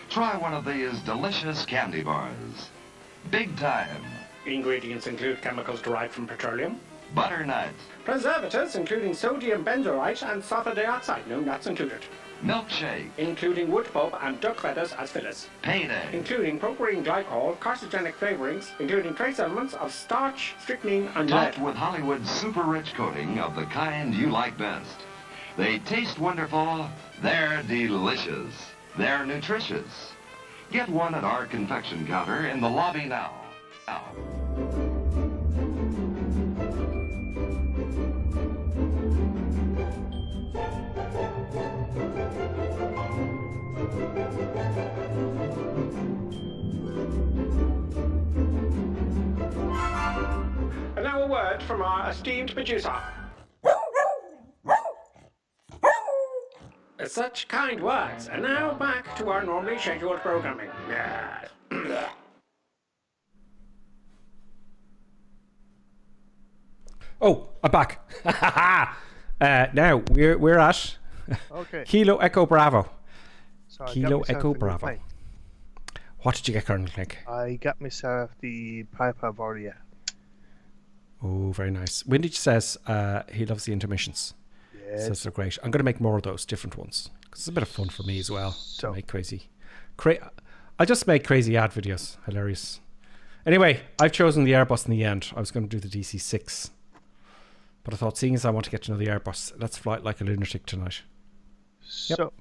M: Try one of these delicious candy bars. Big time.
J: Ingredients include chemicals derived from petroleum,
M: butternut,
J: preservatives including sodium benzoate and sulfur dioxide, no nuts included.
M: Milkshake,
J: including wood pulp and duck feathers as fillers.
M: Payday,
J: including propylene glycol, carcinogenic flavorings, including trace elements of starch, strychnine, and
M: topped
J: lead.
M: with Hollywood's super rich coating of the kind you like best. They taste wonderful, they're delicious, they're nutritious. Get one at our confection counter in the lobby now.
J: And now a word from our esteemed producer. Such kind words. And now back to our normally scheduled programming. Yes. Oh, I'm back. Now we're at Kilo Echo Bravo.
K: So I
J: Kilo
K: got myself
J: Echo
K: a new
J: Bravo.
K: plane.
J: What did you get, Colonel Nick?
K: I got myself the Piper Warrior.
J: Oh, very nice. Windage says he loves the intermissions.
K: Yes.
J: Says they're great. I'm going to make more of those, different ones. 'Cause it's a bit of fun for me as well to make crazy. I'll just make crazy ad videos. Hilarious. Anyway, I've chosen the Airbus in the end. I was going to do the DC-6. But I thought, seeing as I want to get to know the Airbus, let's fly it like a lunatic tonight.
K: So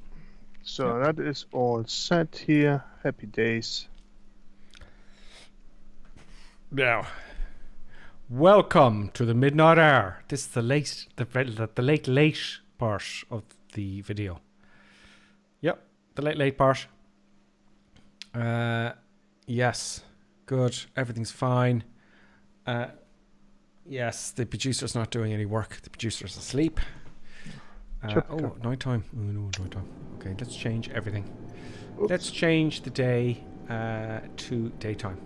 K: that is all set here. Happy days.
J: Now, welcome to the midnight hour. This is the late part of the video. Yep, the late part. Yes, good. Everything's fine. Yes, the producer's not doing any work. The producer's asleep. Nighttime. Oh no, nighttime. Okay, let's change everything. Oops. Let's change the day to daytime.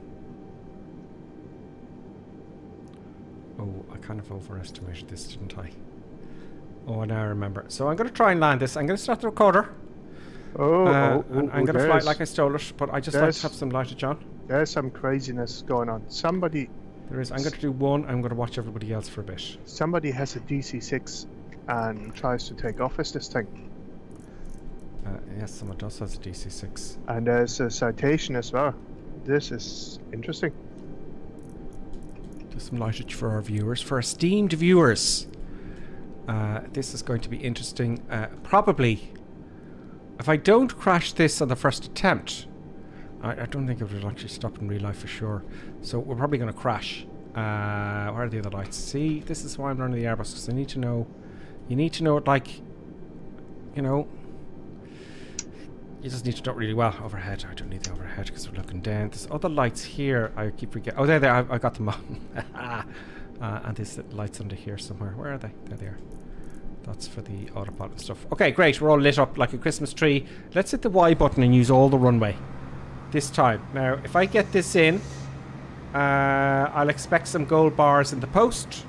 J: Oh, I kind of overestimated this, didn't I? Oh, now I remember. So I'm going to try and land this. I'm going to start the recorder. I'm going to fly it like I stole it, but I just like to have some light, John.
K: There's some craziness going on.
J: There is. I'm going to do one. I'm going to watch everybody else for a bit.
K: Somebody has a DC-6 and tries to take office this thing.
J: Yes, someone does have a DC-6.
K: And there's a citation as well. This is interesting.
J: Just some lightage for our viewers, for esteemed viewers. This is going to be interesting. Probably, if I don't crash this on the first attempt, I don't think it would actually stop in real life for sure. So we're probably going to crash. Where are the other lights? See, this is why I'm running the Airbus, because I need to know. You need to know it like, you know. You just need to know it really well. Overhead. I don't need the overhead because we're looking down. There's other lights here. I keep forgetting. Oh, there. I got them on. And there's lights under here somewhere. Where are they? There they are. That's for the autopilot stuff. Okay, great. We're all lit up like a Christmas tree. Let's hit the Y button and use all the runway this time. Now, if I get this in, I'll expect some gold bars in the post.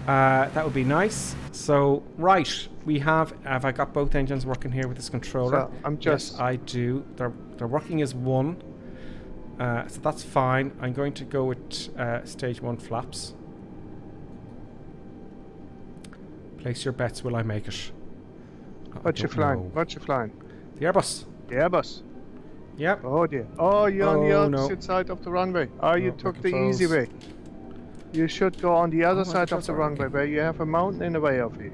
J: That would be nice. So, right, we have I got both engines working here with this controller?
K: So
J: yes, I do. They're working as one. So that's fine. I'm going to go with stage 1 flaps. Place your bets, will I make it?
K: What you flying? What you flying?
J: The Airbus.
K: The Airbus?
J: Yep.
K: Oh dear. Oh, you're on the opposite side of the runway. Oh, you took the easy way. You should go on the other side of the runway where you have a mountain in the way of you.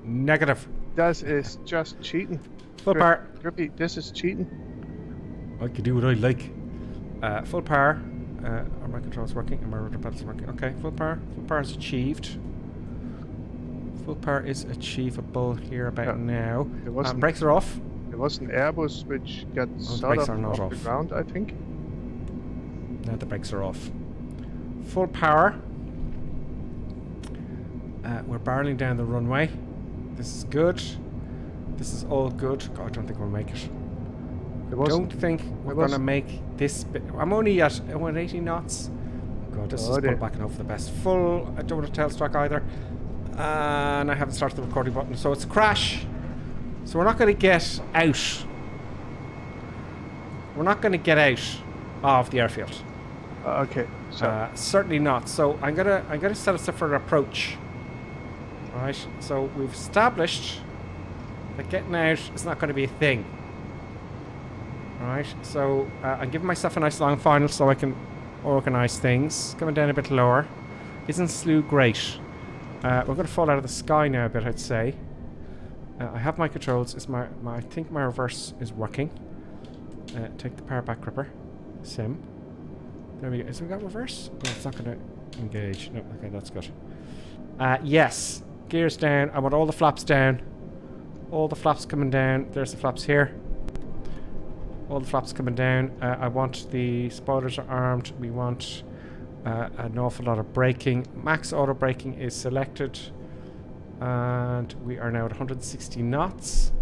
J: Negative.
K: That is just cheating.
J: Full power.
K: Grippy, this is cheating.
J: I can do what I like. Full power. Are my controls working? Are my rudder pedals working? Okay, full power. Full power is achieved. Full power is achievable here about now. Brakes are off.
K: There was an Airbus which got sort of off the ground, I think.
J: Now the brakes are off. Full power. We're barreling down the runway. This is good. This is all good. God, I don't think we'll make it. Don't think we're going to make this bit. I'm only at 180 knots. God, this is put back and hope for the best. Full. I don't want to tailstrike either. And I haven't started the recording button, so it's a crash. So we're not going to get out. We're not going to get out of the airfield.
K: Okay. So
J: certainly not. So I'm gonna set us up for an approach. All right. So we've established that getting out is not going to be a thing. All right. So I'm giving myself a nice long final so I can organise things. Coming down a bit lower. Isn't slew great? We're going to fall out of the sky now a bit, I'd say. I have my controls. I think my reverse is working. Take the power back gripper. Sim. There we go. Has we got reverse? No, it's not going to engage. No, okay, that's good. Yes. Gears down. I want all the flaps down. All the flaps coming down. There's the flaps here. All the flaps coming down. I want the spoilers are armed. We want an awful lot of braking. Max auto braking is selected. And we are now at 160 knots.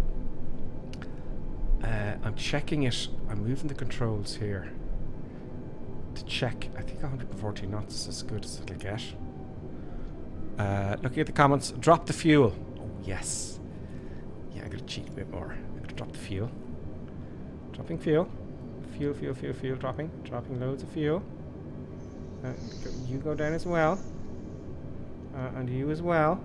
J: I'm checking it. I'm moving the controls here to check. I think 140 knots is as good as it'll get. Looking at the comments, drop the fuel. Oh, yes. Yeah, I'm going to cheat a bit more. I'm going to drop the fuel. Dropping fuel. Fuel, dropping. Dropping loads of fuel. You go down as well. And you as well.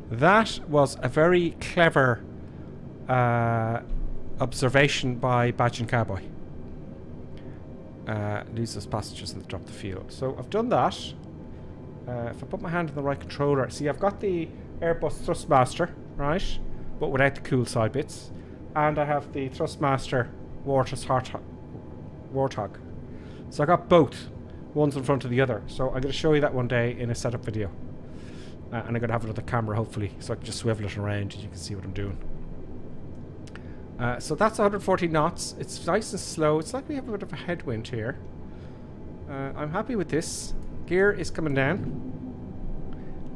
J: That was a very clever observation by Badge and Cowboy. Lose those passengers and drop the fuel. So I've done that. If I put my hand on the right controller, see, I've got the Airbus Thrustmaster, right, but without the cool side bits, and I have the Thrustmaster Warthog. So I got both, one's in front of the other. So I'm going to show you that one day in a setup video, and I'm going to have another camera hopefully, so I can just swivel it around and you can see what I'm doing. So that's 140 knots. It's nice and slow. It's like we have a bit of a headwind here. I'm happy with this. Gear is coming down.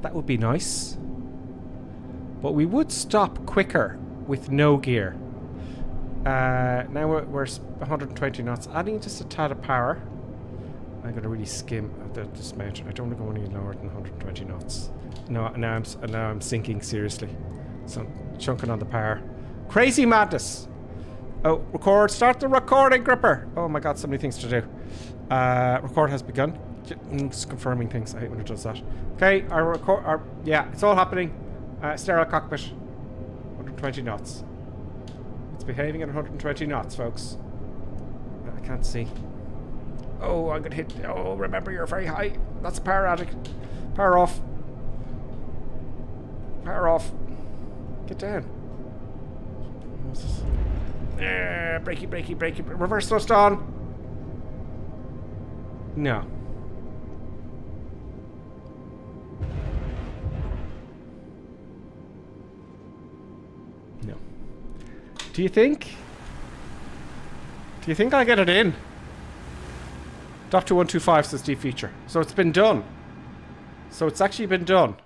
J: That would be nice. But we would stop quicker with no gear. Now we're 120 knots. Adding just a tad of power. I'm going to really skim at this mountain. I don't want to go any lower than 120 knots. No, now I'm sinking seriously. So I'm chunking on the power. Crazy madness. Oh, record. Start the recording, Gripper. Oh my god, so many things to do. Record has begun. Just confirming things. I hate when it does that. Okay, yeah, it's all happening. Sterile cockpit. 120 knots. It's behaving at 120 knots, folks. I can't see. Oh, I'm gonna hit. Oh, remember, you're very high. That's a power addict. Power off. Power off. Get down. Brakey. Reverse thrust on. No. No. Do you think I'll get it in? Doctor 125 says deep feature. So it's been done. So it's actually been done.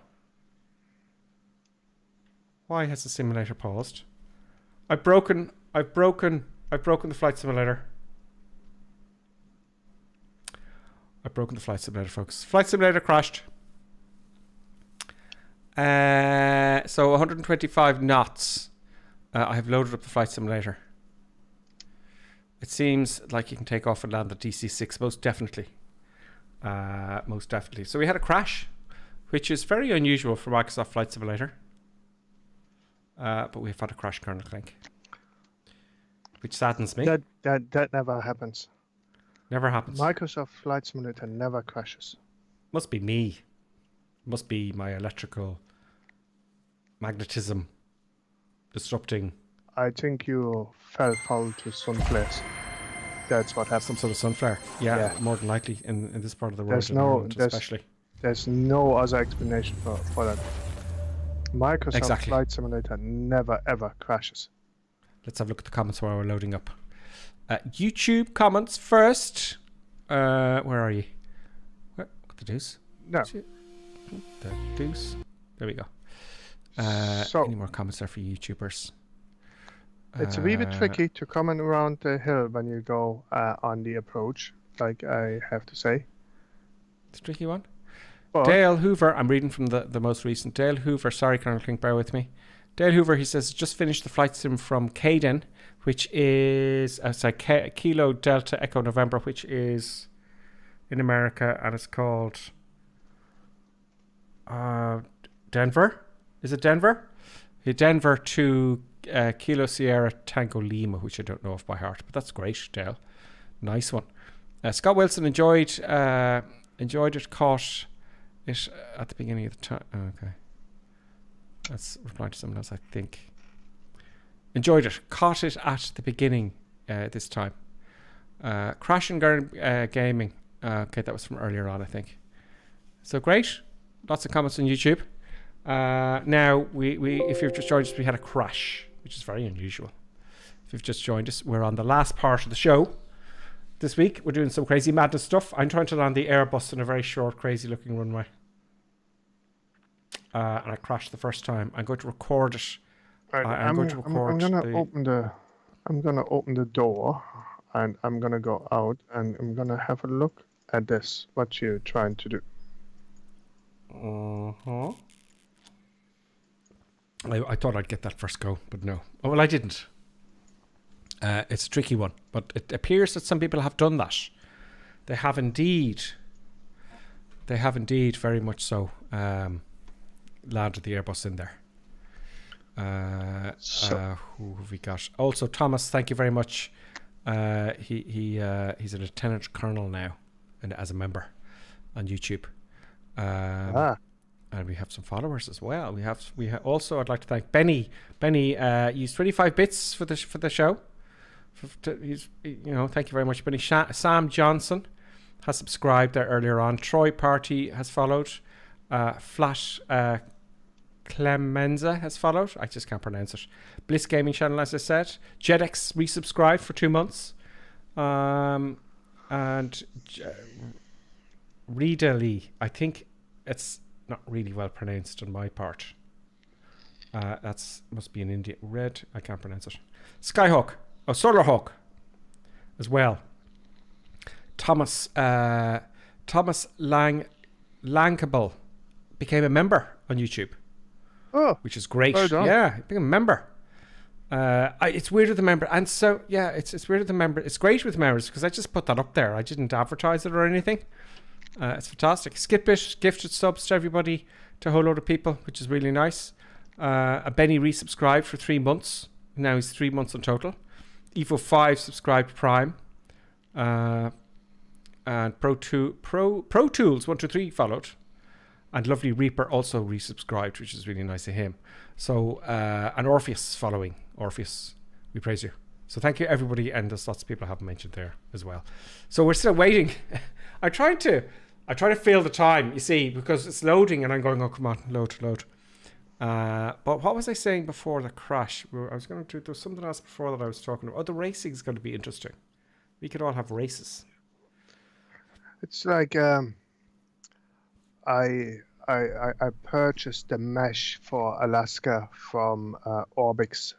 J: Why has the simulator paused? I've broken the flight simulator. I've broken the flight simulator, folks. Flight simulator crashed. So 125 knots. I have loaded up the flight simulator. It seems like you can take off and land the DC-6, most definitely. Most definitely. So we had a crash, which is very unusual for Microsoft Flight Simulator. But we've had a crash, Colonel Clink. Which saddens me.
K: That never happens.
J: Never happens.
K: Microsoft Flight Simulator never crashes.
J: Must be me. Must be my electrical magnetism disrupting.
K: I think you fell foul to some place. That's what happened.
J: Some sort of sun flare. Yeah, more than likely in this part of the world.
K: Especially. There's no other explanation for that. Microsoft Flight Simulator never ever crashes.
J: Let's have a look at the comments while we're loading up. YouTube comments first. Where are you? What the deuce?
K: No.
J: The deuce. There we go. Any more comments there for YouTubers?
K: It's a wee bit tricky to comment around the hill when you go on the approach, like I have to say.
J: It's a tricky one. Dale Hoover, I'm reading from the most recent. Dale Hoover, sorry, Colonel Clink, bear with me. Dale Hoover, he says, just finished the flight sim from Caden, which is Kilo Delta Echo November, which is in America, and it's called Denver. Is it Denver? Denver to Kilo Sierra Tango Lima, which I don't know off by heart, but that's great, Dale. Nice one. Scott Wilson enjoyed it, caught it at the beginning of the time. Okay. That's replying to someone else, I think. Enjoyed it. Caught it at the beginning this time. Crash and Gaming. Okay, that was from earlier on, I think. So great. Lots of comments on YouTube. Now, if you've just joined us, we had a crash, which is very unusual. If you've just joined us, we're on the last part of the show. This week, we're doing some crazy madness stuff. I'm trying to land the Airbus in a very short, crazy-looking runway. and I crashed the first time. I'm going to record it.
O: Right,
J: I'm going to record.
O: I'm gonna open the door, and I'm gonna go out, and I'm gonna have a look at this. What you're trying to do.
J: I thought I'd get that first go, but no. Oh, well, I didn't. It's a tricky one, but it appears that some people have done that. They have indeed. They have indeed, very much so, landed the Airbus in there. Who have we got? Also, Thomas, thank you very much. He's a lieutenant colonel now, and as a member on YouTube. And we have some followers as well. We have also. I'd like to thank Benny. Benny used 25 bits for the show. Thank you very much, Benny. Sam Johnson has subscribed there earlier on. Troy Party has followed. Flash Clemenza has followed. I just can't pronounce it. Bliss Gaming Channel, as I said. Jedex resubscribed for 2 months. And Readily, I think it's not really well pronounced on my part. That's must be in India. Red, I can't pronounce it. Skyhawk, Solarhawk, as well. Thomas Lankable became a member on YouTube.
O: Oh,
J: which is great.
O: Well done.
J: Yeah, became a member. It's weird with the member, and so yeah, it's weird with the member. It's great with members because I just put that up there. I didn't advertise it or anything. It's fantastic. Skipit gifted subs to everybody, to a whole load of people, which is really nice. Benny resubscribed for 3 months. Now he's 3 months in total. Evo5 subscribed Prime. And Pro Tools 123 followed. And Lovely Reaper also resubscribed, which is really nice of him. So, and Orpheus following. Orpheus, we praise you. So thank you, everybody. And there's lots of people I haven't mentioned there as well. So we're still waiting. I try to fill the time, you see, because it's loading and I'm going, oh, come on, load. But what was I saying before the crash? I was going to do, there was something else before that I was talking about. Oh, the racing is going to be interesting. We could all have races.
O: It's like I purchased the mesh for Alaska from Orbix,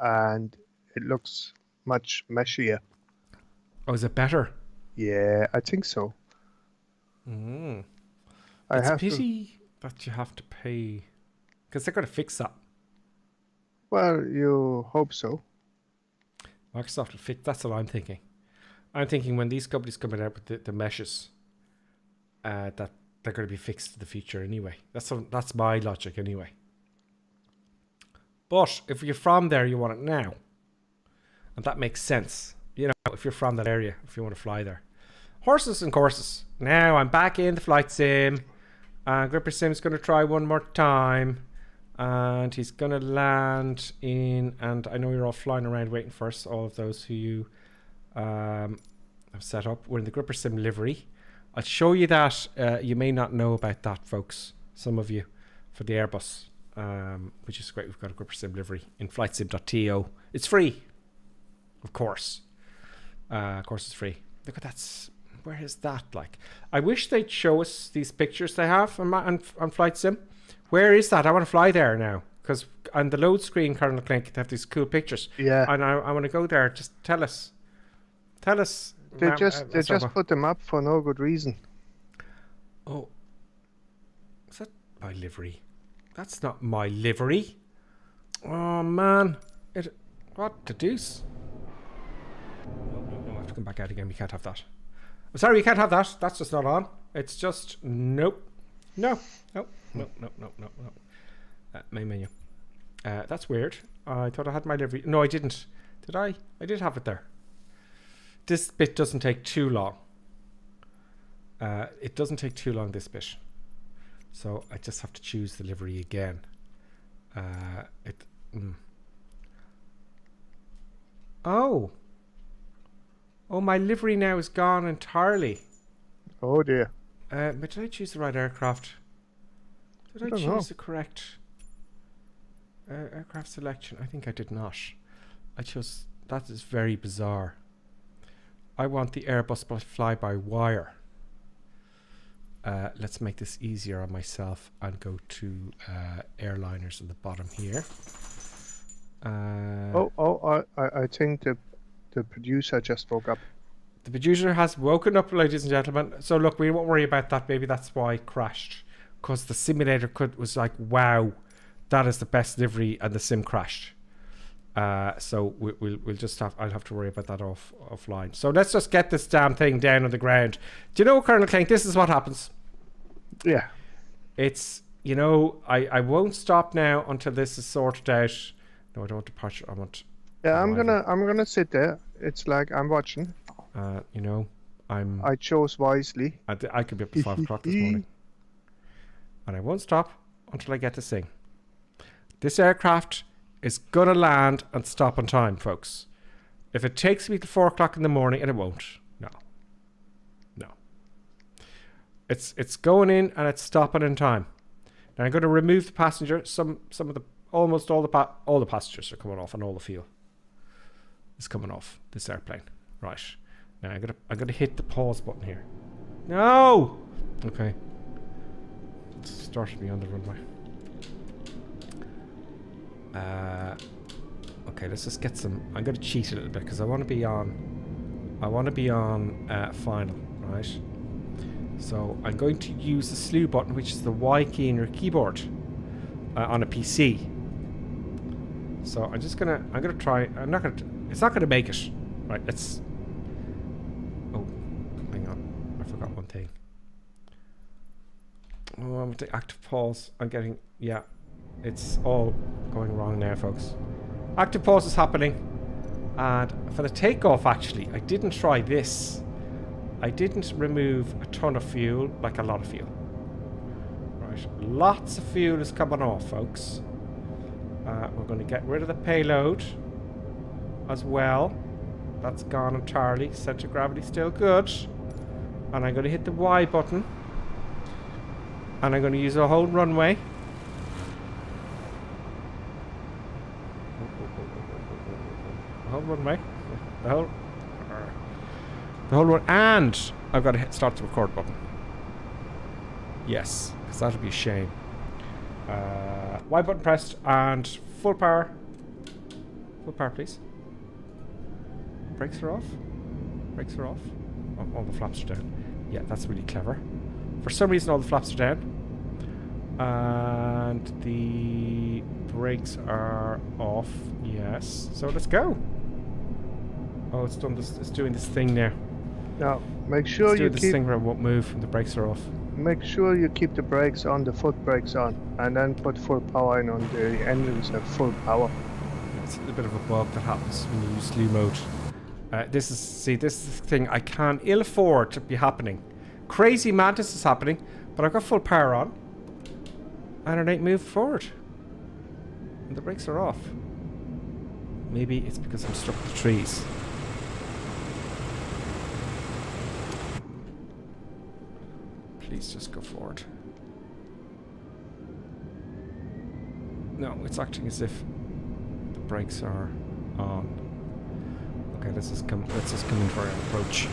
O: and it looks much meshier.
J: Oh, is it better?
O: Yeah, I think so.
J: It's a pity that you have to pay, because they're going to fix that.
O: Well, you hope so.
J: Microsoft will fix. That's what I'm thinking. I'm thinking when these companies come out with the meshes, that they're going to be fixed in the future anyway. That's my logic anyway. But if you're from there, you want it now, and that makes sense. You know, if you're from that area, if you want to fly there. Horses and courses. Now I'm back in the flight sim. Gripper Sim's going to try one more time. And he's going to land in... And I know you're all flying around waiting for us, all of those who you have set up. We're in the Gripper Sim livery. I'll show you that. You may not know about that, folks. Some of you. For the Airbus. Which is great. We've got a Gripper Sim livery in flightsim.to. It's free. Of course. Of course it's free. Look at that. Where is that like? I wish they'd show us these pictures they have on Flight Sim. Where is that? I want to fly there now. Because on the load screen, Colonel Clink, they have these cool pictures.
O: Yeah.
J: And I want to go there. Just tell us. Tell us.
O: They just put them up for no good reason.
J: Oh. Is that my livery? That's not my livery. Oh, man. What the deuce? No, I have to come back out again. We can't have that. I'm sorry, we can't have that. That's just not on. It's just nope. No. Main menu. That's weird. I thought I had my livery. No, I didn't. Did I? I did have it there. This bit doesn't take too long. It doesn't take too long, this bit. So I just have to choose the livery again. Oh, my livery now is gone entirely.
O: Oh dear.
J: But did I choose the right aircraft? Did I choose the correct aircraft selection? I think I did not. I chose... That is very bizarre. I want the Airbus fly-by-wire. let's make this easier on myself and go to airliners at the bottom here.
O: I think the producer just woke up.
J: The producer has woken up, ladies and gentlemen. So look, we won't worry about that. Maybe that's why it crashed, because the simulator was like, wow, that is the best delivery, and the sim crashed. So we'll just I'll have to worry about that offline. So let's just get this damn thing down on the ground. Do you know, Colonel Clink, this is what happens.
O: Yeah.
J: It's, you know, I won't stop now until this is sorted out. No, I don't want to patch. I want.
O: Yeah, I'm gonna sit there. It's like I'm watching.
J: You know,
O: I chose wisely.
J: I could be up at 5 o'clock this morning, and I won't stop until I get this thing. This aircraft is gonna land and stop on time, folks. If it takes me till 4 o'clock in the morning, and it won't. No. It's going in and it's stopping in time. Now I'm going to remove the passenger. Some of the almost all the passengers are coming off, and all the fuel is coming off this airplane. Right. Now I'm gonna hit the pause button here. No. Okay. It started me on the runway. Okay, let's just get some. I'm gonna cheat a little bit because I want to be on final, right? So I'm going to use the slew button, which is the Y key in your keyboard on a PC. So I'm gonna try. It's not gonna make it. Right, let's. Oh, hang on. I forgot one thing. Oh, I'm going to active pause. Yeah, it's all going wrong now, folks. Active pause is happening. And for the takeoff, actually, I didn't try this. I didn't remove a ton of fuel, like a lot of fuel. Right, lots of fuel is coming off, folks. We're going to get rid of the payload as well. That's gone entirely. Center of gravity still good. And I'm going to hit the Y button. And I'm going to use a whole runway. The whole runway. The whole run. And I've got to start the record button. Yes, because that would be a shame. Y button pressed and full power. Full power, please. Brakes are off. Brakes are off. Oh, all the flaps are down. Yeah, that's really clever. For some reason, all the flaps are down. And the brakes are off. Yes. So let's go. Oh, it's done this. It's doing this thing now.
O: Now, make sure you
J: this
O: keep.
J: thing where it won't move and the brakes are off.
O: Make sure you keep the brakes on, the foot brakes on, and then put full power in on the engines at full power.
J: It's a little bit of a bug that happens when you use slew mode. This is the thing I can ill afford to be happening. Crazy madness is happening, but I've got full power on, and it ain't moved forward. And the brakes are off. Maybe it's because I'm stuck with the trees. Please just go forward. No, it's acting as if the brakes are on. Okay, let's just come in for an approach.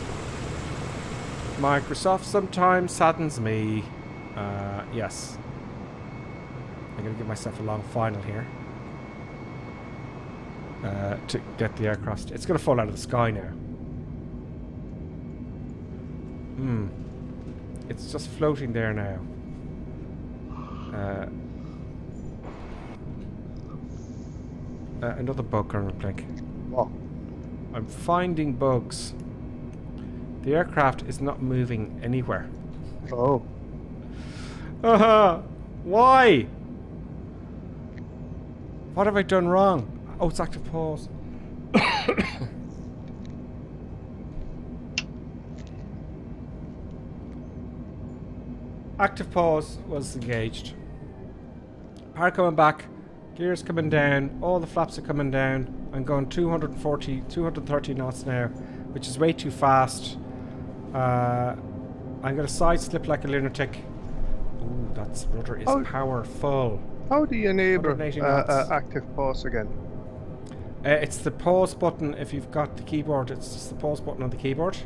J: Microsoft sometimes saddens me. Yes. I'm gonna give myself a long final here. To get the aircraft. It's gonna fall out of the sky now. It's just floating there now. Another bug, Colonel Blink.
O: What?
J: I'm finding bugs. The aircraft is not moving anywhere.
O: Oh.
J: Why? What have I done wrong? Oh, it's active pause. Active pause was engaged. Power coming back. Gears coming down. All the flaps are coming down. I'm going 230 knots now, which is way too fast. I'm going to side slip like a lunatic. Ooh, that rudder is powerful.
O: How do you enable
J: 180 knots.
O: active pause again?
J: It's the pause button if you've got the keyboard. It's just the pause button on the keyboard.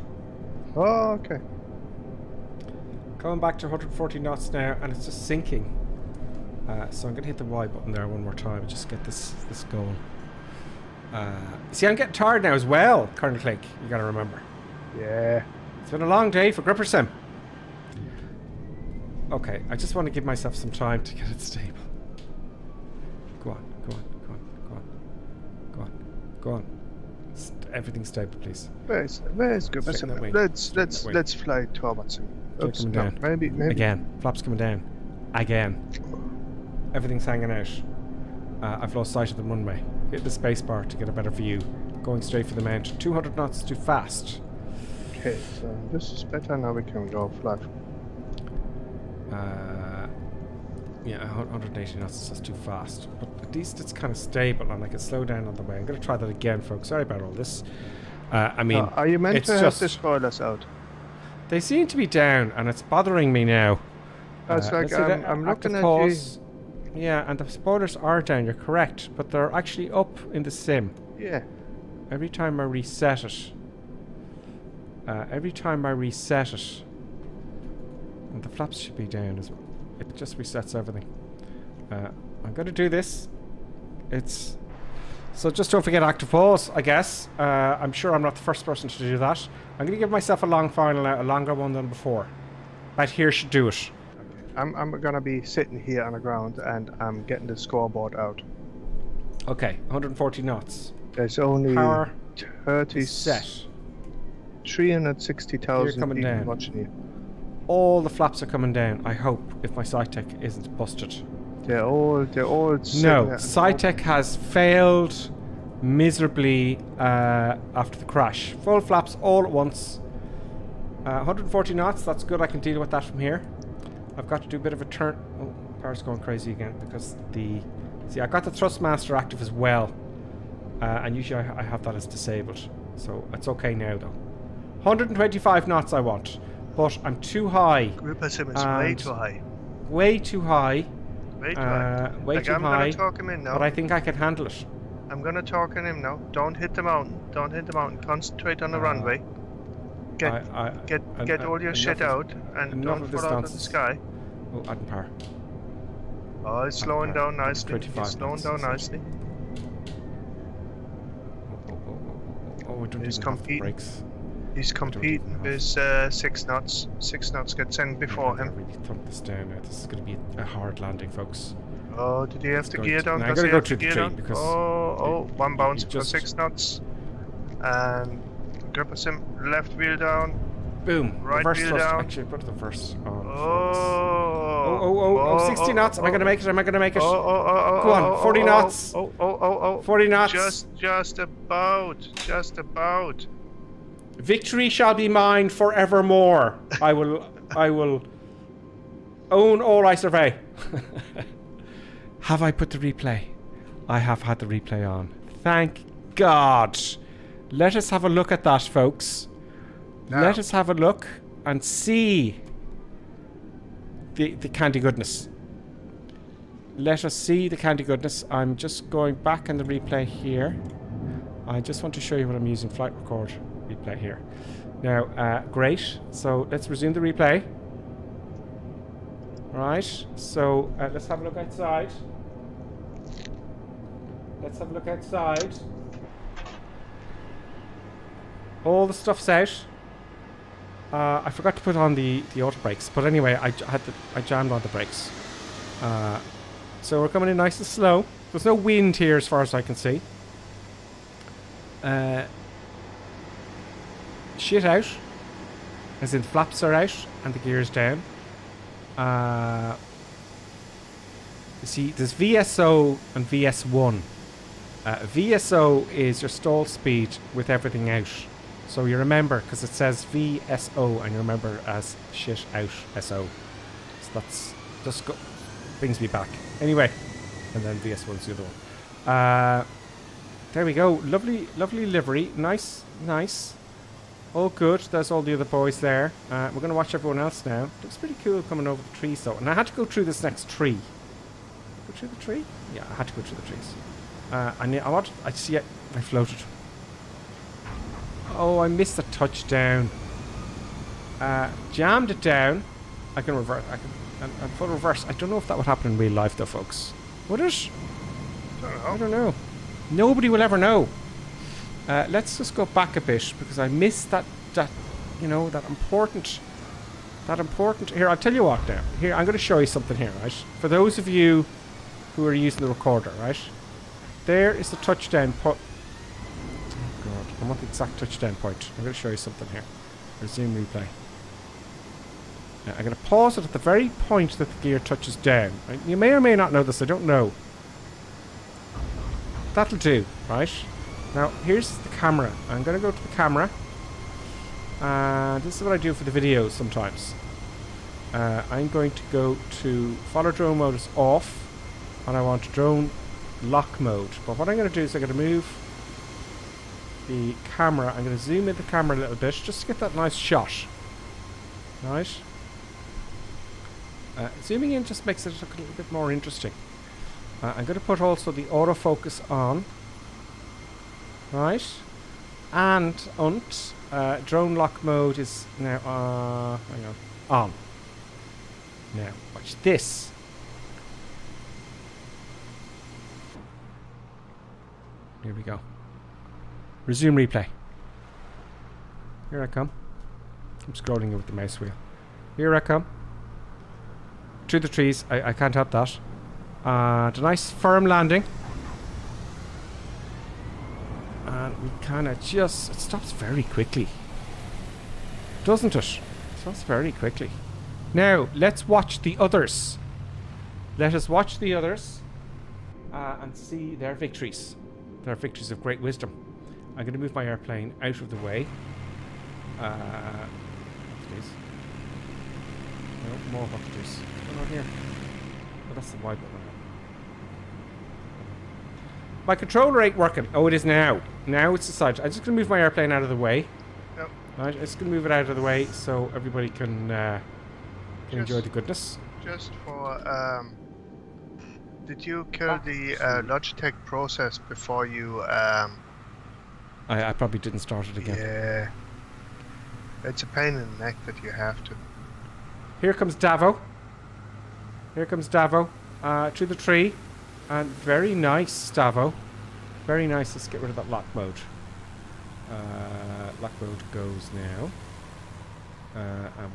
O: Oh, okay.
J: Coming back to 140 knots now, and it's just sinking. So I'm going to hit the Y button there one more time, just get this going. See, I'm getting tired now as well, Colonel Clink, you got to remember.
O: Yeah.
J: It's been a long day for Gripper Sim. Okay, I just want to give myself some time to get it stable. Go on, go on, go on, go on, go on, go on. Everything stable, please.
O: Where's Gripper Sim? Let's fly towards him. Oops,
J: coming
O: no,
J: down.
O: maybe.
J: Again, flaps coming down. Again. Everything's hanging out. I've lost sight of the runway. Hit the space bar to get a better view. Going straight for the mount. 200 knots too fast.
O: Okay, so this is better. Now we can go flat.
J: Yeah, 180 knots is just too fast. But at least it's kind of stable and I can slow down on the way. I'm going to try that again, folks. Sorry about all this. I mean,
O: are you meant to have
J: just
O: the spoilers out?
J: They seem to be down and it's bothering me now.
O: It's like I'm looking at
J: pause. Yeah, and the spoilers are down, you're correct. But they're actually up in the sim.
O: Yeah.
J: Every time I reset it. And the flaps should be down as well. It just resets everything. I'm going to do this. So just don't forget active pause, I guess. I'm sure I'm not the first person to do that. I'm going to give myself a long final now, a longer one than before. Right here should do it.
O: I'm going to be sitting here on the ground and I'm getting the scoreboard out.
J: Okay, 140 knots.
O: There's only
J: Power
O: 30
J: set.
O: 360,000 people
J: down.
O: watching you.
J: All the flaps are coming down. I hope, if my SciTech isn't busted.
O: They're all.
J: No, SciTech has failed miserably after the crash. Full flaps all at once. 140 knots. That's good. I can deal with that from here. I've got to do a bit of a turn. Oh, power's going crazy again because see, I got the Thrustmaster active as well, and usually I have that as disabled. So it's okay now though. 125 knots I want. But I'm too high.
K: Gripper Sim is way too high.
J: Way too high.
K: Way too high.
J: Way too
K: I'm
J: high.
K: gonna talk him in now.
J: But I think I can handle it.
K: I'm gonna talk him now. Don't hit the mountain. Don't hit the mountain. Concentrate on the runway. Get all your shit out and don't fall out of the sky.
J: Oh, adding power.
K: Oh, it's slowing down nicely. It's slowing down nicely.
J: Oh, we don't even have the brakes.
K: He's competing with 6 knots. 6 knots gets in before him.
J: I really thump this down now. This is going to be a hard landing, folks.
K: Oh, did he have to gear down?
J: I'm going to go through the tree because...
K: one bounce for 6 knots. And Gripper Sim, left wheel down.
J: Boom.
K: Right
J: reverse
K: wheel
J: thrust.
K: down.
J: Actually, put the reverse on.
K: Oh,
J: 60 knots. Am I going to make it? Am I going to make it? Go on, 40 knots. 40 knots.
K: Just about.
J: Victory shall be mine forevermore. I will own all I survey. Have I put the replay? I have had the replay on. Thank God. Let us have a look at that, folks. No. Let us have a look and see the candy goodness. Let us see the candy goodness. I'm just going back in the replay here. I just want to show you what I'm using. Flight record replay here. Now, great. So let's resume the replay. Right. So let's have a look outside. Let's have a look outside. All the stuff's out. I forgot to put on the auto brakes, but anyway, I jammed on the brakes. So we're coming in nice and slow. There's no wind here as far as I can see. Shit out, as in flaps are out and the gear's down. You see, there's VSO and VS1. VSO is your stall speed with everything out. So you remember, because it says VSO, and you remember as shit out SO. So that's just brings me back. Anyway, and then VS1's the other one. There we go. Lovely livery. Nice. All good. There's all the other boys there. We're going to watch everyone else now. Looks pretty cool coming over the trees, though. And I had to go through this next tree. Go through the tree? Yeah, I had to go through the trees. I see it. I floated. Oh, I missed the touchdown. Jammed it down. I can reverse. And full reverse. I don't know if that would happen in real life though, folks. Would it? I don't know. Nobody will ever know. Let's just go back a bit because I missed that you know, that important. Here, I'll tell you what now. Here, I'm going to show you something here, right? For those of you who are using the recorder, right? There is the touchdown point. Oh God, I want the exact touchdown point. I'm going to show you something here. Resume replay. Now, I'm going to pause it at the very point that the gear touches down. Right? You may or may not know this. I don't know. That'll do, right? Now, here's the camera. I'm going to go to the camera. This is what I do for the videos sometimes. I'm going to go to follow drone mode is off. And I want drone lock mode. But what I'm going to do is I'm going to move the camera. I'm going to zoom in the camera a little bit just to get that nice shot. Right? Zooming in just makes it look a little bit more interesting. I'm going to put also the autofocus on. Right? And drone lock mode is now hang on. Now, watch this. Here we go. Resume replay. Here I come. I'm scrolling with the mouse wheel. Here I come. To the trees. I can't help that. A nice firm landing. And we kind of just... It stops very quickly. Doesn't it? It stops very quickly. Now, let's watch the others. Let us watch the others. And see their victories. Their victories of great wisdom. I'm going to move my airplane out of the way. Please. No, more bucketers. What's going on here? Oh, that's the Y button. My controller ain't working. Oh, it is now. Now it's decided. I'm just going to move my airplane out of the way.
K: Yep.
J: Right, I'm just going to move it out of the way so everybody can enjoy the goodness.
K: Just for... did you kill the Logitech process before you...
J: I probably didn't start it again.
K: Yeah. It's a pain in the neck that you have to.
J: Here comes Davo. Here comes Davo. To the tree. And very nice, Davo. Very nice. Let's get rid of that lock mode. Lock mode goes now. And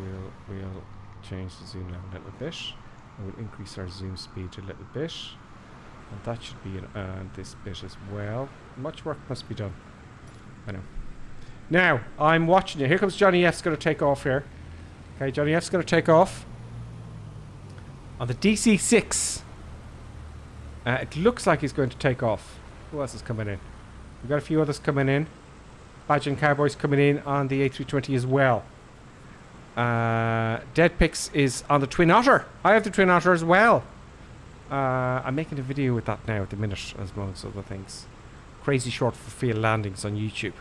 J: we'll change the zoom level a little bit. And we'll increase our zoom speed a little bit. And that should be this bit as well. Much work must be done. I know. Now, I'm watching you. Here comes Johnny F's going to take off here. Okay, Johnny F's going to take off. On the DC-6. It looks like he's going to take off. Who else is coming in? We've got a few others coming in. Badge and Cowboys coming in on the A320 as well. Deadpix is on the Twin Otter. I have the Twin Otter as well. I'm making a video with that now at the minute, as amongst other things. Crazy short for field landings on YouTube.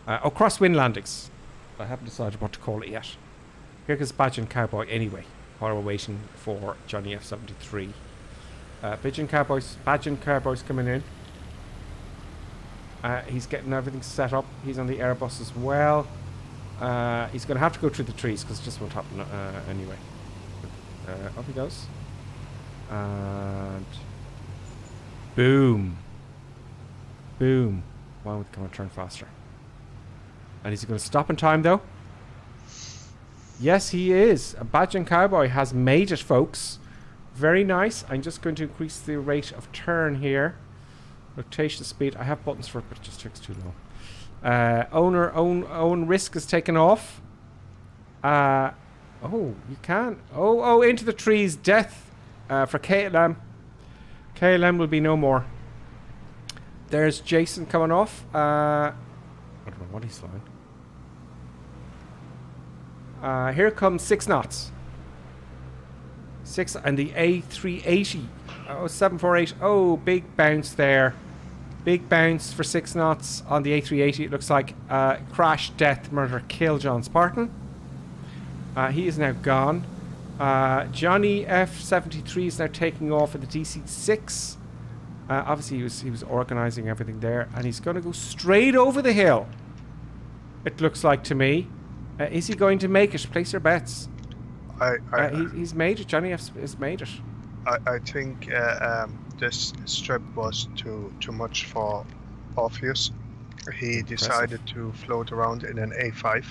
J: Crosswind landings. I haven't decided what to call it yet. Here goes Badge and Cowboy anyway, while we're waiting for Johnny F73. Badge and Cowboys coming in. He's getting everything set up. He's on the Airbus as well. He's going to have to go through the trees because it just won't happen anyway. Up he goes. And boom. Boom. Wow, come on, turn faster. And is he going to stop in time though? Yes, he is. A Badge and Cowboy has made it, folks. Very nice. I'm just going to increase the rate of turn here. Rotation speed. I have buttons for it, but it just takes too long. Own risk is taken off. Oh, you can. Oh, into the trees. Death for KLM. KLM will be no more. There's Jason coming off. I don't know what he's flying. Here comes 6 knots. 6 and the A380. Oh, 748. Oh, big bounce there. Big bounce for 6 knots on the A380. It looks like crash, death, murder, kill John Spartan. He is now gone. Johnny F73 is now taking off at the DC-6. Obviously, he was organising everything there. And he's going to go straight over the hill. It looks like to me. Is he going to make it? Place your bets. He's made it. Johnny F's has made it.
K: I think this strip was too much for Orpheus. He decided to float around in an A5.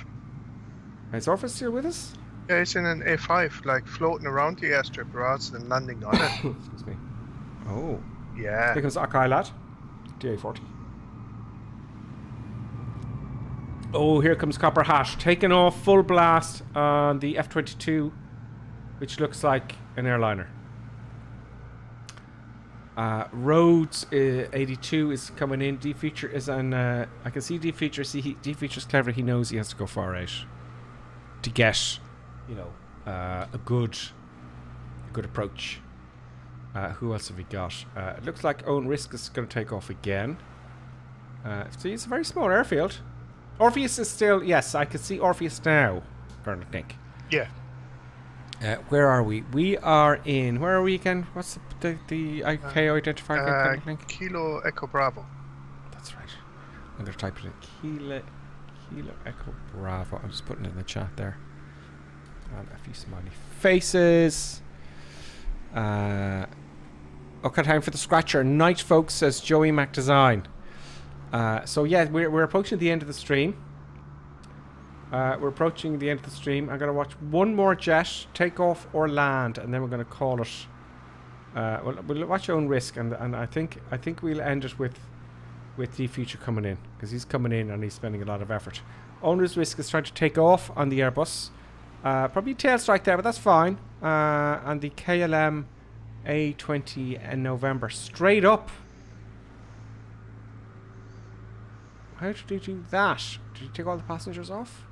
J: Is Orpheus still with us?
K: Yeah, he's in an A5, like floating around the airstrip rather than landing on it.
J: Excuse me. Oh.
K: Yeah.
J: Here comes Akai lad. DA40. Oh, here comes Copper Hash, taking off full blast on the F-22, which looks like an airliner. Rhodes 82 is coming in. D-Feature is on... I can see D-Feature. D-Feature's clever. He knows he has to go far out to get, a good approach. Who else have we got? It looks like Owen Risk is going to take off again. See, it's a very small airfield. Orpheus is still... Yes, I can see Orpheus now, Bernard Nick.
K: Yeah.
J: Where are we? We are in... Where are we again? What's the ICAO identifier again?
K: Kilo Echo Bravo.
J: That's right. I'm going to type it in. Kilo Echo Bravo. I'm just putting it in the chat there. And a few smiley faces. Okay, time for the scratcher. Night, folks, says Joey Mac Design. So yeah, we're approaching the end of the stream. We're approaching the end of the stream. I'm going to watch one more jet take off or land, and then we're going to call it. We'll watch Own Risk, and I think we'll end it with the Future coming in, because he's coming in and he's spending a lot of effort. Owner's Risk is trying to take off on the Airbus. Probably tail strike there, but that's fine. And the KLM A20 in November, straight up. How did he do that? Did he take all the passengers off?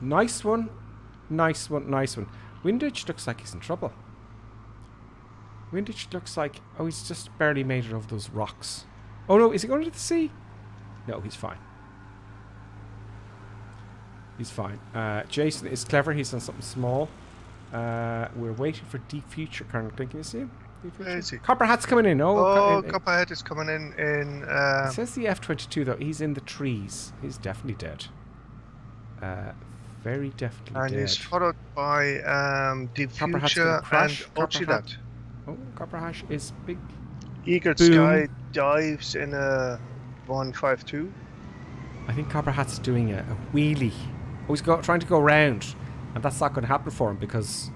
J: Nice one. Nice one, nice one. Windage looks like he's in trouble. Windage looks like... Oh, he's just barely made it over those rocks. Oh no, is he going to the sea? No, he's fine. He's fine. Jason is clever. He's done something small. We're waiting for Deep Future. Can you see him?
K: Where is he?
J: Copperhat's coming in.
K: Copperhead is coming in.
J: It says the F-22 though. He's in the trees. He's definitely dead. Very definitely dead.
K: And he's followed by Deep Future and Ochidat.
J: Oh, Copperhash is big.
K: Eagle Sky dives in a 152.
J: I think Copperhat's doing a wheelie. Oh, he's trying to go around, and that's not going to happen for him because...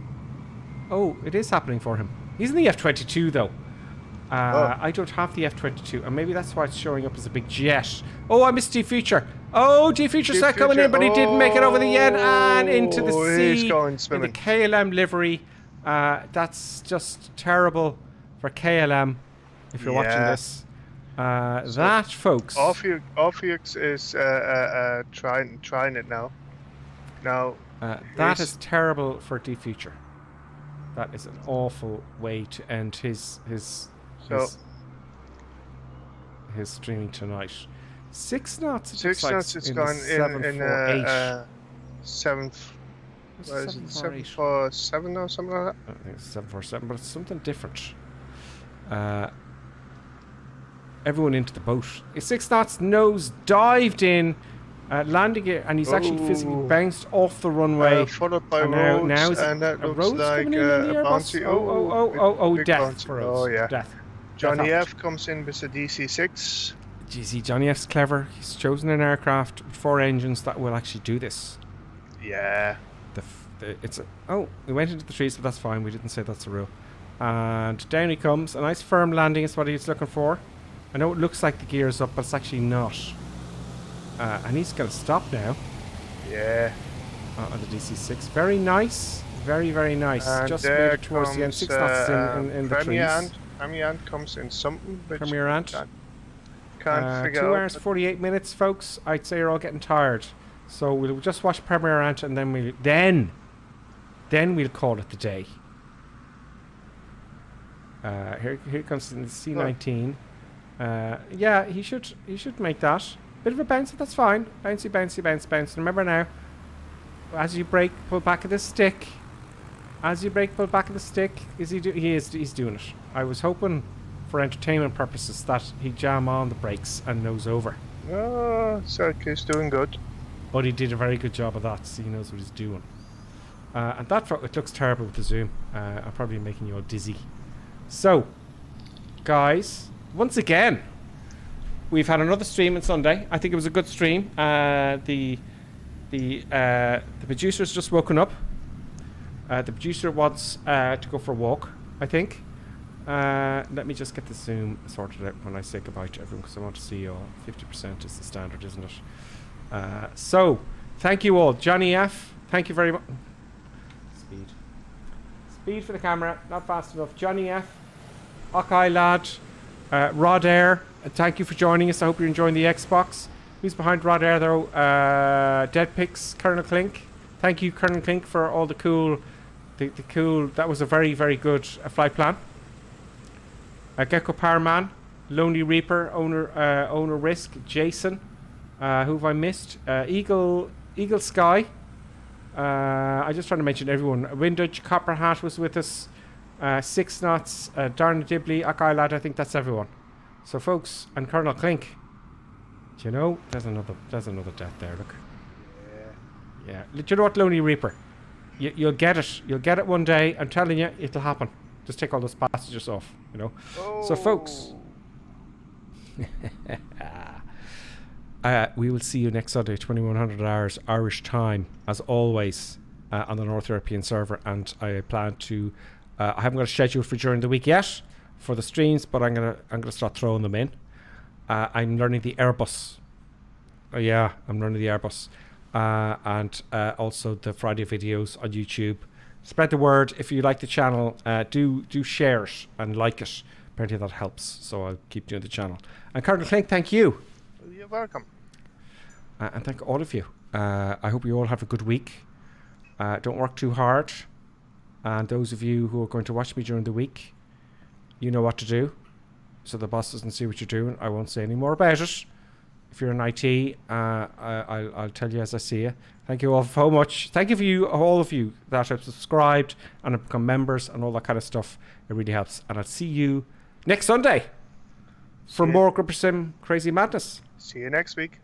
J: Oh, it is happening for him. He's in the F-22 though. I don't have the F-22, and maybe that's why it's showing up as a big jet. Oh, I missed D-Future. Oh, D-Future's not coming in, but he didn't make it over the end and into the sea.
K: He's going swimming.
J: In the KLM livery. That's just terrible for KLM if you're watching this. That, folks.
K: Orpheus is trying it now.
J: That is terrible for D-Future. That is an awful way to end his streaming tonight. 6 knots.
K: 6 knots. It's gone in 747 or something like that.
J: I think it's 747, but it's something different. Everyone into the boat. 6 knots. Nose dived in. Landing it, and he's actually physically bounced off the runway.
K: Followed by Rhodes, and that looks like a bouncy.
J: Death for Rhodes.
K: Oh yeah,
J: death.
K: Johnny F comes in with a DC-6.
J: GC, Johnny F's clever. He's chosen an aircraft with 4 engines that will actually do this.
K: Yeah.
J: We went into the trees, but that's fine. We didn't say that's the rule. And down he comes. A nice firm landing is what he's looking for. I know it looks like the gear's up, but it's actually not. And he's going to stop now.
K: Yeah.
J: On the DC-6. Very nice. Very, very nice.
K: And
J: just made it towards the end. 6 knots in the trees.
K: Premier Ant comes in something.
J: Premier Ant.
K: Can't figure
J: 2
K: out.
J: 2 hours, 48 minutes, folks. I'd say you're all getting tired. So we'll just watch Premier Ant and then we'll call it the day. Here comes the C-19. Yeah, he should make that. Bit of a bounce, but that's fine. Bouncy, bouncy, bounce, bounce. Remember now, as you brake, pull back of the stick. As you brake, pull back of the stick. He's doing it. I was hoping, for entertainment purposes, that he'd jam on the brakes and nose over.
K: Oh, Cirque is doing good.
J: But he did a very good job of that, so he knows what he's doing. And that it looks terrible with the zoom. I'm probably making you all dizzy. So, guys, once again, we've had another stream on Sunday. I think it was a good stream. The producer's just woken up. The producer wants to go for a walk, I think. Let me just get the zoom sorted out when I say goodbye to everyone, because I want to see you all. 50% is the standard, isn't it? So, thank you all. Johnny F, thank you very much. Speed for the camera, not fast enough. Johnny F, Ockeye Lad, Rod Air, thank you for joining us. I hope you're enjoying the Xbox. Who's behind Rod Air though? Dead Pix, Colonel Clink. Thank you, Colonel Clink, for all the cool, that was a very, very good flight plan. Gecko Powerman, Lonely Reaper, Owner Risk, Jason, who have I missed? Eagle Sky. I just trying to mention everyone. Windage, Copper Hat was with us. 6 Knots, Darna Dibley, Ockeye Lad. I think that's everyone. So, folks, and Colonel Clink. Do you know? There's another death there. Look. Yeah. Do you know what, Lonely Reaper? You'll get it. You'll get it one day. I'm telling you, it'll happen. Just take all those passengers off. You know. Oh. So, folks. We will see you next Sunday, 2100 hours Irish time, as always, on the North European server. And I plan to. I haven't got a schedule for during the week yet for the streams, but I'm gonna start throwing them in. I'm learning the Airbus. I'm learning the Airbus, and also the Friday videos on YouTube. Spread the word. If you like the channel, do share it and like it. Apparently that helps, so I'll keep doing the channel. And Colonel Clink, thank you.
K: You're welcome.
J: And thank all of you. I hope you all have a good week. Don't work too hard. And those of you who are going to watch me during the week, you know what to do. So the boss doesn't see what you're doing. I won't say any more about it. If you're in IT, I'll tell you as I see you. Thank you all so much. Thank you for all of you that have subscribed and have become members and all that kind of stuff. It really helps. And I'll see you next Sunday for more Gripper Sim Crazy Madness.
K: See you next week.